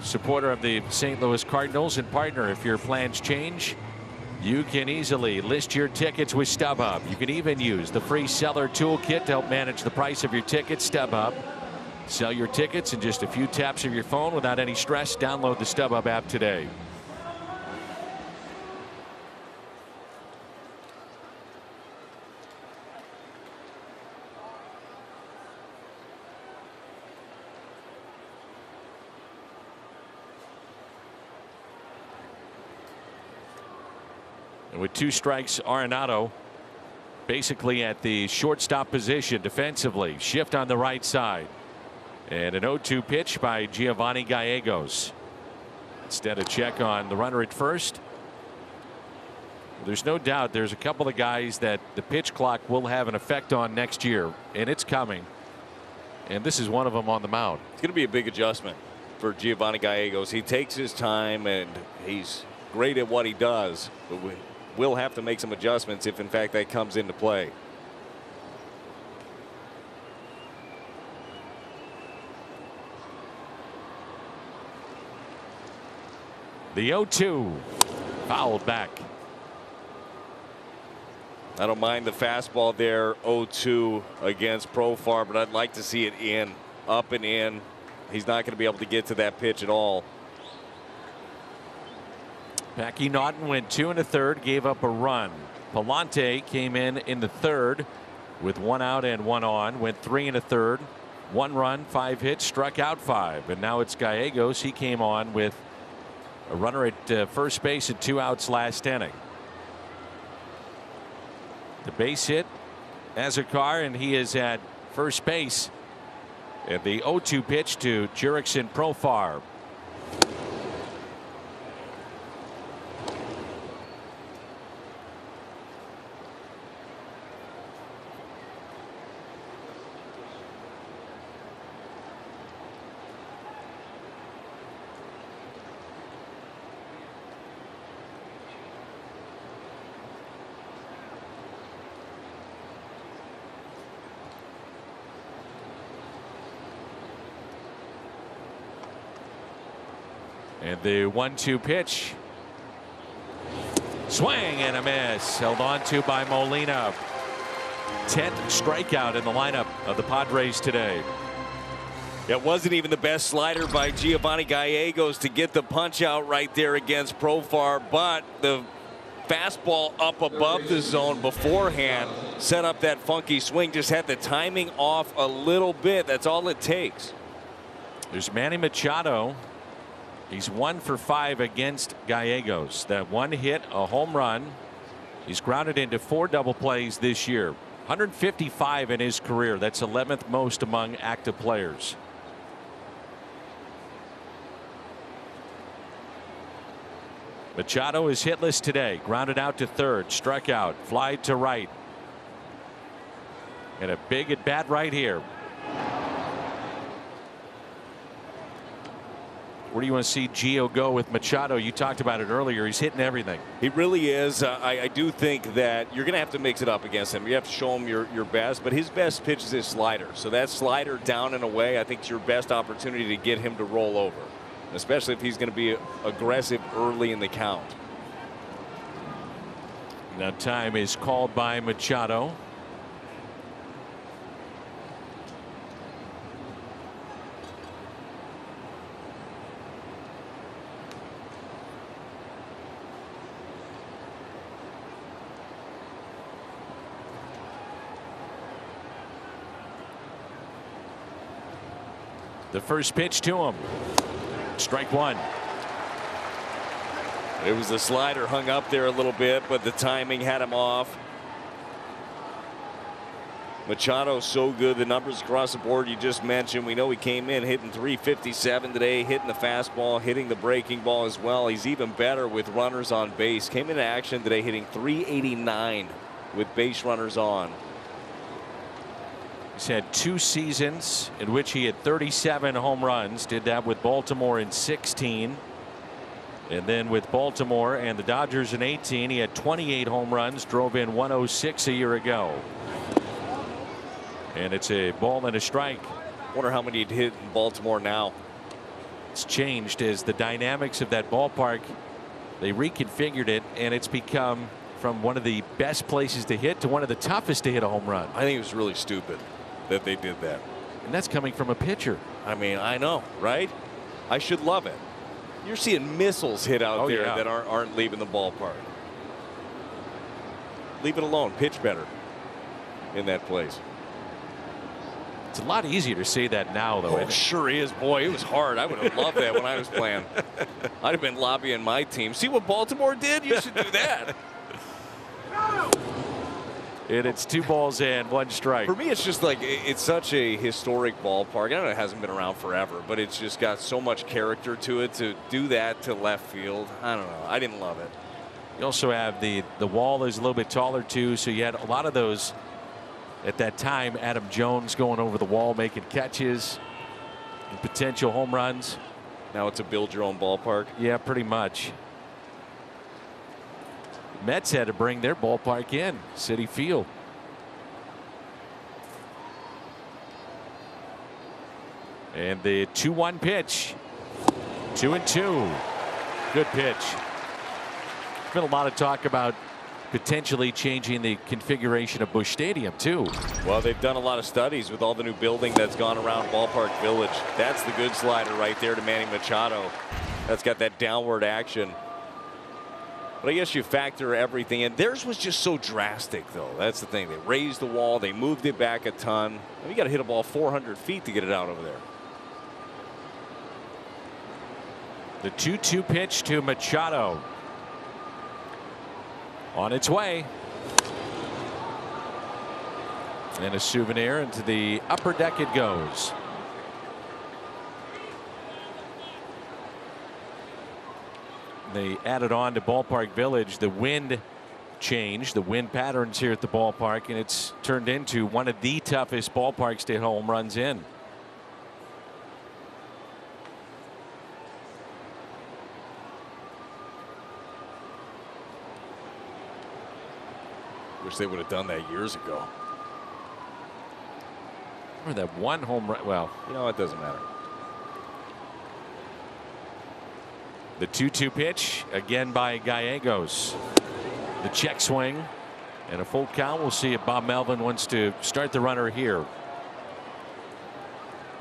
supporter of the St. Louis Cardinals and partner. If your plans change, you can easily list your tickets with StubHub. You can even use the free seller toolkit to help manage the price of your tickets. StubHub. Sell your tickets in just a few taps of your phone without any stress. Download the StubHub app today. And with 2 strikes, Arenado basically at the shortstop position defensively. Shift on the right side. And an 0-2 pitch by Giovanni Gallegos. Instead, a check on the runner at first. There's no doubt there's a couple of guys that the pitch clock will have an effect on next year, and it's coming. And this is one of them on the mound. It's going to be a big adjustment for Giovanni Gallegos. He takes his time, and he's great at what he does. But we will have to make some adjustments if, in fact, that comes into play. The 0-2 fouled back. I don't mind the fastball there, 0-2 against Profar, but I'd like to see it in, up and in. He's not going to be able to get to that pitch at all. Packy Naughton went 2 1/3, gave up a run. Palante came in the third with 1 out and 1 on, went 3 1/3, 1 run, 5 hits, struck out 5. And now it's Gallegos. He came on with a runner at first base and 2 outs last inning. The base hit, Azekar, and he is at first base. And the 0-2 pitch to Jurickson Profar. And the 1-2 pitch. Swing and a miss. Held on to by Molina. 10th strikeout in the lineup of the Padres today. It wasn't even the best slider by Giovanni Gallegos to get the punch out right there against Profar, but the fastball up above the zone beforehand set up that funky swing. Just had the timing off a little bit. That's all it takes. There's Manny Machado. He's 1 for 5 against Gallegos. That 1 hit, a home run. He's grounded into 4 double plays this year. 155 in his career. That's 11th most among active players. Machado is hitless today. Grounded out to third. Struck out. Fly to right. And a big at bat right here. Where do you want to see Gio go with Machado? You talked about it earlier. He's hitting everything. He really is. I do think that you're going to have to mix it up against him. You have to show him your best. But his best pitch is his slider. So that slider down and away, I think, is your best opportunity to get him to roll over, especially if he's going to be aggressive early in the count. Now time is called by Machado. The first pitch to him. Strike 1. It was the slider hung up there a little bit, but the timing had him off. Machado so good. The numbers across the board you just mentioned. We know he came in hitting 357 today, hitting the fastball, hitting the breaking ball as well. He's even better with runners on base. Came into action today hitting 389 with base runners on. He's had 2 seasons in which he had 37 home runs. Did that with Baltimore in 16. And then with Baltimore and the Dodgers in 18, he had 28 home runs, drove in 106 a year ago. And it's a ball and a strike. Wonder how many he'd hit in Baltimore now. It's changed as the dynamics of that ballpark, they reconfigured it, and it's become from one of the best places to hit to one of the toughest to hit a home run. I think it was really stupid that they did that. And that's coming from a pitcher. I mean, I know, right? I should love it. You're seeing missiles hit out there that aren't leaving the ballpark. Leave it alone. Pitch better in that place. It's a lot easier to say that now, though. Oh, it sure is. Boy, it was hard. I would have loved that when I was playing. I'd have been lobbying my team. See what Baltimore did? You should do that. And it's 2 balls and 1 strike. For me, it's just like it's such a historic ballpark. I know it hasn't been around forever, but it's just got so much character to it. To do that to left field, I don't know. I didn't love it. You also have the wall is a little bit taller too, so you had a lot of those at that time. Adam Jones going over the wall, making catches, and potential home runs. Now it's a build your own ballpark. Yeah, pretty much. Mets had to bring their ballpark in, Citi Field. And the 2-1 pitch. 2-2. Good pitch. There's been a lot of talk about potentially changing the configuration of Busch Stadium too. Well, they've done a lot of studies with all the new building that's gone around Ballpark Village. That's the good slider right there to Manny Machado. That's got that downward action. But I guess you factor everything in. Theirs was just so drastic, though. That's the thing. They raised the wall. They moved it back a ton. You got to hit a ball 400 feet to get it out over there. The 2-2 pitch to Machado. On its way. And a souvenir into the upper deck it goes. They added on to Ballpark Village the wind change, the wind patterns here at the ballpark, and it's turned into one of the toughest ballparks to hit home runs in. Wish they would have done that years ago. Or that one home run. Well, you know, it doesn't matter. The 2-2 pitch again by Gallegos. The check swing and a full count. We'll see if Bob Melvin wants to start the runner here.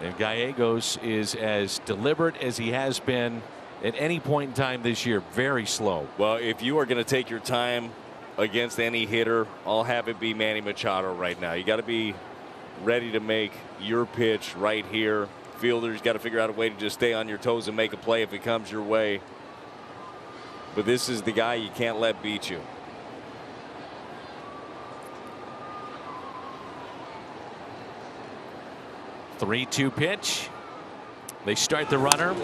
And Gallegos is as deliberate as he has been at any point in time this year. Very slow. Well, if you are going to take your time against any hitter, I'll have it be Manny Machado right now. You got to be ready to make your pitch right here. Fielders got to figure out a way to just stay on your toes and make a play if it comes your way. But this is the guy you can't let beat you. The 3-2 pitch. They start the runner,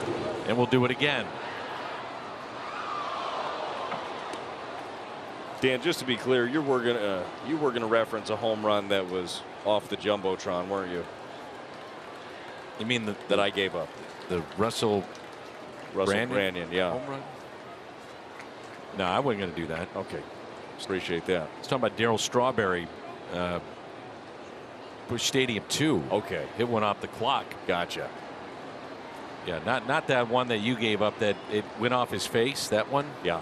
and we'll do it again. Dan, just to be clear, you were gonna reference a home run that was off the jumbotron, weren't you? You mean that I gave up? The Russell Branyan, yeah. Home run? No, I wasn't going to do that. Okay, appreciate that. Let's talk about Darryl Strawberry. Busch Stadium 2. Okay, hit one off the clock. Gotcha. Yeah, not that one that you gave up that it went off his face. That one. Yeah,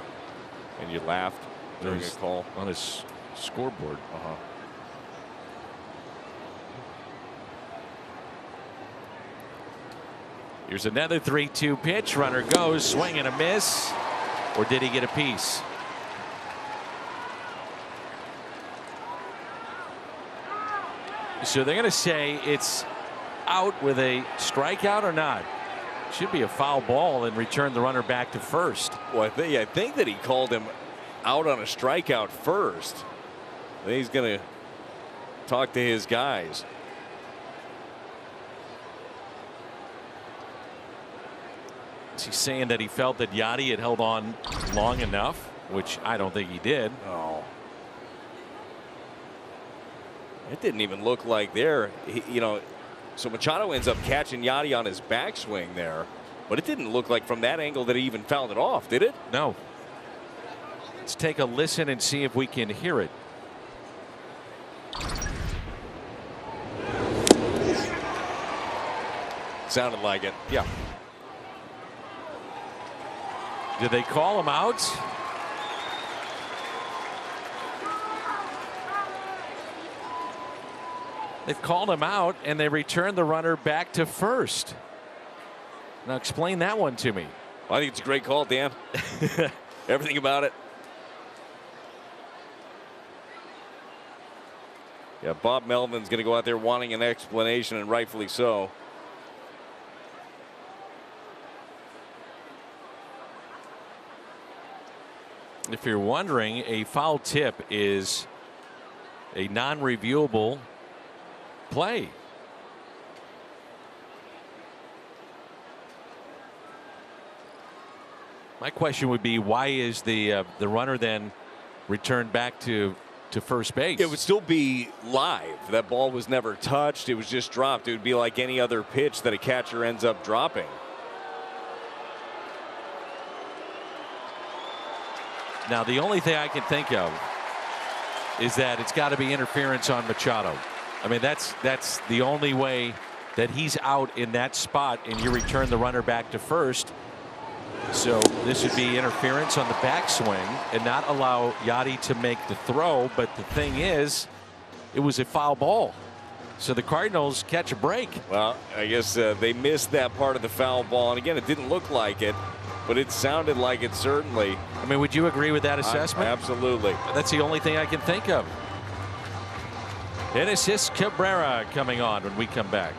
and you laughed during a call on his scoreboard. Here's another 3-2 pitch. Runner goes, swing and a miss. Or did he get a piece? So they're going to say it's out with a strikeout or not? Should be a foul ball and return the runner back to first. Well, I think that he called him out on a strikeout first. I think he's going to talk to his guys. Is he saying that he felt that Yachty had held on long enough, which I don't think he did. Oh. It didn't even look like there. So Machado ends up catching Yachty on his backswing there, but it didn't look like from that angle that he even fouled it off, did it? No. Let's take a listen and see if we can hear it. Sounded like it. Yeah. Did they call him out? They've called him out and they returned the runner back to first. Now explain that one to me. I think it's a great call, Dan. Everything about it. Yeah, Bob Melvin's going to go out there wanting an explanation, and rightfully so. If you're wondering, a foul tip is a non-reviewable play. My question would be, why is the runner then returned back to first base? It would still be live. That ball was never touched. It was just dropped. It would be like any other pitch that a catcher ends up dropping. Now, the only thing I can think of is that it's got to be interference on Machado. I mean, that's the only way that he's out in that spot, and you return the runner back to first. So this would be interference on the backswing and not allow Yachty to make the throw. But the thing is, it was a foul ball. So the Cardinals catch a break. Well, I guess they missed that part of the foul ball. And again, it didn't look like it, but it sounded like it certainly. I mean, would you agree with that assessment? Absolutely. That's the only thing I can think of. Genesis Cabrera coming on when we come back.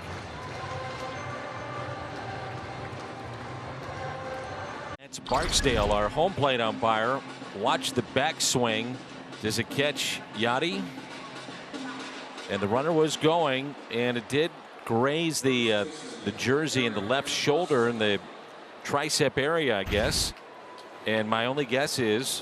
It's Barksdale, our home plate umpire. Watch the backswing. Does it catch Yachty? And the runner was going, and it did graze the jersey in the left shoulder in the tricep area, I guess. And my only guess is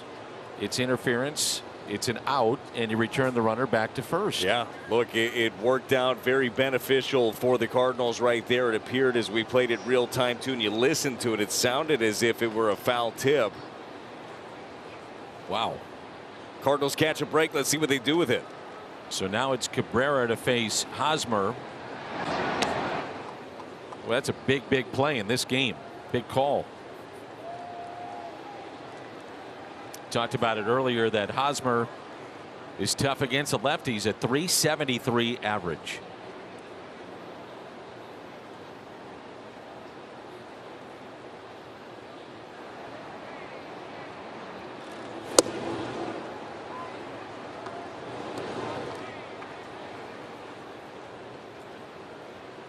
it's interference. It's an out, and you return the runner back to first. Yeah, look, it worked out very beneficial for the Cardinals right there. It appeared as we played it real time too, and you listened to it, it sounded as if it were a foul tip. Wow. Cardinals catch a break. Let's see what they do with it. So now it's Cabrera to face Hosmer. Well, that's a big play in this game. Big call. Talked about it earlier that Hosmer is tough against the lefties at .373 average.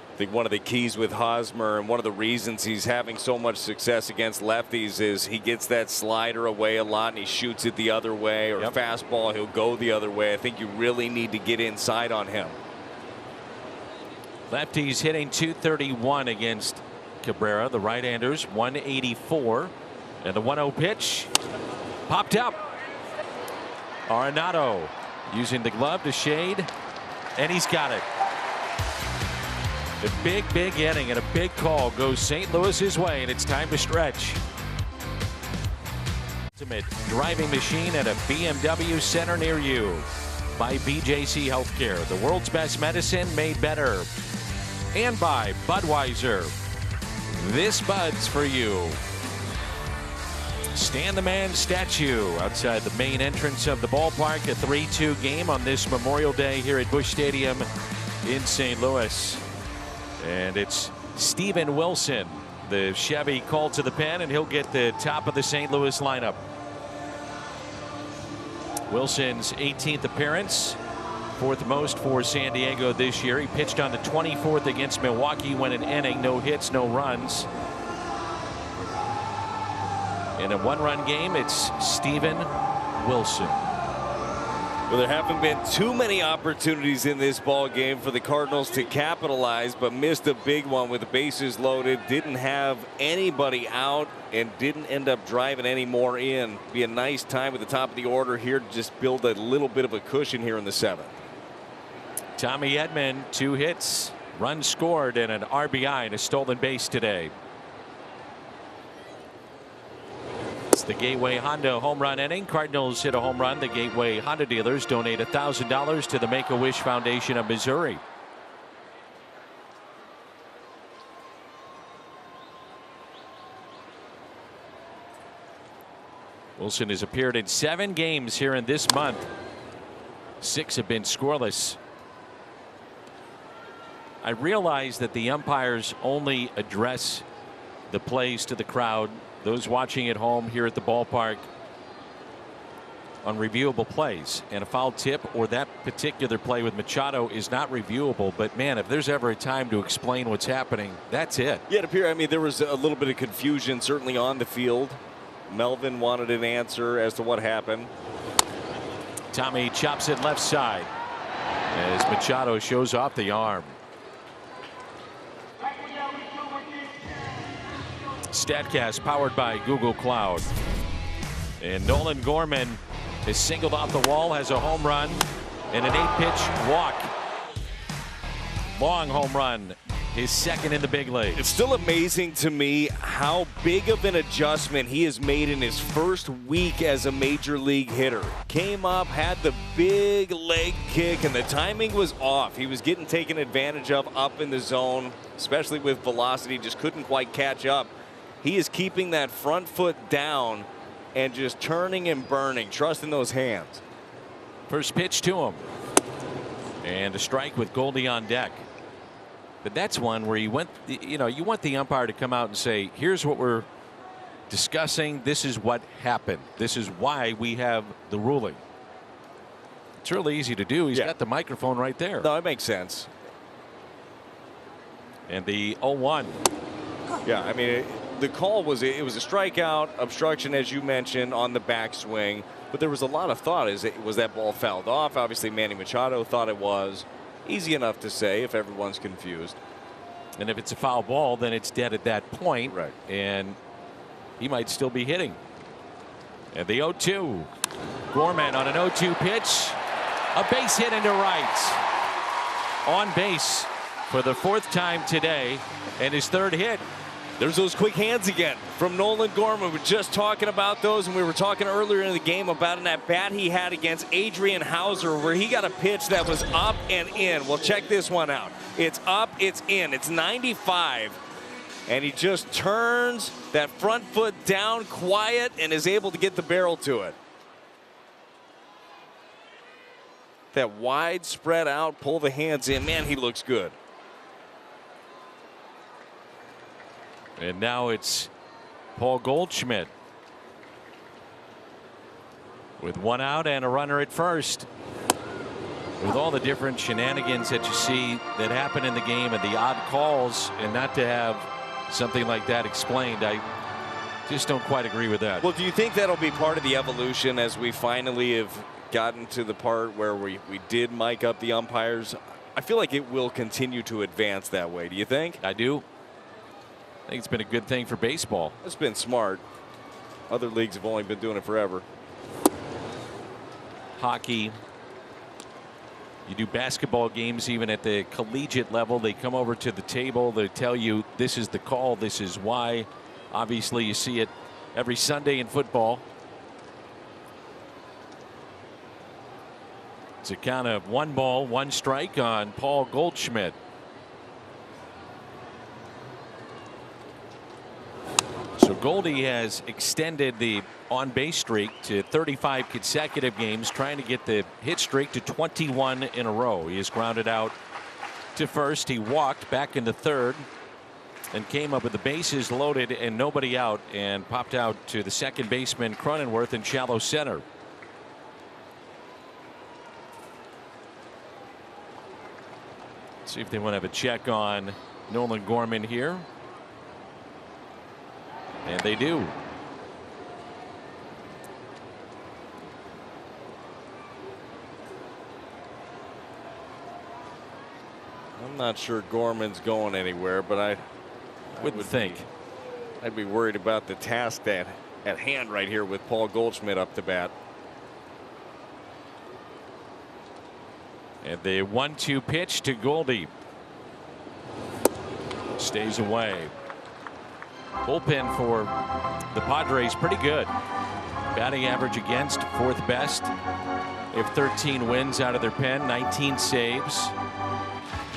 I think one of the keys with Hosmer and one of the reasons he's having so much success against lefties is he gets that slider away a lot and he shoots it the other way, or fastball, he'll go the other way. I think you really need to get inside on him. Lefties hitting .231 against Cabrera. The right-handers 184. And the 1-0 pitch popped up. Arenado using the glove to shade, and he's got it. A big inning and a big call goes St. Louis's way, and it's time to stretch. Ultimate driving machine at a BMW center near you by BJC Healthcare, the world's best medicine made better. And by Budweiser. This Bud's for you. Stan the Man statue outside the main entrance of the ballpark. A 3-2 game on this Memorial Day here at Busch Stadium in St. Louis. And it's Steven Wilson, the Chevy, called to the pen, and he'll get the top of the St. Louis lineup. Wilson's 18th appearance, fourth most for San Diego this year. He pitched on the 24th against Milwaukee, went an inning, no hits, no runs. In a one-run game, it's Steven Wilson. Well, there haven't been too many opportunities in this ball game for the Cardinals to capitalize, but missed a big one with the bases loaded. Didn't have anybody out and didn't end up driving any more in. Be a nice time at the top of the order here to just build a little bit of a cushion here in the seventh. Tommy Edman, 2 hits, runs scored, and an RBI and a stolen base today. It's the Gateway Honda home run inning. Cardinals hit a home run. The Gateway Honda dealers donate $1,000 to the Make-A-Wish Foundation of Missouri. Wilson has appeared in 7 games here in this month. 6 have been scoreless. I realize that the umpires only address the plays to the crowd, those watching at home here at the ballpark, on reviewable plays, and a foul tip or that particular play with Machado is not reviewable. But man, if there's ever a time to explain what's happening, that's it. Yeah, it appeared, I mean, there was a little bit of confusion certainly on the field. Melvin wanted an answer as to what happened. Tommy chops it left side. as Machado shows off the arm. StatCast powered by Google Cloud. And Nolan Gorman is singled off the wall, has a home run and an 8-pitch walk. Long home run, his second in the big league. It's still amazing to me how big of an adjustment he has made in his first week as a major league hitter. Came up, had the big leg kick, and the timing was off. He was getting taken advantage of up in the zone, especially with velocity, just couldn't quite catch up. He is keeping that front foot down and just turning and burning, trusting those hands. First pitch to him. And a strike with Goldie on deck. But that's one where you want the umpire to come out and say, here's what we're discussing. This is what happened. This is why we have the ruling. It's really easy to do. He's got the microphone right there. No, it makes sense. And the 0-1. Yeah, I mean, the call was it was a strikeout, obstruction, as you mentioned, on the backswing. But there was a lot of thought. Was that ball fouled off? Obviously, Manny Machado thought it was. Easy enough to say if everyone's confused. And if it's a foul ball, then it's dead at that point. Right. And he might still be hitting. And the 0-2. Gorman on an 0-2 pitch. A base hit into right. On base for the 4th time today. And his 3rd hit. There's those quick hands again from Nolan Gorman. We're just talking about those, and we were talking earlier in the game about an at-bat he had against Adrian Hauser where he got a pitch that was up and in. Well, check this one out. It's up, it's in. It's 95, and he just turns that front foot down quiet and is able to get the barrel to it. That wide spread out, pull the hands in. Man, he looks good. And now it's Paul Goldschmidt with 1 out and a runner at first. With all the different shenanigans that you see that happen in the game and the odd calls, and not to have something like that explained, I just don't quite agree with that. Well, do you think that'll be part of the evolution as we finally have gotten to the part where we did mic up the umpires? I feel like it will continue to advance that way. Do you think? I do. I think it's been a good thing for baseball. It's been smart. Other leagues have only been doing it forever. Hockey. You do basketball games even at the collegiate level. They come over to the table. They tell you this is the call. This is why. Obviously, you see it every Sunday in football. It's a count of 1 ball, 1 strike on Paul Goldschmidt. So Goldie has extended the on-base streak to 35 consecutive games, trying to get the hit streak to 21 in a row. He is grounded out to first. He walked back into 3rd and came up with the bases loaded and nobody out, and popped out to the second baseman Cronenworth in shallow center. Let's see if they want to have a check on Nolan Gorman here. And they do. I'm not sure Gorman's going anywhere, but I wouldn't think. I'd be worried about the task at hand right here with Paul Goldschmidt up to bat. And the 1-2 pitch to Goldie. Stays away. Bullpen for the Padres pretty good. Batting average against 4th best. They have 13 wins out of their pen, 19 saves.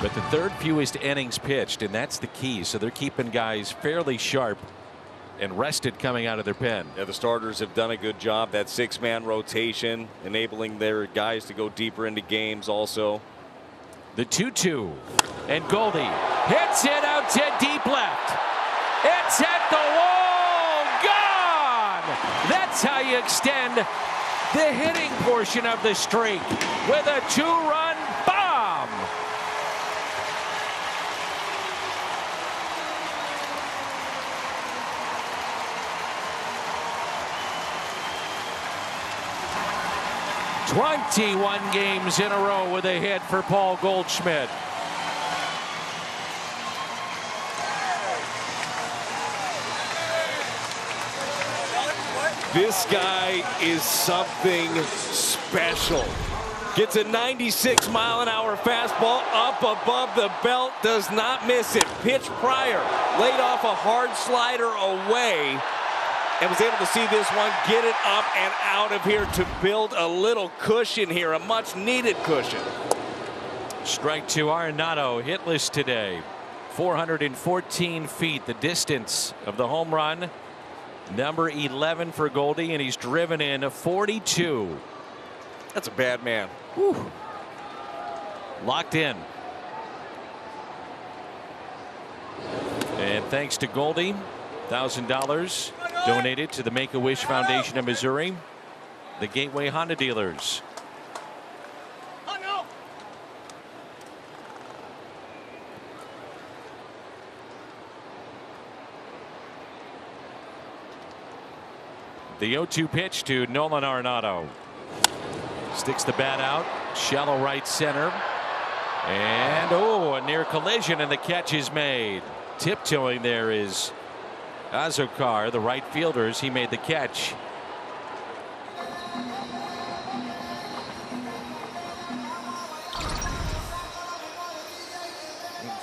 But the 3rd fewest innings pitched, and that's the key. So they're keeping guys fairly sharp and rested coming out of their pen. Yeah, the starters have done a good job. That 6-man rotation, enabling their guys to go deeper into games also. The 2-2. And Goldie hits it out to deep left. It's at the wall. Gone. That's how you extend the hitting portion of the streak with a 2-run bomb. 21 games in a row with a hit for Paul Goldschmidt. This guy is something special. Gets a 96-mile-an-hour fastball up above the belt, does not miss it. Pitch prior, laid off a hard slider away, and was able to see this one get it up and out of here to build a little cushion here, a much-needed cushion. Strike to Arenado, hitless today. 414 feet, the distance of the home run. Number 11 for Goldie, and he's driven in a 42. That's a bad man. Whew. Locked in. And thanks to Goldie, $1,000 donated to the Make-A-Wish Foundation of Missouri, the Gateway Honda dealers. The 0-2 pitch to Nolan Arenado. Sticks the bat out, shallow right center. And a near collision, and the catch is made. Tiptoeing there is Azokar, the right fielders. He made the catch.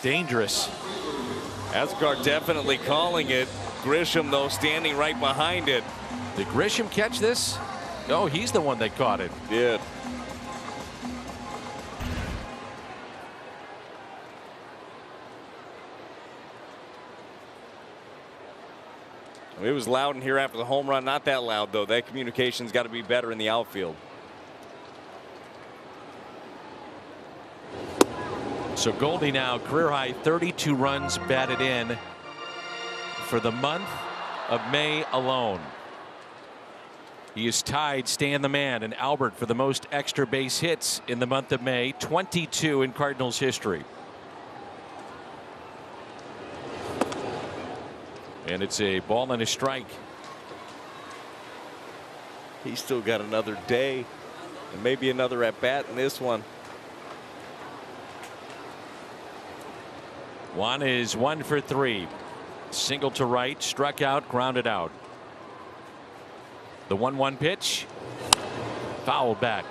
Dangerous. Azokar definitely calling it. Grisham, though, standing right behind it. Did Grisham catch this? Oh, he's the one that caught it. Did. It was loud in here after the home run. Not that loud, though. That communication's got to be better in the outfield. So Goldie now career high 32 runs batted in for the month of May alone. He is tied Stan the Man and Albert for the most extra base hits in the month of May, 22 in Cardinals history. And it's a ball and a strike. He's still got another day and maybe another at bat in this one. Juan is 1 for 3. Single to right, struck out, grounded out. The 1-1 pitch, fouled back.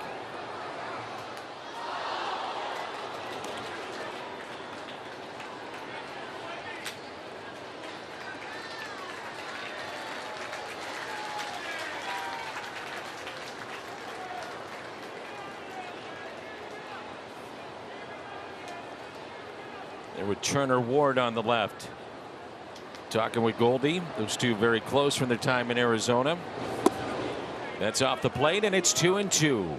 There with Turner Ward on the left. Talking with Goldie. Those two very close from their time in Arizona. That's off the plate, and it's 2-2.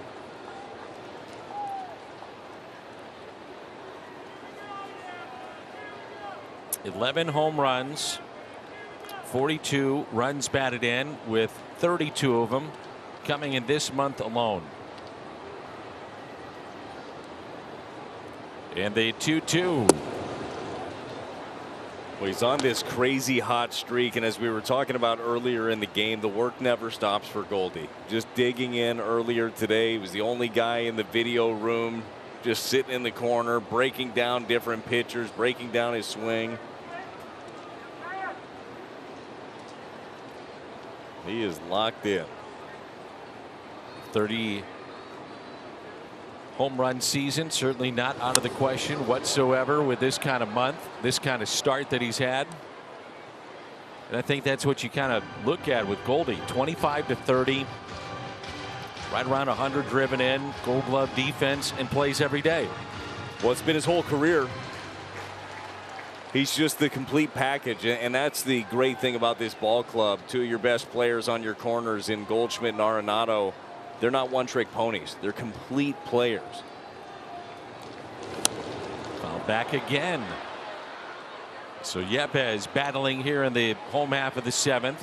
(11 home runs, 42 runs batted in, with 32 of them coming in this month alone. And the 2-2. Well, he's on this crazy hot streak, and as we were talking about earlier in the game, the work never stops for Goldie. Just digging in earlier today. He was the only guy in the video room, just sitting in the corner, breaking down different pitchers, breaking down his swing. He is locked in. 30 home run season, certainly not out of the question whatsoever with this kind of month, this kind of start that he's had. And I think that's what you kind of look at with Goldie. 25 to 30, right around 100 driven in, Gold Glove defense, and plays every day. Well, it's been his whole career. He's just the complete package, and that's the great thing about this ball club. Two of your best players on your corners in Goldschmidt and Arenado. They're not one-trick ponies. They're complete players. Foul back again. So Yepez battling here in the home half of the 7th.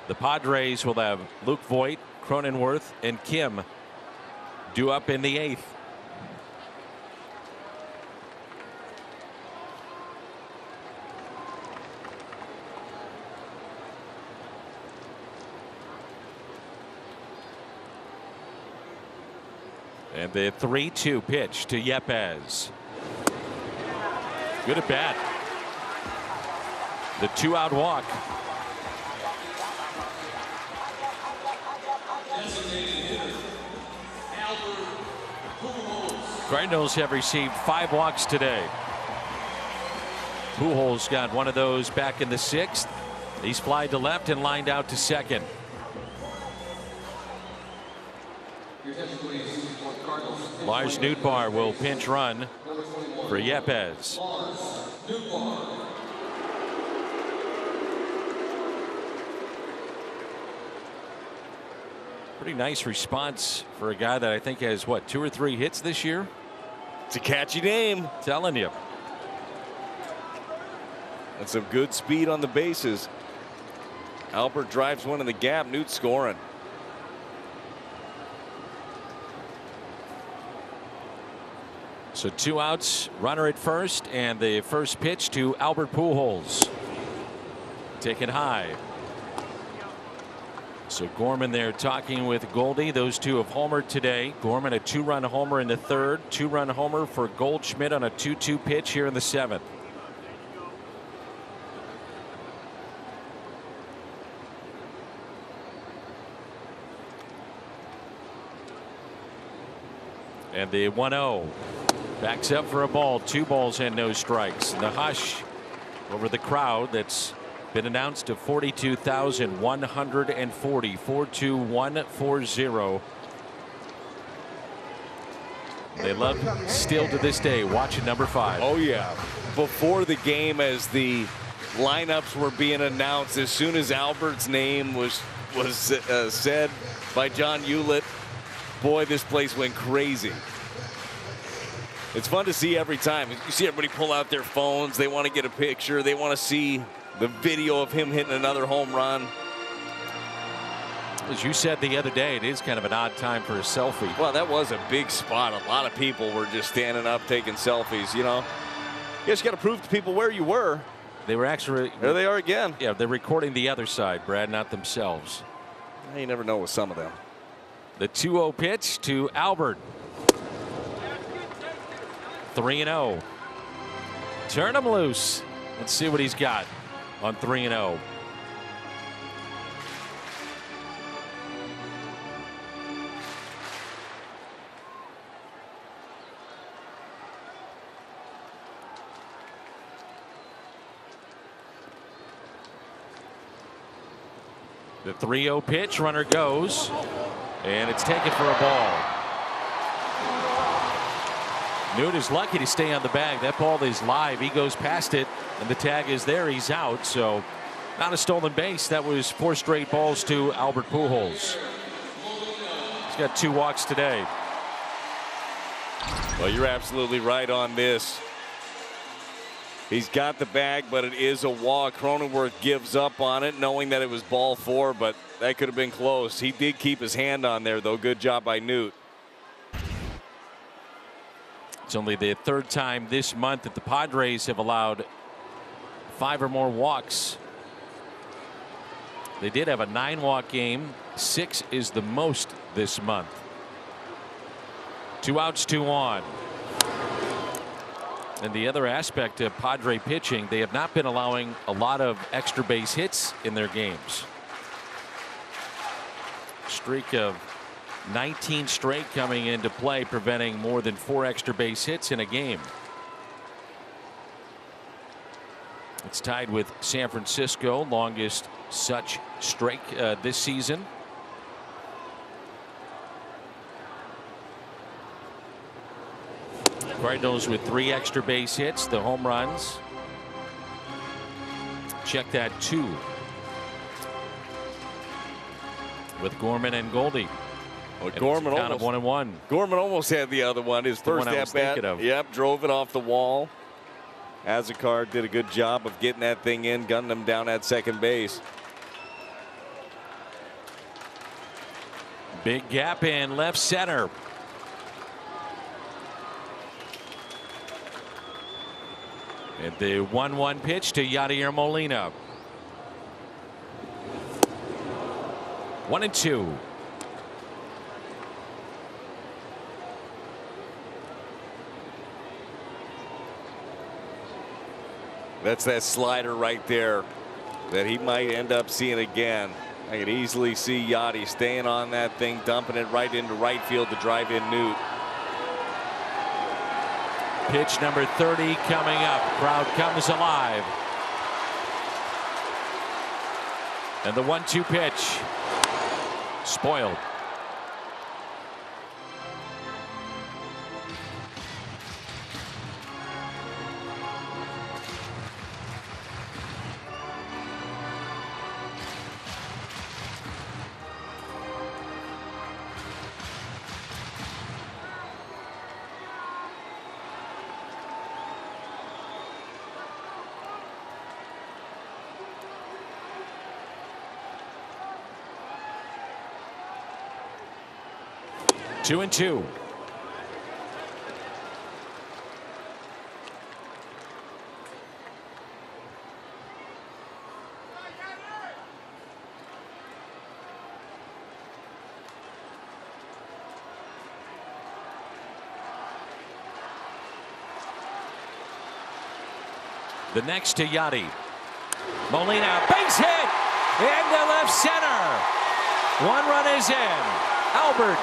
The Padres will have Luke Voigt, Cronenworth, and Kim due up in the 8th. And the 3-2 pitch to Yepez. Good at bat. The 2-out walk. Cardinals have received 5 walks today. Pujols got one of those back in the 6th. He's flied to left and lined out to second. Lars Nootbaar will pinch run for Yepez. Pretty nice response for a guy that I think has, what, 2 or 3 hits this year? It's a catchy name. Telling you. And some good speed on the bases. Albert drives one in the gap. Newt scoring. So 2 outs, runner at first, and the first pitch to Albert Pujols. Taken high. So Gorman there talking with Goldie. Those two have homered today. Gorman a 2-run homer in the 3rd, 2-run homer for Goldschmidt on a 2-2 pitch here in the 7th. And the 1-0 backs up for a ball. 2 balls and no strikes. The hush over the crowd that's been announced to 42,140. 42140. They love still to this day watching number 5. Oh yeah. Before the game, as the lineups were being announced, as soon as Albert's name was said by John Hewlett, boy, this place went crazy. It's fun to see every time. You see everybody pull out their phones. They want to get a picture. They want to see the video of him hitting another home run. As you said the other day, it is kind of an odd time for a selfie. Well, that was a big spot. A lot of people were just standing up taking selfies. You know, you just got to prove to people where you were. They were actually. There they are again. Yeah, they're recording the other side, Brad, not themselves. You never know with some of them. The 2-0 pitch to Albert. 3-0. Turn him loose. Let's see what he's got on 3-0. The 3-0 pitch, runner goes, and it's taken for a ball. Newt is lucky to stay on the bag. That ball is live. He goes past it, and the tag is there. He's out. So not a stolen base. That was 4 straight balls to Albert Pujols. He's got 2 walks today. Well, you're absolutely right on this. He's got the bag, but it is a walk. Cronenworth gives up on it, knowing that it was ball 4, but that could have been close. He did keep his hand on there, though. Good job by Newt. It's only the 3rd time this month that the Padres have allowed 5 or more walks. They did have a 9-walk game. 6 is the most this month. 2 outs, 2 on. And the other aspect of Padre pitching, they have not been allowing a lot of extra base hits in their games. Streak of 19 straight coming into play, preventing more than 4 extra base hits in a game. It's tied with San Francisco, longest such streak this season. Cardinals with 3 extra base hits, the home runs. Check that 2 with Gorman and Goldie. Well, Gorman almost 1-1. Gorman almost had the other one. His first at bat. Yep, drove it off the wall. Azekar did a good job of getting that thing in, gunning him down at second base. Big gap in left center. And the 1-1 pitch to Yadier Molina. 1-2. That's that slider right there that he might end up seeing again. I could easily see Yachty staying on that thing, dumping it right into right field to drive in Newt. Pitch number 30 coming up. Crowd comes alive. And the 1-2 pitch. Spoiled. Two and two. The next to Yachty. Molina, base hit into left center. One run is in. Albert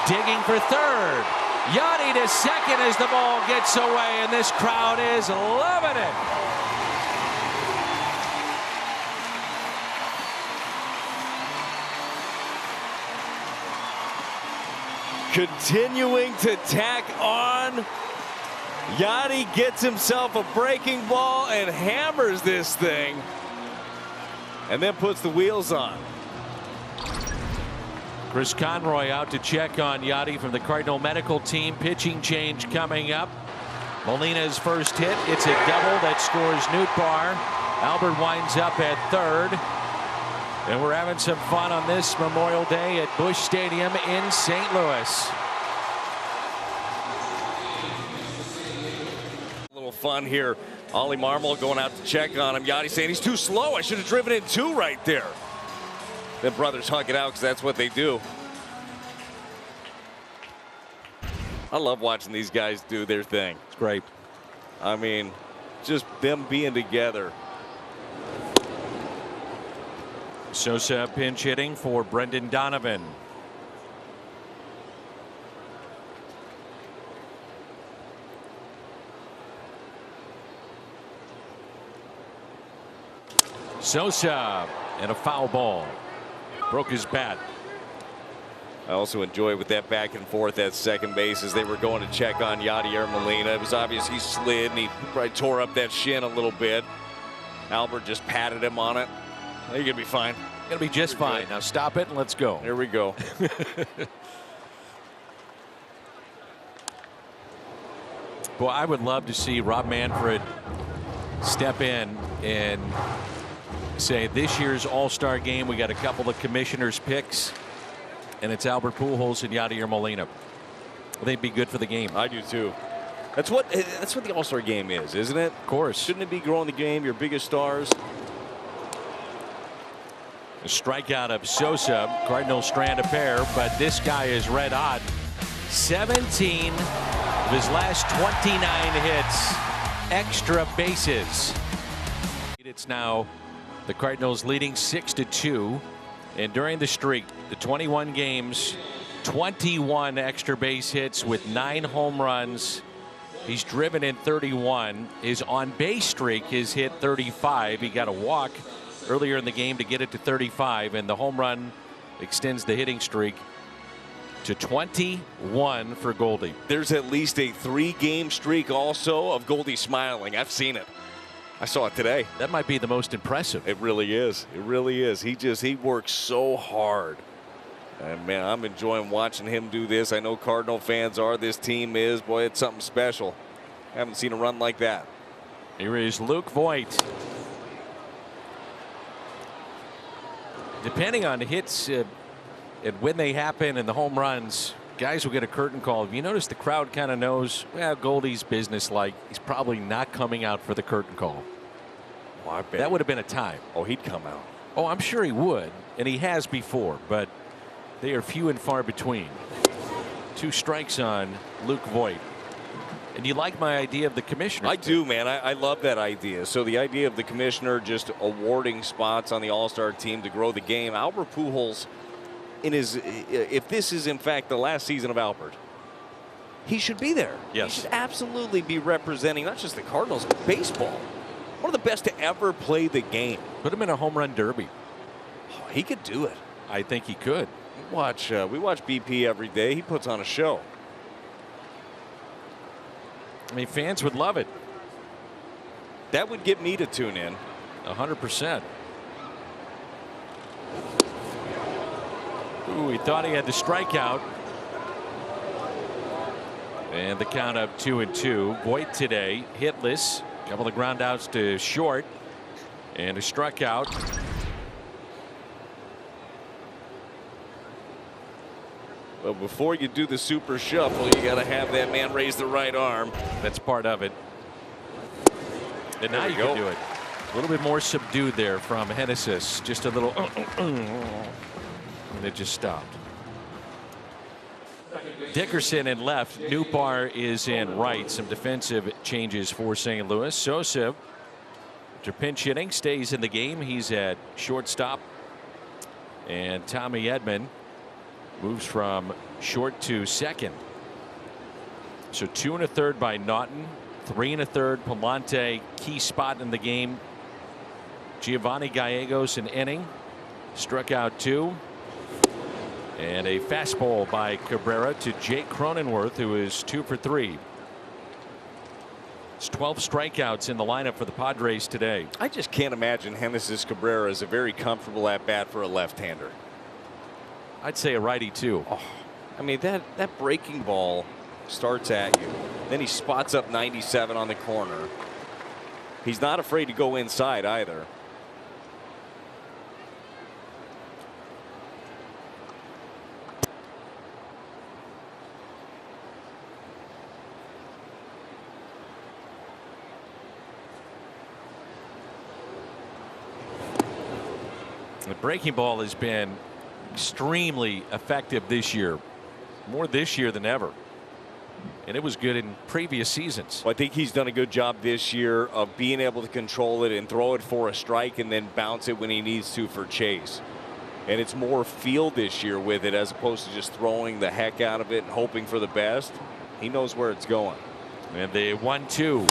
digging for third. Yachty to second as the ball gets away, and this crowd is loving it. Continuing to tack on. Yachty gets himself a breaking ball and hammers this thing, and then puts the wheels on. Chris Conroy out to check on Yachty from the Cardinal medical team. Pitching change coming up. Molina's first hit. It's a double that scores Nootbaar. Albert winds up at third. And we're having some fun on this Memorial Day at Busch Stadium in St. Louis. A little fun here. Ollie Marmol going out to check on him. Yachty saying he's too slow. I should have driven in two right there. The brothers hug it out because that's what they do. I love watching these guys do their thing. It's great. I mean, just them being together. Sosa pinch hitting for Brendan Donovan. Sosa and a foul ball. Broke his bat. I also enjoy with that back and forth at second base as they were going to check on Yadier Molina. It was obvious he slid and he probably tore up that shin a little bit. Albert just patted him on it. You're going to be fine. Going to be just fine. Now stop it and let's go. Here we go. Boy, I would love to see Rob Manfred step in and say this year's All-Star game, we got a couple of commissioners' picks, and it's Albert Pujols and Yadier Molina. I think it'd be good for the game. I do too. That's what the All-Star game is, isn't it? Of course. Shouldn't it be growing the game, your biggest stars? A strikeout of Sosa. Cardinals strand a pair, but this guy is red hot. 17 of his last 29 hits, extra bases. It's now the Cardinals leading 6-2, and during the streak, the 21 games, 21 extra base hits with 9 home runs. He's driven in 31. His on base streak is hit 35. He got a walk earlier in the game to get it to 35, and the home run extends the hitting streak to 21 for Goldie. There's at least a 3-game streak also of Goldie smiling. I've seen it. I saw it today. That might be the most impressive. It really is. It really is. He works so hard. And man, I'm enjoying watching him do this. I know Cardinal fans are. This team is. Boy, it's something special. Haven't seen a run like that. Here is Luke Voigt. Depending on hits and when they happen and the home runs, guys will get a curtain call. If you notice, the crowd kind of knows, well, Goldie's business-like. He's probably not coming out for the curtain call. Oh, I bet. That would have been a time. Oh, he'd come out. Oh, I'm sure he would, and he has before, but they are few and far between. 2 strikes on Luke Voigt. And you like my idea of the commissioner? I do, man. I love that idea. So the idea of the commissioner just awarding spots on the All-Star team to grow the game. Albert Pujols, if this is in fact the last season of Albert, he should be there. Yes. He should absolutely be representing not just the Cardinals, but baseball. One of the best to ever play the game. Put him in a home run derby. Oh, he could do it. I think he could. We watch BP every day. He puts on a show. I mean, fans would love it. That would get me to tune in. 100%. Ooh, he thought he had the strikeout. And the count up 2-2. Voit today hitless. A couple of ground outs to short. And a strikeout. Well, before you do the super shuffle, you got to have that man raise the right arm. That's part of it. And now you can do it. A little bit more subdued there from Hennessy's. Just a little. And it just stopped. Dickerson in left. Newbar is in right. Some defensive changes for St. Louis. Sosa, after pinch hitting, stays in the game. He's at shortstop. And Tommy Edman moves from short to second. So 2 1/3 by Naughton. 3 1/3 Palante. Key spot in the game. Giovanni Gallegos an inning. Struck out 2. And a fastball by Cabrera to Jake Cronenworth, who is 2 for 3. It's 12 strikeouts in the lineup for the Padres today. I just can't imagine Hennessy's Cabrera is a very comfortable at bat for a left-hander. I'd say a righty too. Oh, I mean, that breaking ball starts at you. Then he spots up 97 on the corner. He's not afraid to go inside either. The breaking ball has been extremely effective this year. More this year than ever. And it was good in previous seasons. Well, I think he's done a good job this year of being able to control it and throw it for a strike and then bounce it when he needs to for chase. And it's more feel this year with it as opposed to just throwing the heck out of it and hoping for the best. He knows where it's going. And the 1-2.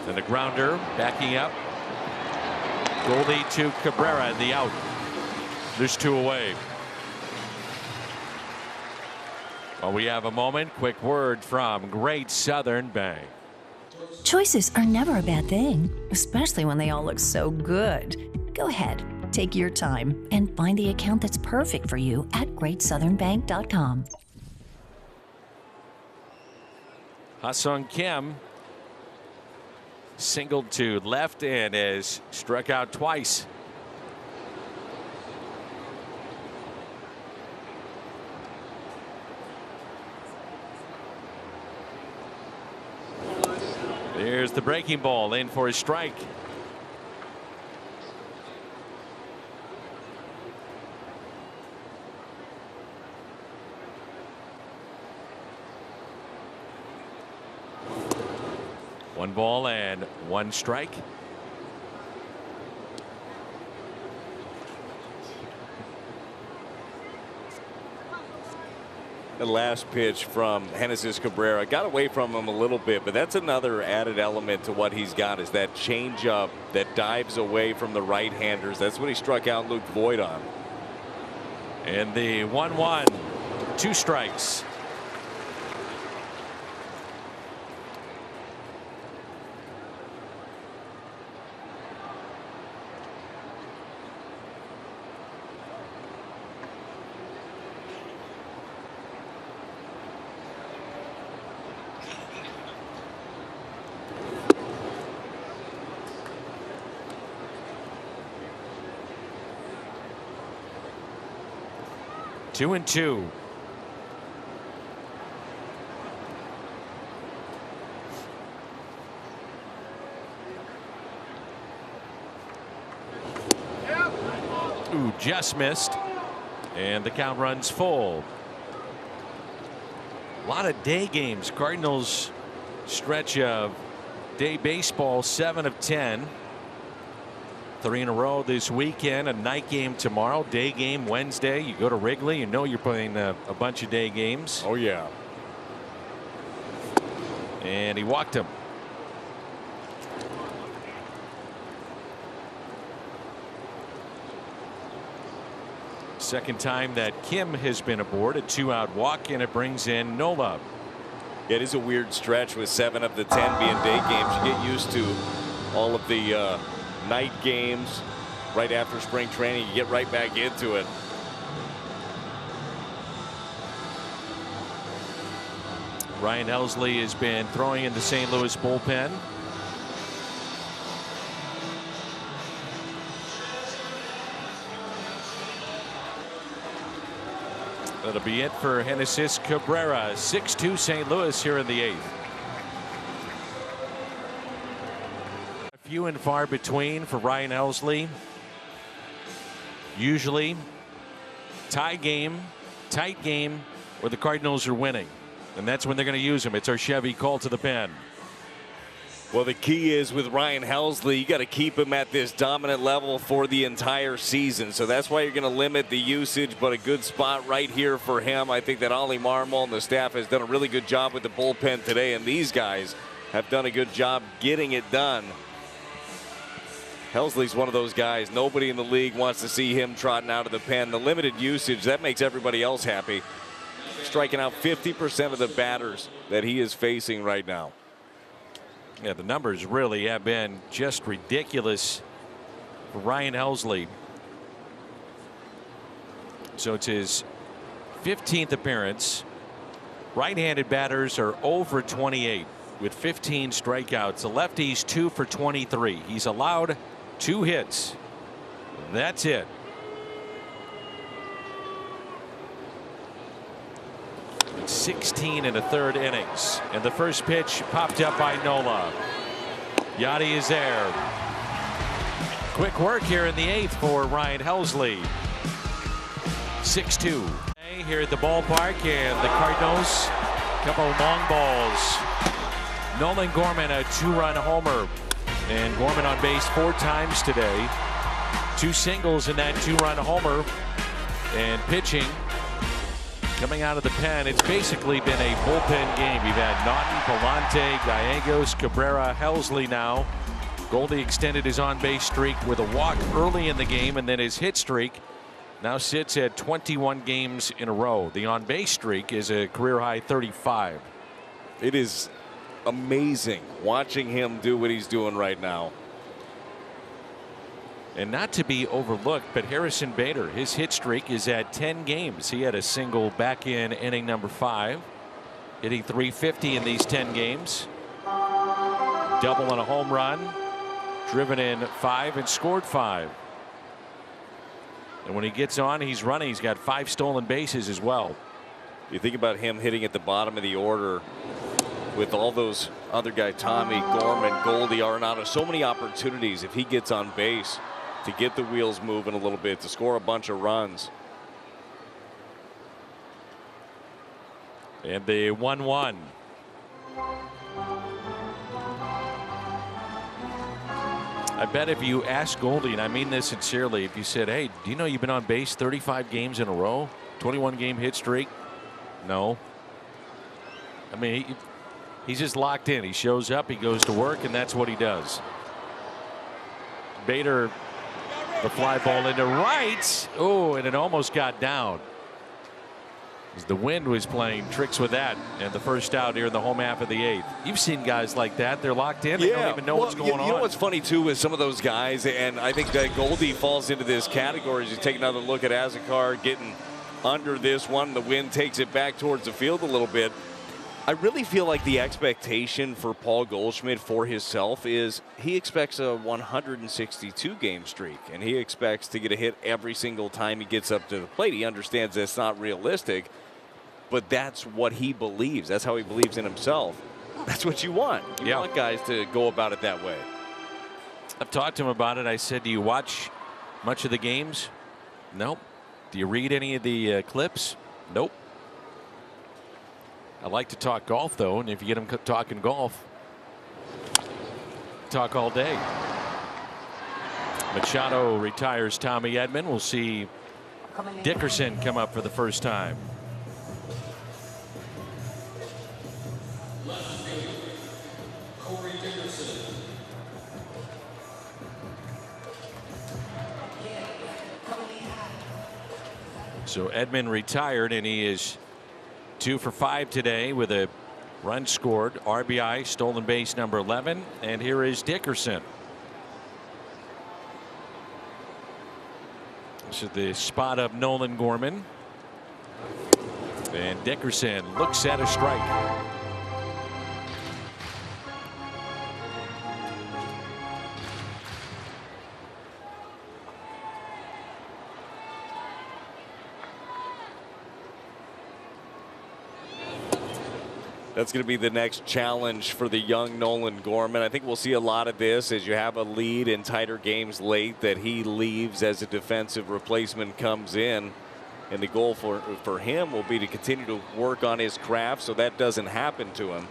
And the grounder backing up. Goldie to Cabrera and the out. There's 2 away. Well, we have a moment. Quick word from Great Southern Bank. Choices are never a bad thing, especially when they all look so good. Go ahead, take your time, and find the account that's perfect for you at GreatSouthernBank.com. Ha-Sung Kim singled to left and has struck out twice. There's the breaking ball in for a strike. One ball and 1 strike. The last pitch from Hennessy's Cabrera got away from him a little bit, but that's another added element to what he's got is that changeup that dives away from the right-handers. That's what he struck out Luke Voit on. And the 1-1, 2 strikes. Two and two. Ooh, just missed. And the count runs full. A lot of day games. Cardinals stretch of day baseball, 7 of 10. 3 in a row this weekend. A night game tomorrow, day game Wednesday. You go to Wrigley, you know you're playing a bunch of day games. Oh yeah. And he walked him. Second time that Kim has been aboard. A 2-out walk, and it brings in Nola. It is a weird stretch with 7 of the 10 being day games. You get used to all of the night games right after spring training. You get right back into it. Ryan Helsley has been throwing in the St. Louis bullpen. That'll be it for Genesis Cabrera. 6-2 St. Louis here in the 8th. Few and far between for Ryan Helsley. Usually tie game, tight game, where the Cardinals are winning, and that's when they're going to use him. It's our Chevy call to the pen. Well, the key is with Ryan Helsley, you got to keep him at this dominant level for the entire season. So that's why you're going to limit the usage, but a good spot right here for him. I think that Ollie Marmol and the staff has done a really good job with the bullpen today, and these guys have done a good job getting it done. Helsley's one of those guys. Nobody in the league wants to see him trotting out of the pen. The limited usage, that makes everybody else happy. Striking out 50% of the batters that he is facing right now. Yeah, the numbers really have been just ridiculous for Ryan Helsley. So it's his 15th appearance. Right-handed batters are 0 for 28 with 15 strikeouts. The lefties 2 for 23. He's allowed 2 hits. That's it. It's 16 in the 3rd innings, and the first pitch popped up by Nola. Yachty is there. Quick work here in the 8th for Ryan Helsley. 6-2 here at the ballpark, and the Cardinals, a couple of long balls. Nolan Gorman, a 2-run homer, and Gorman on base 4 times today. 2 singles in that 2-run homer, and pitching coming out of the pen. It's basically been a bullpen game. You've had Naughton, Palante, Gallegos, Cabrera, Helsley now. Goldie extended his on-base streak with a walk early in the game, and then his hit streak now sits at 21 games in a row. The on-base streak is a career-high 35. It is amazing watching him do what he's doing right now. And not to be overlooked, but Harrison Bader, his hit streak is at 10 games. He had a single back in inning number 5, hitting .350 in these 10 games. Double and a home run, driven in 5 and scored 5. And when he gets on, he's running. He's got 5 stolen bases as well. You think about him hitting at the bottom of the order with all those other guys, Tommy, Gorman, Goldie, Arenado, so many opportunities if he gets on base to get the wheels moving a little bit, to score a bunch of runs. And the 1-1. I bet if you ask Goldie, and I mean this sincerely, if you said, hey, do you know you've been on base 35 games in a row, 21 game hit streak? No. I mean, he's just locked in. He shows up, he goes to work, and that's what he does. Bader, the fly ball into right. Oh, and it almost got down. The wind was playing tricks with that, and the first out here in the home half of the 8th. You've seen guys like that. They're locked in. They don't even know what's going on. You know what's funny, too, with some of those guys, and I think that Goldie falls into this category as you take another look at Azekar getting under this one. The wind takes it back towards the field a little bit. I really feel like the expectation for Paul Goldschmidt for himself is he expects a 162 game streak, and he expects to get a hit every single time he gets up to the plate. He understands that's not realistic, but that's what he believes. That's how he believes in himself. That's what you want. You want guys to go about it that way. I've talked to him about it. I said, do you watch much of the games? Nope. Do you read any of the clips? Nope. I like to talk golf, though, and if you get him talking golf, talk all day. Machado retires Tommy Edman. We'll see Dickerson come up for the first time. So Edman retired, and he is 2 for 5 today with a run scored, RBI, stolen base number 11, and here is Dickerson. This is the spot of Nolan Gorman, and Dickerson looks at a strike. That's going to be the next challenge for the young Nolan Gorman. I think we'll see a lot of this as you have a lead in tighter games late that he leaves as a defensive replacement comes in. And the goal for him will be to continue to work on his craft so that doesn't happen to him.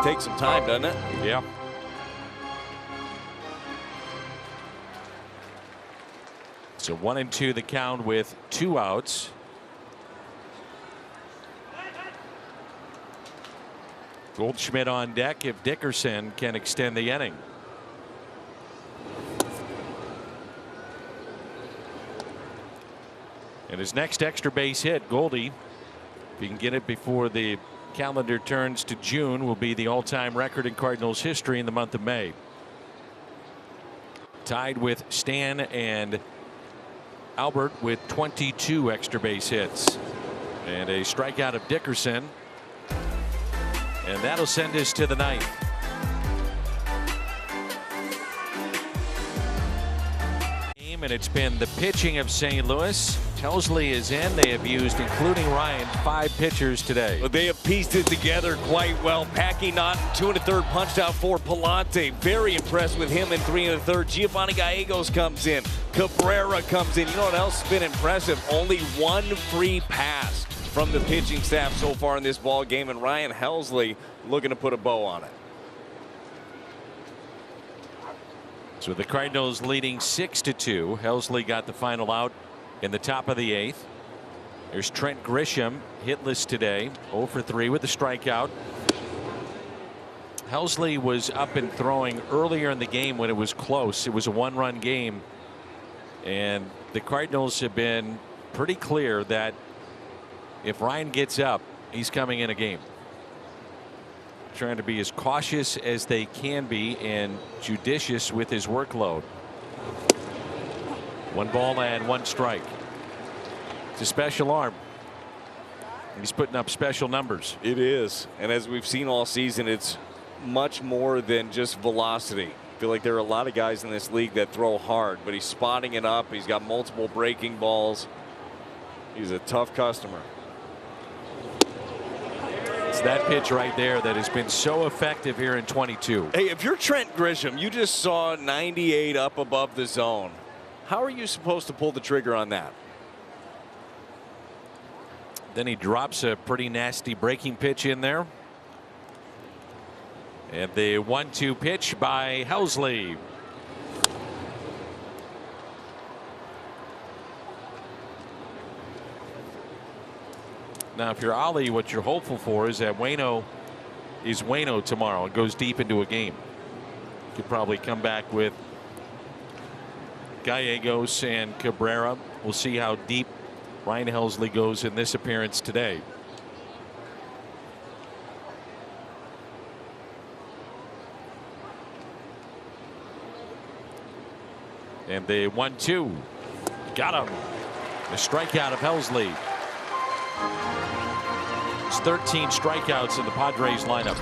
Takes some time, doesn't it? Yeah. So 1-2 the count with 2 outs. Goldschmidt on deck if Dickerson can extend the inning. And his next extra base hit, Goldie, if he can get it before the calendar turns to June, will be the all-time record in Cardinals history in the month of May. Tied with Stan and Albert with 22 extra base hits. And a strikeout of Dickerson. And that'll send us to the 9th. And it's been the pitching of St. Louis. Helsley is in. They have used, including Ryan, 5 pitchers today. Well, they have pieced it together quite well. Packy Naughton, 2 1/3 punched out for Palante. Very impressed with him in 3 1/3. Giovanni Gallegos comes in. Cabrera comes in. You know what else has been impressive? Only 1 free pass from the pitching staff so far in this ball game, and Ryan Helsley looking to put a bow on it. So the Cardinals leading 6-2. Helsley got the final out in the top of the 8th. There's Trent Grisham, hitless today, 0 for 3 with the strikeout. Helsley was up and throwing earlier in the game when it was close. It was a 1-run game, and the Cardinals have been pretty clear that if Ryan gets up, he's coming in a game. Trying to be as cautious as they can be and judicious with his workload. 1 ball and 1 strike. It's a special arm. He's putting up special numbers. It is. And as we've seen all season, it's much more than just velocity. I feel like there are a lot of guys in this league that throw hard, but he's spotting it up. He's got multiple breaking balls. He's a tough customer. It's that pitch right there that has been so effective here in 22. Hey, if you're Trent Grisham, you just saw 98 up above the zone. How are you supposed to pull the trigger on that? Then he drops a pretty nasty breaking pitch in there. And the 1-2 pitch by Helsley. Now, if you're Ollie, what you're hopeful for is that Waino is Waino tomorrow. It goes deep into a game. Could probably come back with Gallegos and Cabrera. We'll see how deep Ryan Helsley goes in this appearance today. And the 1-2. Got him. The strikeout of Helsley. It's 13 strikeouts in the Padres lineup.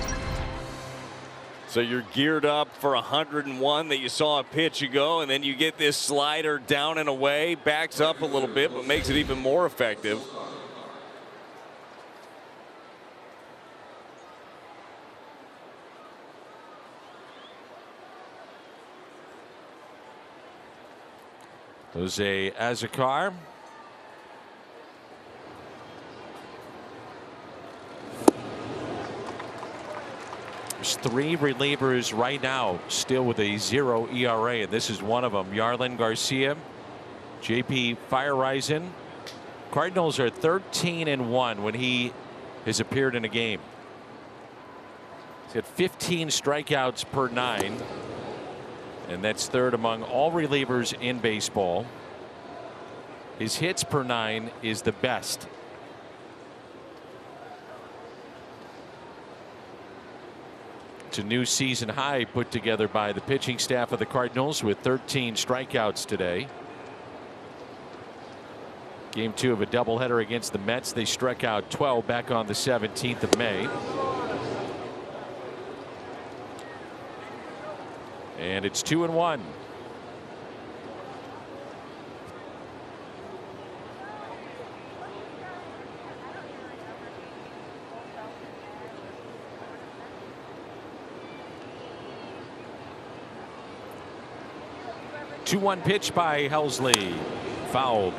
So you're geared up for 101 that you saw a pitch ago, and then you get this slider down and away, backs up a little bit, but makes it even more effective. Jose Azocar. Cardinals 3 relievers right now still with a 0 ERA, and this is one of them. Yarlin Garcia, JP Feyereisen. Cardinals are 13-1 when he has appeared in a game. He's got 15 strikeouts per 9, and that's third among all relievers in baseball. His hits per 9 is the best. It's a new season high put together by the pitching staff of the Cardinals with 13 strikeouts today. Game 2 of a doubleheader against the Mets. They struck out 12 back on the 17th of May. And it's 2-1. Two-one pitch by Helsley. Fouled.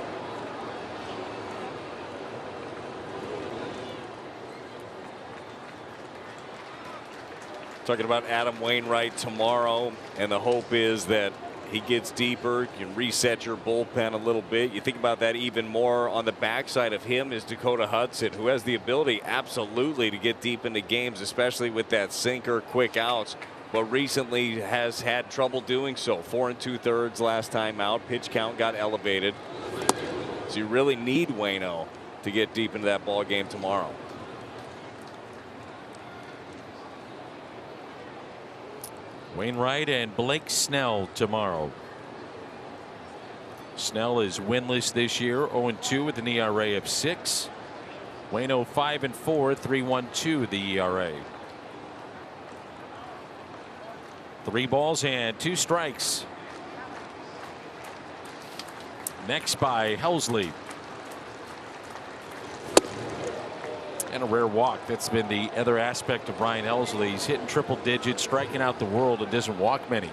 Talking about Adam Wainwright tomorrow, and the hope is that he gets deeper. You can reset your bullpen a little bit. You think about that even more. On the backside of him is Dakota Hudson, who has the ability absolutely to get deep into games, especially with that sinker, quick outs, but recently has had trouble doing so. 4 2/3 last time out. Pitch count got elevated, so you really need Waino to get deep into that ball game tomorrow. Wainwright and Blake Snell tomorrow. Snell is winless this year, 0-2 with an ERA of 6. Waino 5-4, 3.12 the ERA. 3 balls and 2 strikes. Next by Helsley. And a rare walk. That's been the other aspect of Ryan Helsley. He's hitting triple digits, striking out the world, and doesn't walk many.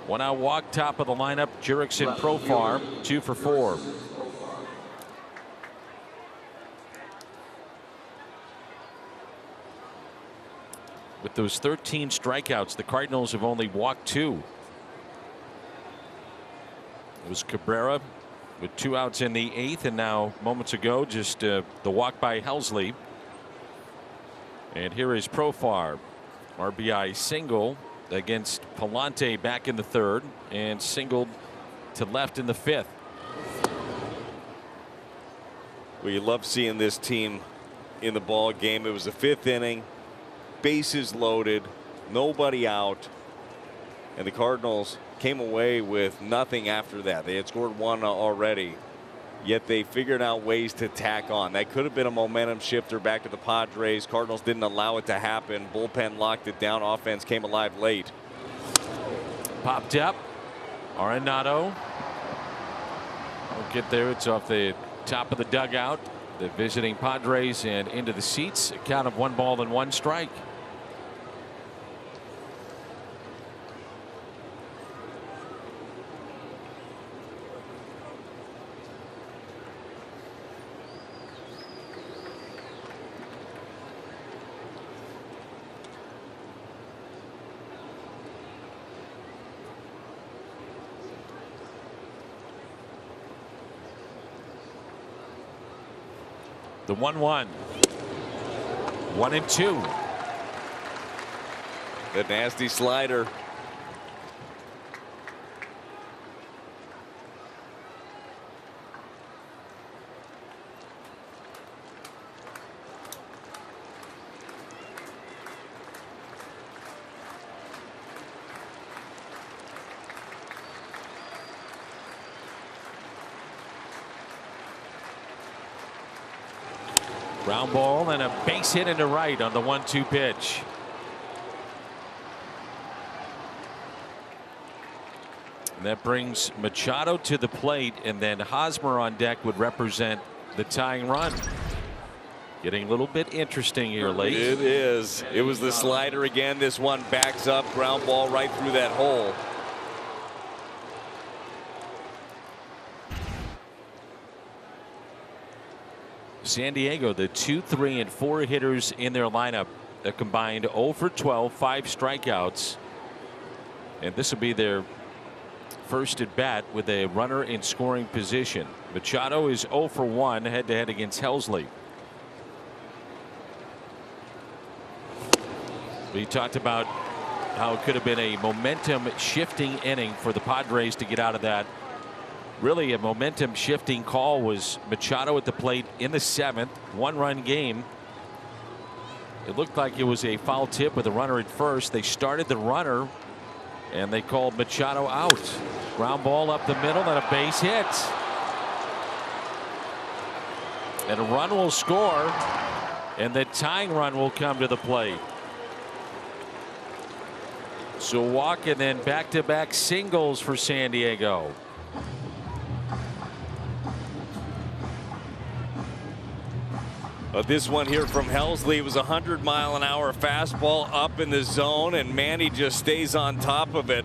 1 out walk, top of the lineup. Jurickson Profar, 2 for 4. With those 13 strikeouts, the Cardinals have only walked 2. It was Cabrera with 2 outs in the 8th, and now moments ago just the walk by Helsley. And here is Profar. RBI single against Palante back in the 3rd, and singled to left in the 5th. Well, you love seeing this team in the ball game. It was the 5th inning, bases loaded, nobody out, and the Cardinals came away with nothing after that. They had scored 1 already, yet they figured out ways to tack on. That could have been a momentum shifter back to the Padres. Cardinals didn't allow it to happen. Bullpen locked it down. Offense came alive late. Popped up. Arenado. Won't get there. It's off the top of the dugout. The visiting Padres and into the seats. A count of 1 ball and 1 strike. The 1-1. 1-2. The nasty slider. Ground ball and a base hit into right on the 1-2 pitch. And that brings Machado to the plate, and then Hosmer on deck would represent the tying run. Getting a little bit interesting here late. It is. It was the slider again. This one backs up, ground ball right through that hole. San Diego, the 2, 3, and 4 hitters in their lineup a combined 0 for 12, 5 strikeouts. And this will be their first at bat with a runner in scoring position. Machado is 0 for 1 head to head against Helsley. We talked about how it could have been a momentum shifting inning for the Padres to get out of that. Really a momentum shifting call was Machado at the plate in the 7th, 1-run game. It looked like it was a foul tip with a runner at first. They started the runner and they called Machado out. Ground ball up the middle and a base hit. And a run will score and the tying run will come to the plate. So walk and then back-to-back singles for San Diego. This one here from Helsley was a 100-mile-an-hour fastball up in the zone, and Manny just stays on top of it.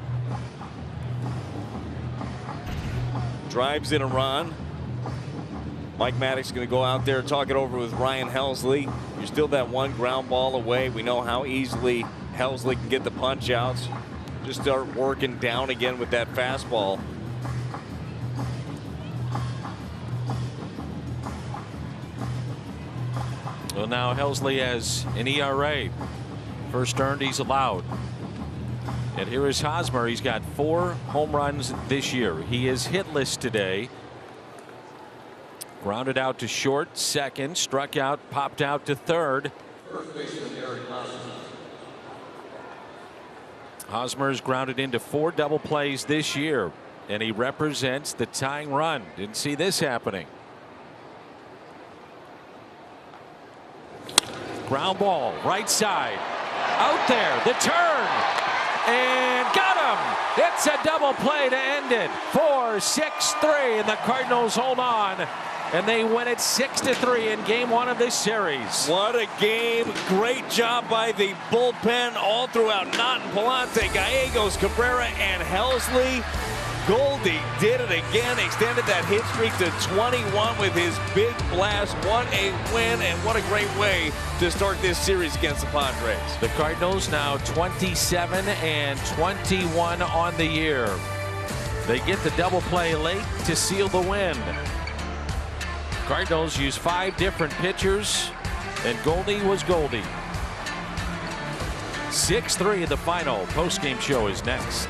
Drives in a run. Mike Maddox going to go out there, talk it over with Ryan Helsley. You're still that one ground ball away. We know how easily Helsley can get the punch outs. Just start working down again with that fastball. Well, now Helsley has an ERA. First earned, he's allowed. And here is Hosmer. He's got 4 home runs this year. He is hitless today. Grounded out to short, second, struck out, popped out to third. Hosmer's grounded into 4 double plays this year, and he represents the tying run. Didn't see this happening. Ground ball, right side, out there, the turn, and got him. It's a double play to end it. 4-6-3, and the Cardinals hold on, and they win it 6-3 in game 1 of this series. What a game. Great job by the bullpen all throughout. Naughton, Palante, Gallegos, Cabrera, and Helsley. Goldie did it again, extended that hit streak to 21 with his big blast. What a win, and what a great way to start this series against the Padres. The Cardinals now 27-21 on the year. They get the double play late to seal the win. Cardinals use 5 different pitchers, and Goldie was Goldie. 6-3 in the final. Post-game show is next.